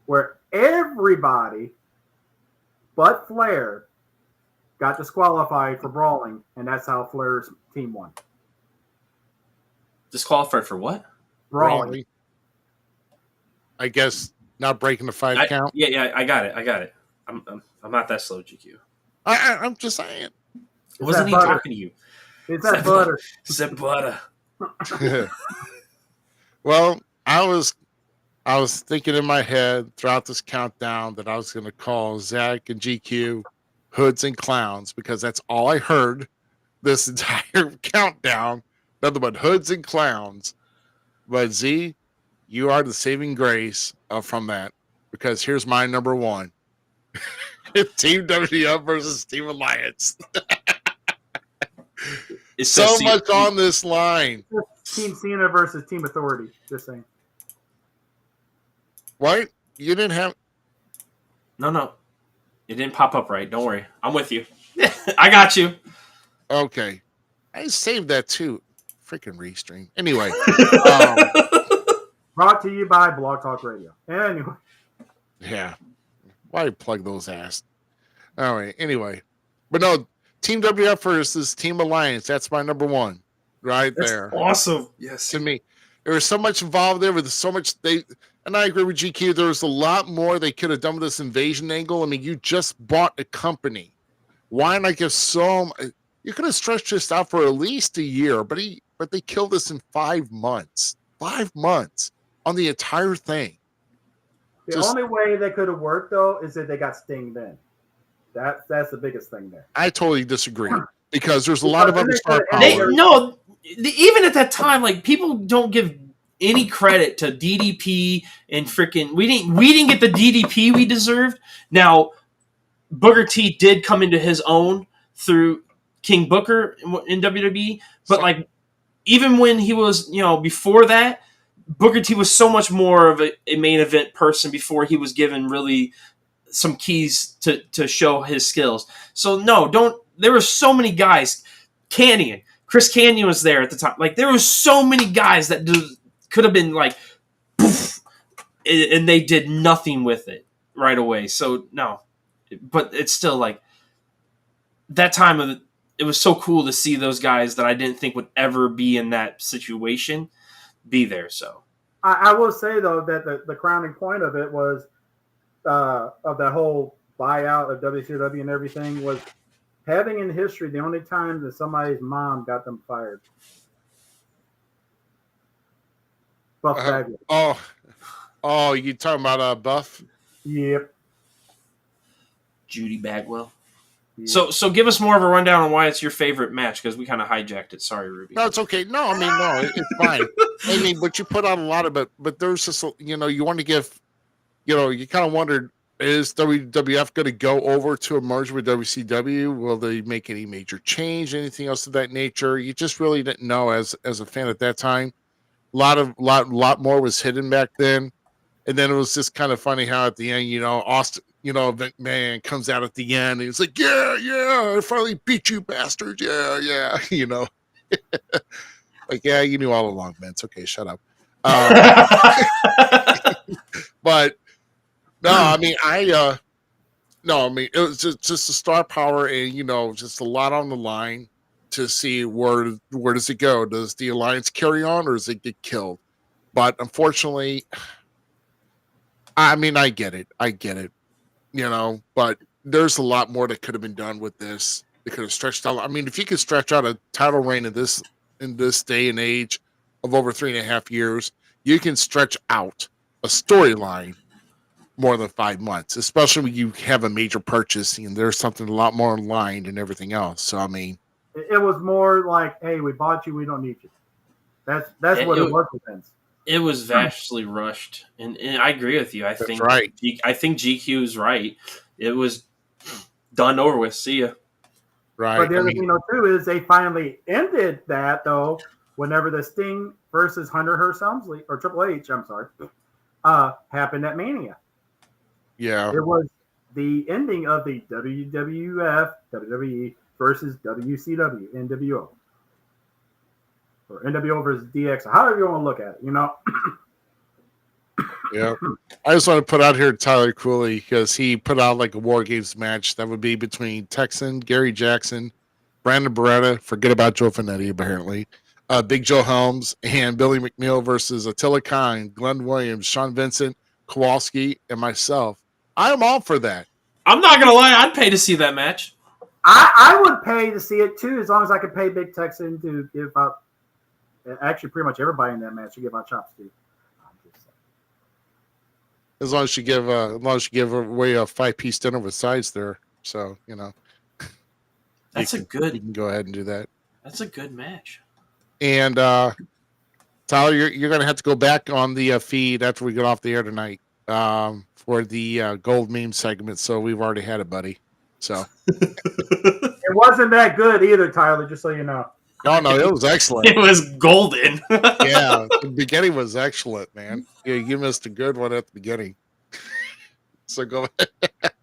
where everybody but Flair got disqualified for brawling, and that's how Flair's team won. Disqualified for what? Brawling. I guess not breaking the 5 count. Yeah, I got it. I'm not that slow, GQ. I'm just saying. Wasn't he talking to you? It's that butter. It's that butter. Well, I was thinking in my head throughout this countdown that I was going to call Zach and GQ hoods and clowns, because that's all I heard this entire countdown. Nothing but hoods and clowns. But Z, you are the saving grace from that, because here's my number one. Team WWF versus Team Alliance. It's so much on this line. Team Cena versus Team Authority. Just saying. What? You didn't have... No. It didn't pop up right. Don't worry. I'm with you. I got you. Okay. I saved that too. Freaking restream. Anyway. Brought to you by Blog Talk Radio. Anyway. Yeah. Why plug those ass? All right. Anyway. But no, Team WF versus Team Alliance. That's my number one. Right there. Awesome. Yes. To me. There was so much involved there with so much and I agree with GQ. There was a lot more they could have done with this invasion angle. I mean, you just bought a company. Why not give you could have stretched this out for at least a year, but they killed this in 5 months. 5 months on the entire thing. The only way they could have worked, though, is if they got Sting then. That's the biggest thing there. I totally disagree, because there's a lot of other star power. Even at that time, like, people don't give any credit to DDP and freaking. We didn't get the DDP we deserved. Now, Booker T did come into his own through King Booker in WWE, but like even when he was, before that, Booker T was so much more of a main event person before he was given really some keys to show his skills. So there were so many guys. Chris Canyon was there at the time. Like, there were so many guys that could have been like, poof, and they did nothing with it right away. So no, but it's still like that time of it was so cool to see those guys that I didn't think would ever be in that situation be there. So I will say though that the crowning point of it was of that whole buyout of WCW and everything was having in history the only time that somebody's mom got them fired. Buff Bagwell. Oh, you talking about Buff? Yep. Judy Bagwell. Yep. So give us more of a rundown on why it's your favorite match, because we kind of hijacked it. Sorry, Ruby. No, it's okay. No, I mean, no, it's fine. I mean, but you put out a lot of it, but there's just, you want to give, you kind of wondered, is WWF going to go over to a merge with WCW? Will they make any major change, anything else of that nature? You just really didn't know as a fan at that time. A lot more was hidden back then. And then it was just kind of funny how at the end, Austin, McMahon comes out at the end and he's like, yeah, I finally beat you bastards. Yeah. Like, yeah, you knew all along, man. It's okay. Shut up. But no, I mean, it was just the star power and, just a lot on the line to see where does it go? Does the alliance carry on or does it get killed? But unfortunately, I mean, I get it, but there's a lot more that could have been done with this. They could have stretched out. I mean, if you could stretch out a title reign in this day and age of over 3.5 years, you can stretch out a storyline more than 5 months, especially when you have a major purchase and there's something a lot more in line and everything else. So, I mean, it was more like, hey, we bought you, we don't need you. That's what it was with Vince. It was vastly rushed, and I agree with you. I think right. I think GQ is right. It was done over with. See ya. Right. But the other thing, too, is they finally ended that, though, whenever the Sting versus Hunter Hearst Helmsley, or Triple H, I'm sorry, happened at Mania. Yeah. It was the ending of the WWF, WWE versus WCW, NWO. Or NWO versus DX, however you want to look at it, Yeah. I just want to put out here Tyler Cooley because he put out like a War Games match that would be between Texan, Gary Jackson, Brandon Beretta, forget about Joe Finetti apparently, Big Joe Helms, and Billy McNeil versus Attila Khan, Glenn Williams, Sean Vincent, Kowalski, and myself. I am all for that. I'm not going to lie. I'd pay to see that match. I would pay to see it too, as long as I could pay Big Texan to give out. Actually, pretty much everybody in that match should give out chops to. As long as you give away a 5-piece dinner with sides there, so That's you can go ahead and do that. That's a good match. And Tyler, you're going to have to go back on the feed after we get off the air tonight for the gold meme segment. So we've already had it, buddy. So it wasn't that good either, Tyler. Just so you know. No, it was excellent. It was golden. Yeah, the beginning was excellent, man. Yeah, you missed a good one at the beginning. So go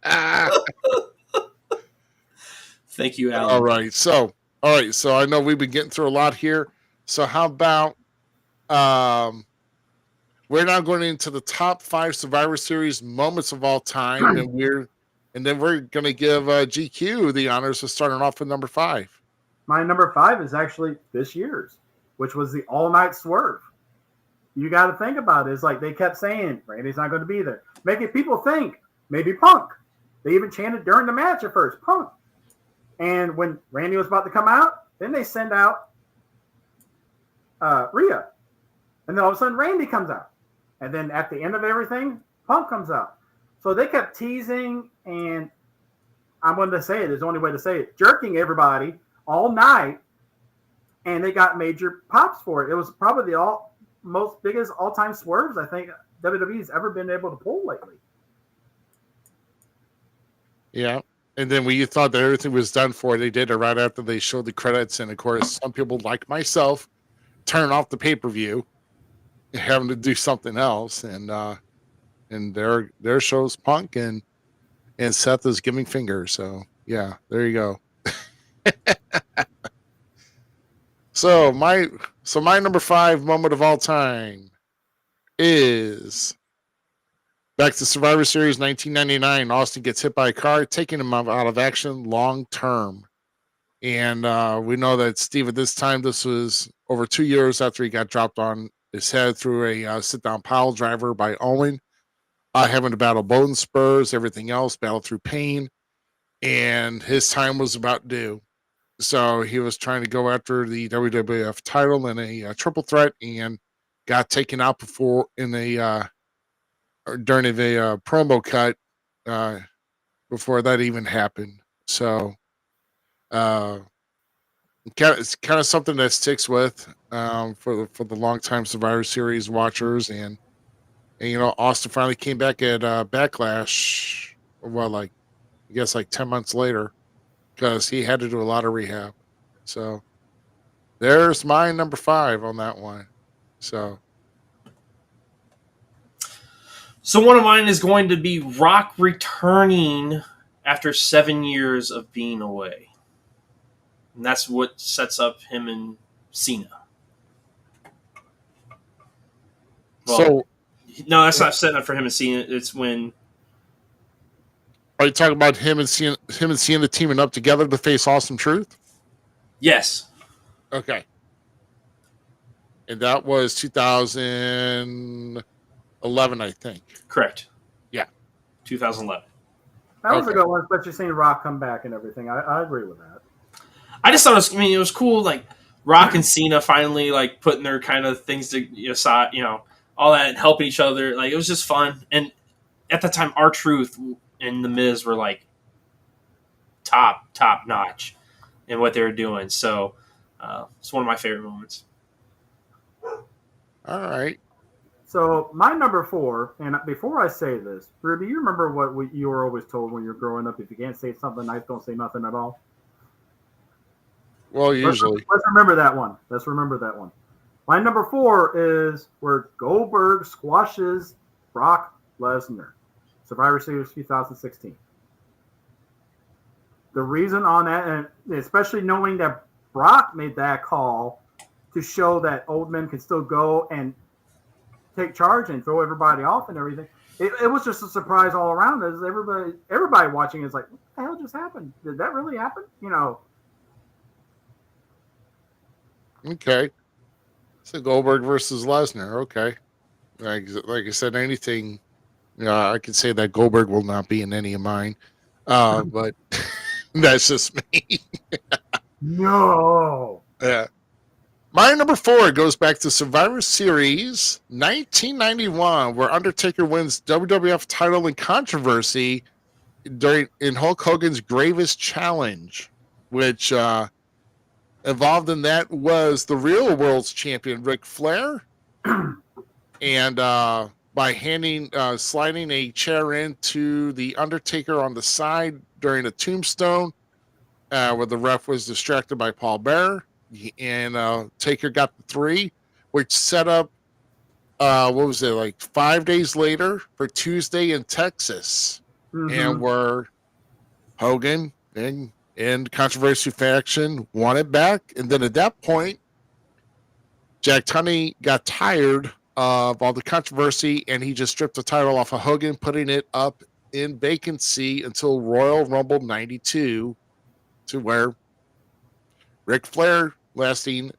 ahead. Thank you, Alan. All right, so I know we've been getting through a lot here. So how about we're now going into the top 5 Survivor Series moments of all time, and then we're going to give GQ the honors of starting off with number 5. My number 5 is actually this year's, which was the all-night swerve. You got to think about it. It's like they kept saying, Randy's not going to be there. Making people think, maybe Punk. They even chanted during the match at first, Punk. And when Randy was about to come out, then they send out Rhea. And then all of a sudden, Randy comes out. And then at the end of everything, Punk comes out. So they kept teasing, and I'm going to say it. There's only way to say it. Jerking everybody all night, and they got major pops for it. It was probably the most biggest all-time swerves I think WWE's ever been able to pull lately. Yeah, and then when you thought that everything was done for it, they did it right after they showed the credits, and of course, some people like myself turn off the pay-per-view, having to do something else, and there shows Punk and Seth is giving fingers. So yeah, there you go. So my number 5 moment of all time is back to Survivor Series 1999. Austin gets hit by a car, taking him out of action long term. And we know that Steve, at this time, this was over 2 years after he got dropped on his head through a sit-down pile driver by Owen, having to battle bone spurs, everything else, battle through pain, and his time was about due. So he was trying to go after the WWF title in a triple threat and got taken out before in a during a promo cut before that even happened. So it's kind of something that sticks with for the longtime Survivor Series watchers, and Austin finally came back at Backlash. Well, like I guess like 10 months later, because he had to do a lot of rehab. So there's my number 5 on that one. So one of mine is going to be Rock returning after 7 years of being away. And that's what sets up him and Cena. Well, no, that's not setting up for him and Cena. It's when. Are you talking about him and Cena teaming up together to face Awesome Truth? Yes. Okay. And that was 2011, I think. Correct. Yeah. 2011. That was a good one, especially seeing Rock come back and everything. I agree with that. I just thought it was cool, like Rock and Cena finally like putting their kind of things to aside, all that, and helping each other. Like it was just fun. And at the time, R-Truth and the Miz were like top notch in what they were doing. So it's one of my favorite moments. All right. So my number 4, and before I say this, Ruby, you remember what you were always told when you were growing up? If you can't say something nice, don't say nothing at all. Well, usually. Let's remember that one. My number 4 is where Goldberg squashes Brock Lesnar, Survivor Series 2016. The reason on that, and especially knowing that Brock made that call to show that old men can still go and take charge and throw everybody off and everything. It was just a surprise all around. As everybody watching is like, what the hell just happened? Did that really happen? Okay. So Goldberg versus Lesnar. Okay. Like I said, anything. I could say that Goldberg will not be in any of mine. But that's just me. No. Yeah. My number 4 goes back to Survivor Series 1991, where Undertaker wins WWF title in controversy in Hulk Hogan's Gravest Challenge, which involved in that was the real world's champion Ric Flair, and by sliding a chair into the Undertaker on the side during a tombstone, where the ref was distracted by Paul Bearer. And Taker got the 3, which set up what was it, like 5 days later for Tuesday in Texas, and where Hogan and controversy faction won it back. And then at that point, Jack Tunney got tired of all the controversy, and he just stripped the title off of Hogan, putting it up in vacancy until Royal Rumble 92, to where Ric Flair, lasting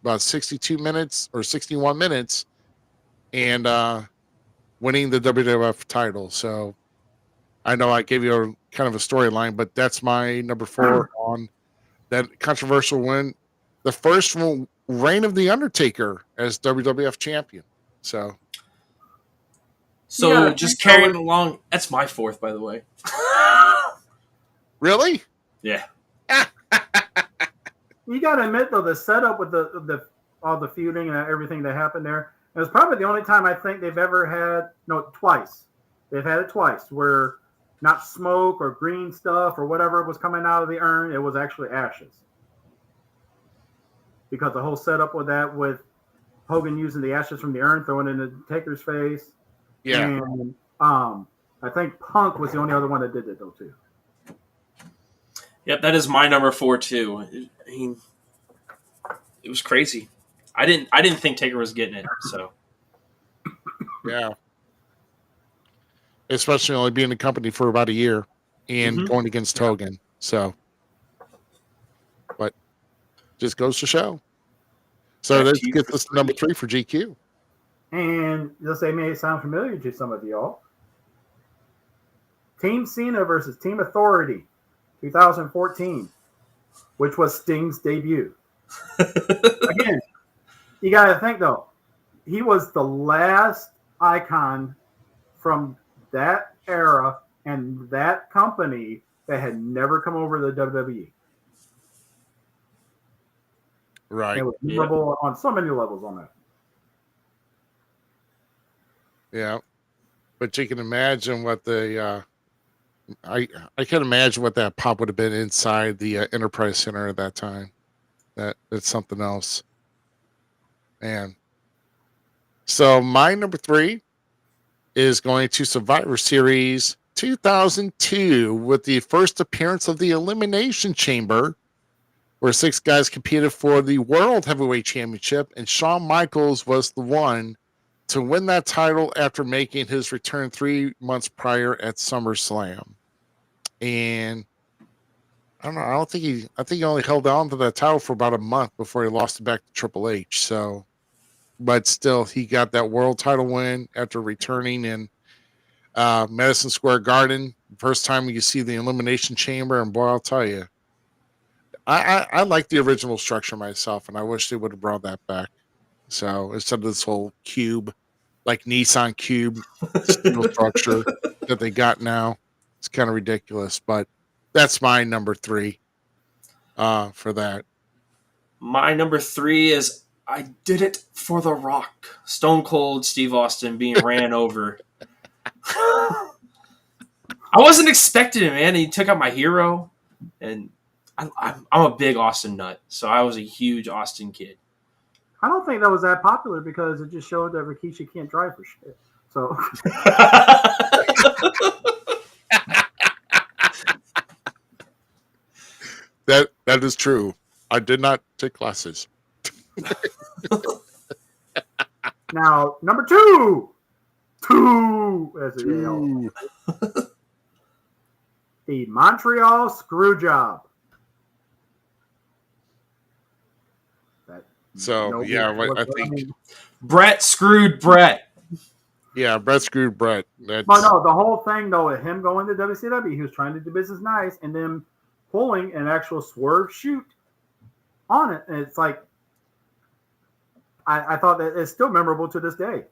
about 62 minutes or 61 minutes, and winning the WWF title. So I know I gave you a kind of a storyline, but that's my number 4 on that controversial win. The first reign of The Undertaker as WWF champion. So just carrying along, that's my 4th, by the way. Really? Yeah. You got to admit, though, the setup with all the feuding and everything that happened there, it was probably the only time I think they've ever had, twice. They've had it twice where not smoke or green stuff or whatever was coming out of the urn. It was actually ashes. Because the whole setup with that, with Hogan using the ashes from the urn, throwing it in the Taker's face. Yeah. And I think Punk was the only other one that did it, though, too. Yep, that is my number 4 too. It was crazy. I didn't think Taker was getting it. So yeah, especially only being in the company for about a year and going against Hogan. So Just goes to show. So let's get this number 3 for GQ. And this may sound familiar to some of y'all. Team Cena versus Team Authority, 2014, which was Sting's debut. Again, you got to think, though, he was the last icon from that era and that company that had never come over to the WWE. Right. It was memorable on so many levels on that. Yeah. But you can imagine what the I can imagine what that pop would have been inside the Enterprise Center at that time. That's something else. Man. So my number 3 is going to Survivor Series 2002 with the first appearance of the Elimination Chamber, where 6 guys competed for the World Heavyweight Championship, and Shawn Michaels was the one to win that title after making his return 3 months prior at SummerSlam. And I don't know. I think he only held on to that title for about a month before he lost it back to Triple H. So, but still, he got that world title win after returning in Madison Square Garden. First time you see the Elimination Chamber, and boy, I'll tell you, I like the original structure myself, and I wish they would have brought that back. So instead of this whole cube, like Nissan Cube steel structure that they got now, it's kind of ridiculous. But that's my number 3 for that. My number 3 is I Did It for The Rock. Stone Cold Steve Austin being ran over. I wasn't expecting it, man. He took out my hero, and I'm a big Austin nut, so I was a huge Austin kid. I don't think that was that popular because it just showed that Rikishi can't drive for shit. So that is true. I did not take classes. Now, number 2, as it is, the Montreal Screwjob. So I think Brett screwed Brett. Yeah, Brett screwed Brett. But no, the whole thing though, with him going to WCW, he was trying to do business nice, and then pulling an actual swerve shoot on it, and it's like I thought that it's still memorable to this day.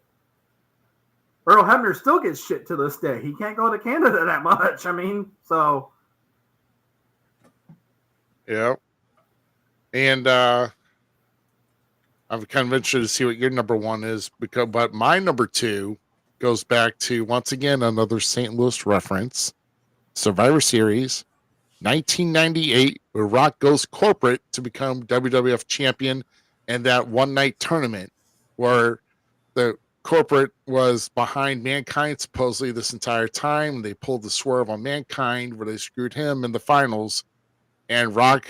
Earl Hebner still gets shit to this day. He can't go to Canada that much. I mean, so yeah, and I'm kind of interested to see what your number 1 is, but my number 2 goes back to, once again, another St. Louis reference. Survivor Series 1998, where Rock goes corporate to become WWF champion, and that one-night tournament where the corporate was behind Mankind supposedly this entire time. They pulled the swerve on Mankind where they screwed him in the finals, and Rock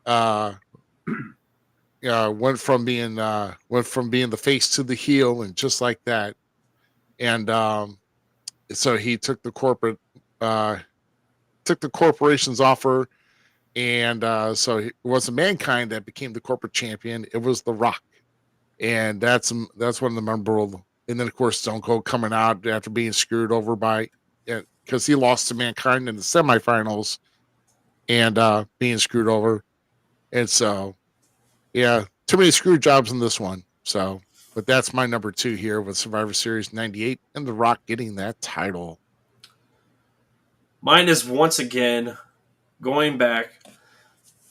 went from being the face to the heel, and just like that. And so he took the corporation's offer, and so it wasn't Mankind that became the corporate champion. It was The Rock, and that's one of the memorable. And then of course Stone Cold coming out after being screwed over by, because he lost to Mankind in the semifinals, and being screwed over, and so yeah, too many screw jobs in this one. So, but that's my number 2 here with Survivor Series 98 and The Rock getting that title. Mine is once again going back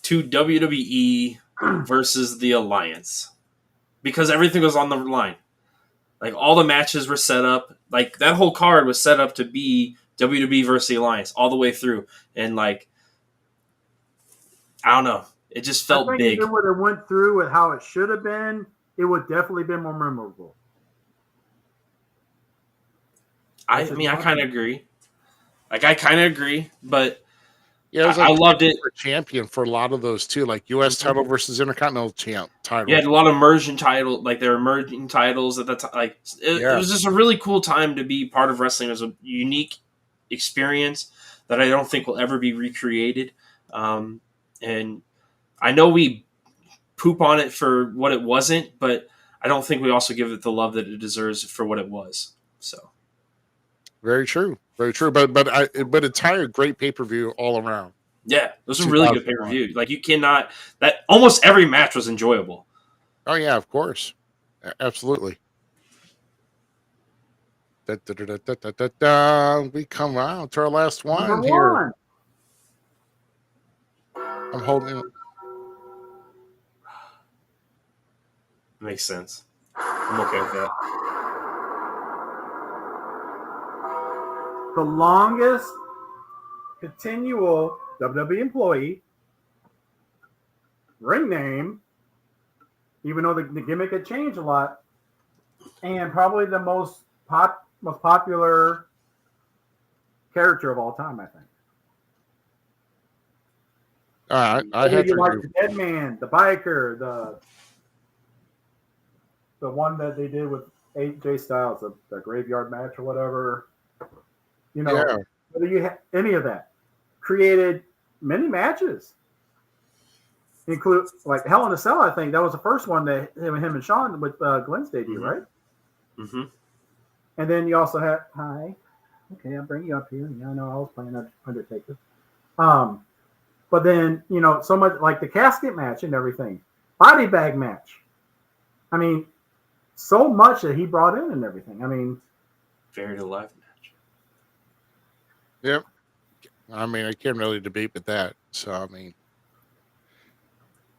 to WWE versus the Alliance, because everything was on the line. Like, all the matches were set up. Like, that whole card was set up to be WWE versus the Alliance all the way through. And, like, I don't know. It just felt big. If it would have went through with how it should have been, it would definitely been more memorable. I mean, I kind of agree. Like, I kind of agree, but yeah, it was I loved it. Champion for a lot of those too, like U.S. title versus Intercontinental title. Yeah, a lot of merging title, like there were merging titles at that time. Like, it was just a really cool time to be part of wrestling. It was a unique experience that I don't think will ever be recreated. And I know we poop on it for what it wasn't, but I don't think we also give it the love that it deserves for what it was. So very true, very true. But it's a great pay-per-view all around. yeah, it was a really good pay-per-view. Like, you cannot, that almost every match was enjoyable. Oh yeah, of course, absolutely. We come around to our last one here. I'm holding it. Makes sense. I'm okay with that. The longest continual WWE employee, ring name, even though the gimmick had changed a lot, and probably the most popular character of all time, I think. I had to like the Dead Man, the biker, the one that they did with AJ Styles, the graveyard match or whatever. You know, whether you have any of that, created many matches. Include like Hell in a Cell, I think that was the first one that him and Shawn with Glenn's debut, Mm-hmm. right? Mm-hmm. And then you also had okay, I'll bring you up here. Yeah, I know I was playing Undertaker. But then, you know, so much like the casket match and everything, body bag match. I mean, so much that he brought in and everything. I mean, Buried Alive match. Yep. I mean, I can't really debate with that. So, I mean,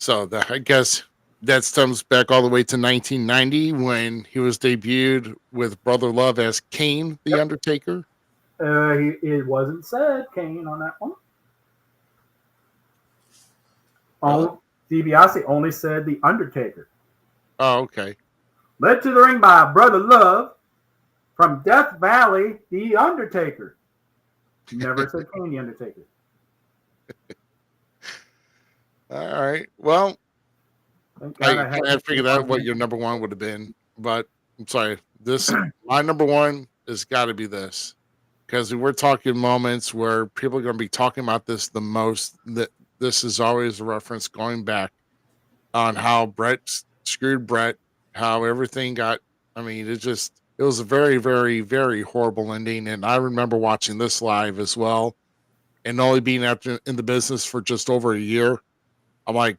I guess that stems back all the way to 1990 when he was debuted with Brother Love as Kane, the Undertaker. It wasn't said Kane on that one. Oh, DiBiase only said the Undertaker. Oh, okay. Led to the ring by Brother Love from Death Valley, the Undertaker. Never said Kane, the Undertaker. All right. Well, I figured out what your number one would have been, but I'm sorry. My number one has got to be this, because we're talking moments where people are going to be talking about this the most. That this is always a reference going back on how Brett screwed Brett, how everything got. I mean, it was a very, very, very horrible ending, and I remember watching this live as well, and only being in the business for just over a year. I'm like,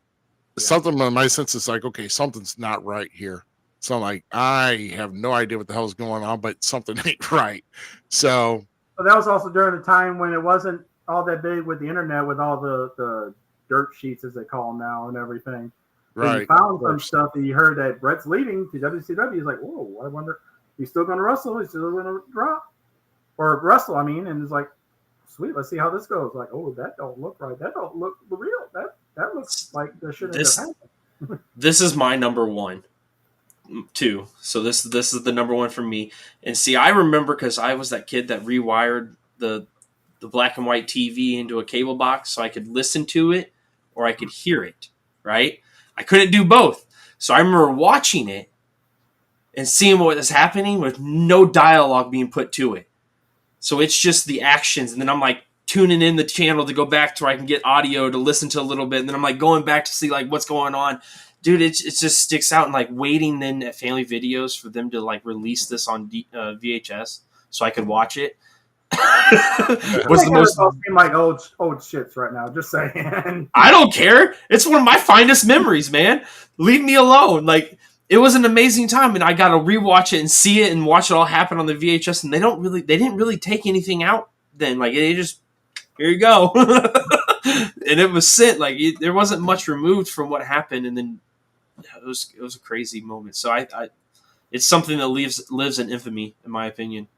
something in my sense is like, okay, something's not right here. So I'm like, I have no idea what the hell is going on, but something ain't right. So that was also during the time when it wasn't all that big with the internet, with all the dirt sheets, as they call them now, and everything. Right. You found some stuff that you heard that Brett's leaving to WCW. He's like, whoa, I wonder, he's still going to wrestle? He's still going to drop? Or wrestle, I mean. And it's like, sweet, let's see how this goes. Like, oh, that don't look right. That don't look real. That looks like there shouldn't have happened. This is my number one, too. So this is the number one for me. And see, I remember because I was that kid that rewired the black and white TV into a cable box so I could listen to it or I could hear it, right? I couldn't do both. So I remember watching it and seeing what was happening with no dialogue being put to it. So it's just the actions. And then I'm like tuning in the channel to go back to where I can get audio to listen to a little bit. And then I'm like going back to see like what's going on. Dude, it just sticks out, and like waiting then at Family Videos for them to like release this on VHS so I could watch it. was the most seem like old shits right now. Just saying. I don't care. It's one of my finest memories, man. Leave me alone. Like, it was an amazing time, and I got to rewatch it and see it and watch it all happen on the VHS. And they didn't really take anything out then. Like, they just, here you go, and it was sent. Like, there wasn't much removed from what happened, and then it was a crazy moment. So I it's something that lives in infamy, in my opinion.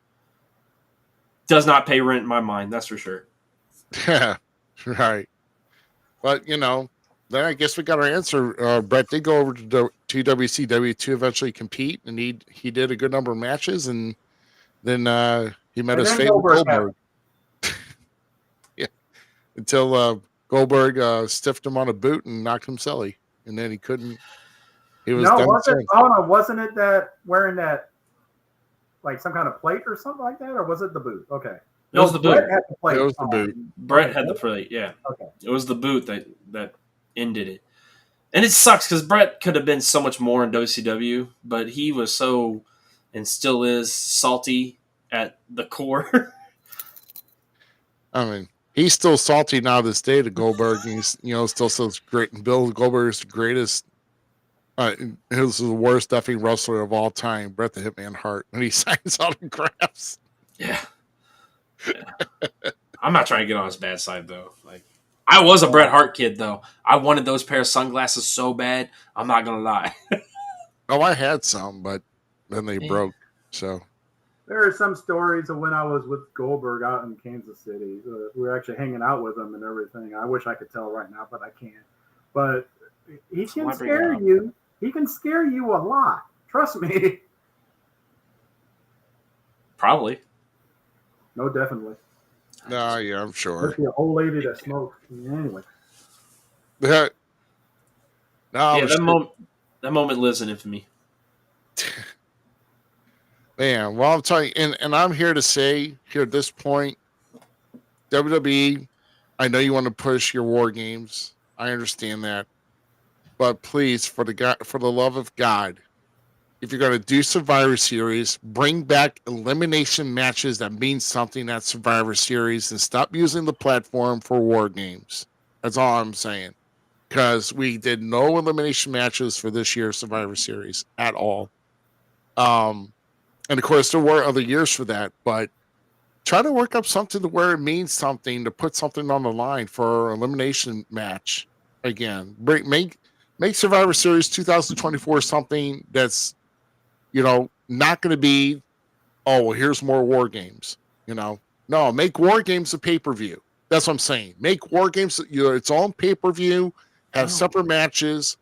Does not pay rent in my mind, that's for sure. Yeah, right. But, you know, then I guess we got our answer. Brett did go over to WCW to eventually compete, and he did a good number of matches, and then he met his fate with Goldberg. Yeah, until Goldberg stiffed him on a boot and knocked him silly, and then he couldn't. He was wasn't it that wearing that, like some kind of plate or something like that, or was it the boot? Okay. It was the boot. Brett had the plate. It was the boot. Brett had the plate, yeah. Okay. It was the boot that ended it. And it sucks because Brett could have been so much more in WCW, but he was so, and still is, salty at the core. I mean, he's still salty now this day to Goldberg. He's, still says great. Bill Goldberg's the greatest. He's the worst effing wrestler of all time, Bret the Hitman Hart, when he signs autographs. Yeah. I'm not trying to get on his bad side, though. Like, I was a Bret Hart kid, though. I wanted those pair of sunglasses so bad. I'm not gonna lie. Oh, I had some, but then they broke. So there are some stories of when I was with Goldberg out in Kansas City. We were actually hanging out with him and everything. I wish I could tell right now, but I can't. But he can scare you. He can scare you a lot. Trust me. Probably. No, definitely. No, yeah, I'm sure. Especially an old lady that smokes. Anyway. That moment lives in infamy. Man, well, I'm telling you, and I'm here to say here at this point, WWE, I know you want to push your war games. I understand that. But please, for the love of God, if you're going to do Survivor Series, bring back elimination matches that mean something at Survivor Series and stop using the platform for war games. That's all I'm saying. Because we did no elimination matches for this year's Survivor Series at all. And of course, there were other years for that, but try to work up something to where it means something, to put something on the line for an elimination match again. Make Survivor Series 2024 something that's, not going to be, oh, well, here's more war games. No, make war games a pay-per-view. That's what I'm saying. Make war games its own pay-per-view, have separate matches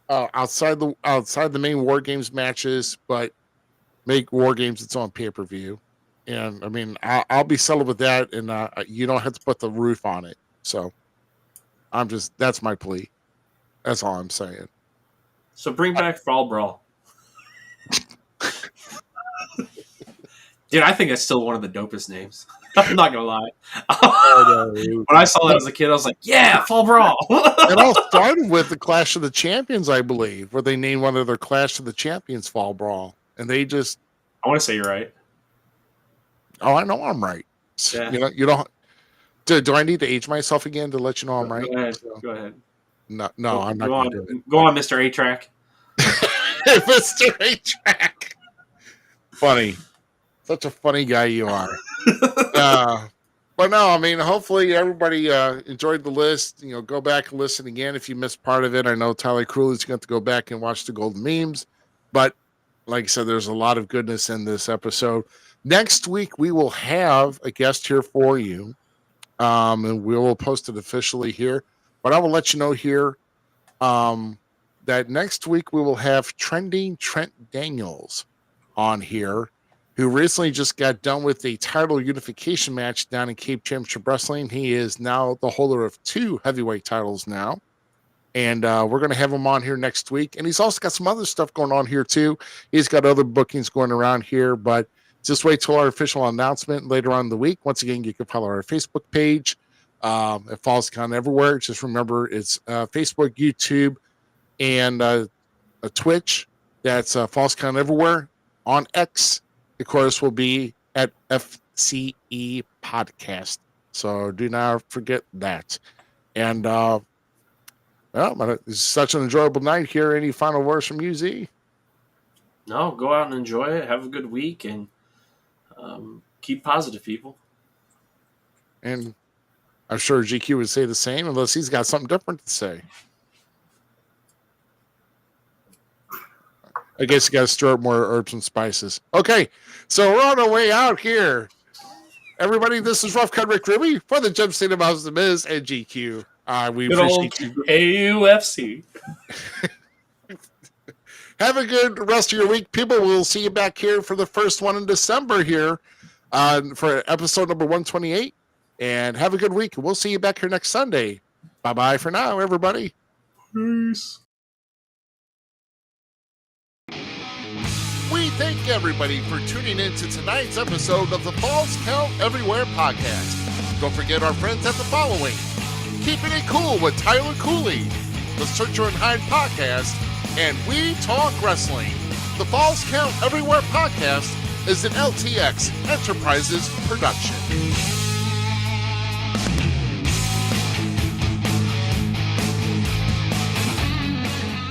outside the main war games matches, but make war games its own pay-per-view. And I mean, I'll be settled with that, and you don't have to put the roof on it. So that's my plea. That's all I'm saying. So bring back Fall Brawl. Dude, I think that's still one of the dopest names. I'm not gonna lie. When I saw that as a kid, I was like, "Yeah, Fall Brawl." It all started with the Clash of the Champions, I believe, where they named one of their Clash of the Champions Fall Brawl, and they just. I want to say you're right. Oh, I know I'm right. Yeah. You don't. Do I need to age myself again to let you know I'm right? Go ahead. No, I'm not going to do it. Go on, Mr. A-Track. Mr. A-Track. Funny. Such a funny guy you are. But no, I mean, hopefully everybody enjoyed the list. Go back and listen again if you missed part of it. I know Tyler Cruelly's going to go back and watch the Golden Memes. But like I said, there's a lot of goodness in this episode. Next week, we will have a guest here for you. And we will post it officially here. But I will let you know here that next week we will have Trending Trent Daniels on here, who recently just got done with a title unification match down in Cape Championship Wrestling. He is now the holder of 2 heavyweight titles now. And we're going to have him on here next week. And he's also got some other stuff going on here, too. He's got other bookings going around here. But just wait till our official announcement later on in the week. Once again, you can follow our Facebook page. It Falls Count everywhere. Just remember, it's Facebook, YouTube, and a Twitch. That's Falls Count everywhere. On X, of course, will be at FCE Podcast. So do not forget that. And it's such an enjoyable night here. Any final words from you, Z? No, go out and enjoy it. Have a good week, and keep positive, people. And I'm sure GQ would say the same, unless he's got something different to say. I guess you got to stir up more herbs and spices. Okay, so we're on our way out here. Everybody, this is Rough Cut Rick Ruby for the Gem State of Mouse, The Miz, and GQ. We appreciate you. AUFC. Have a good rest of your week, people. We'll see you back here for the first one in December here for episode number 128. And have a good week. We'll see you back here next Sunday. Bye-bye for now, everybody. Peace. We thank everybody for tuning in to tonight's episode of the Falls Count Everywhere podcast. Don't forget our friends at the following: Keeping It Cool with Tyler Cooley, the Searcher and Hide podcast, and We Talk Wrestling. The Falls Count Everywhere podcast is an LTX Enterprises production.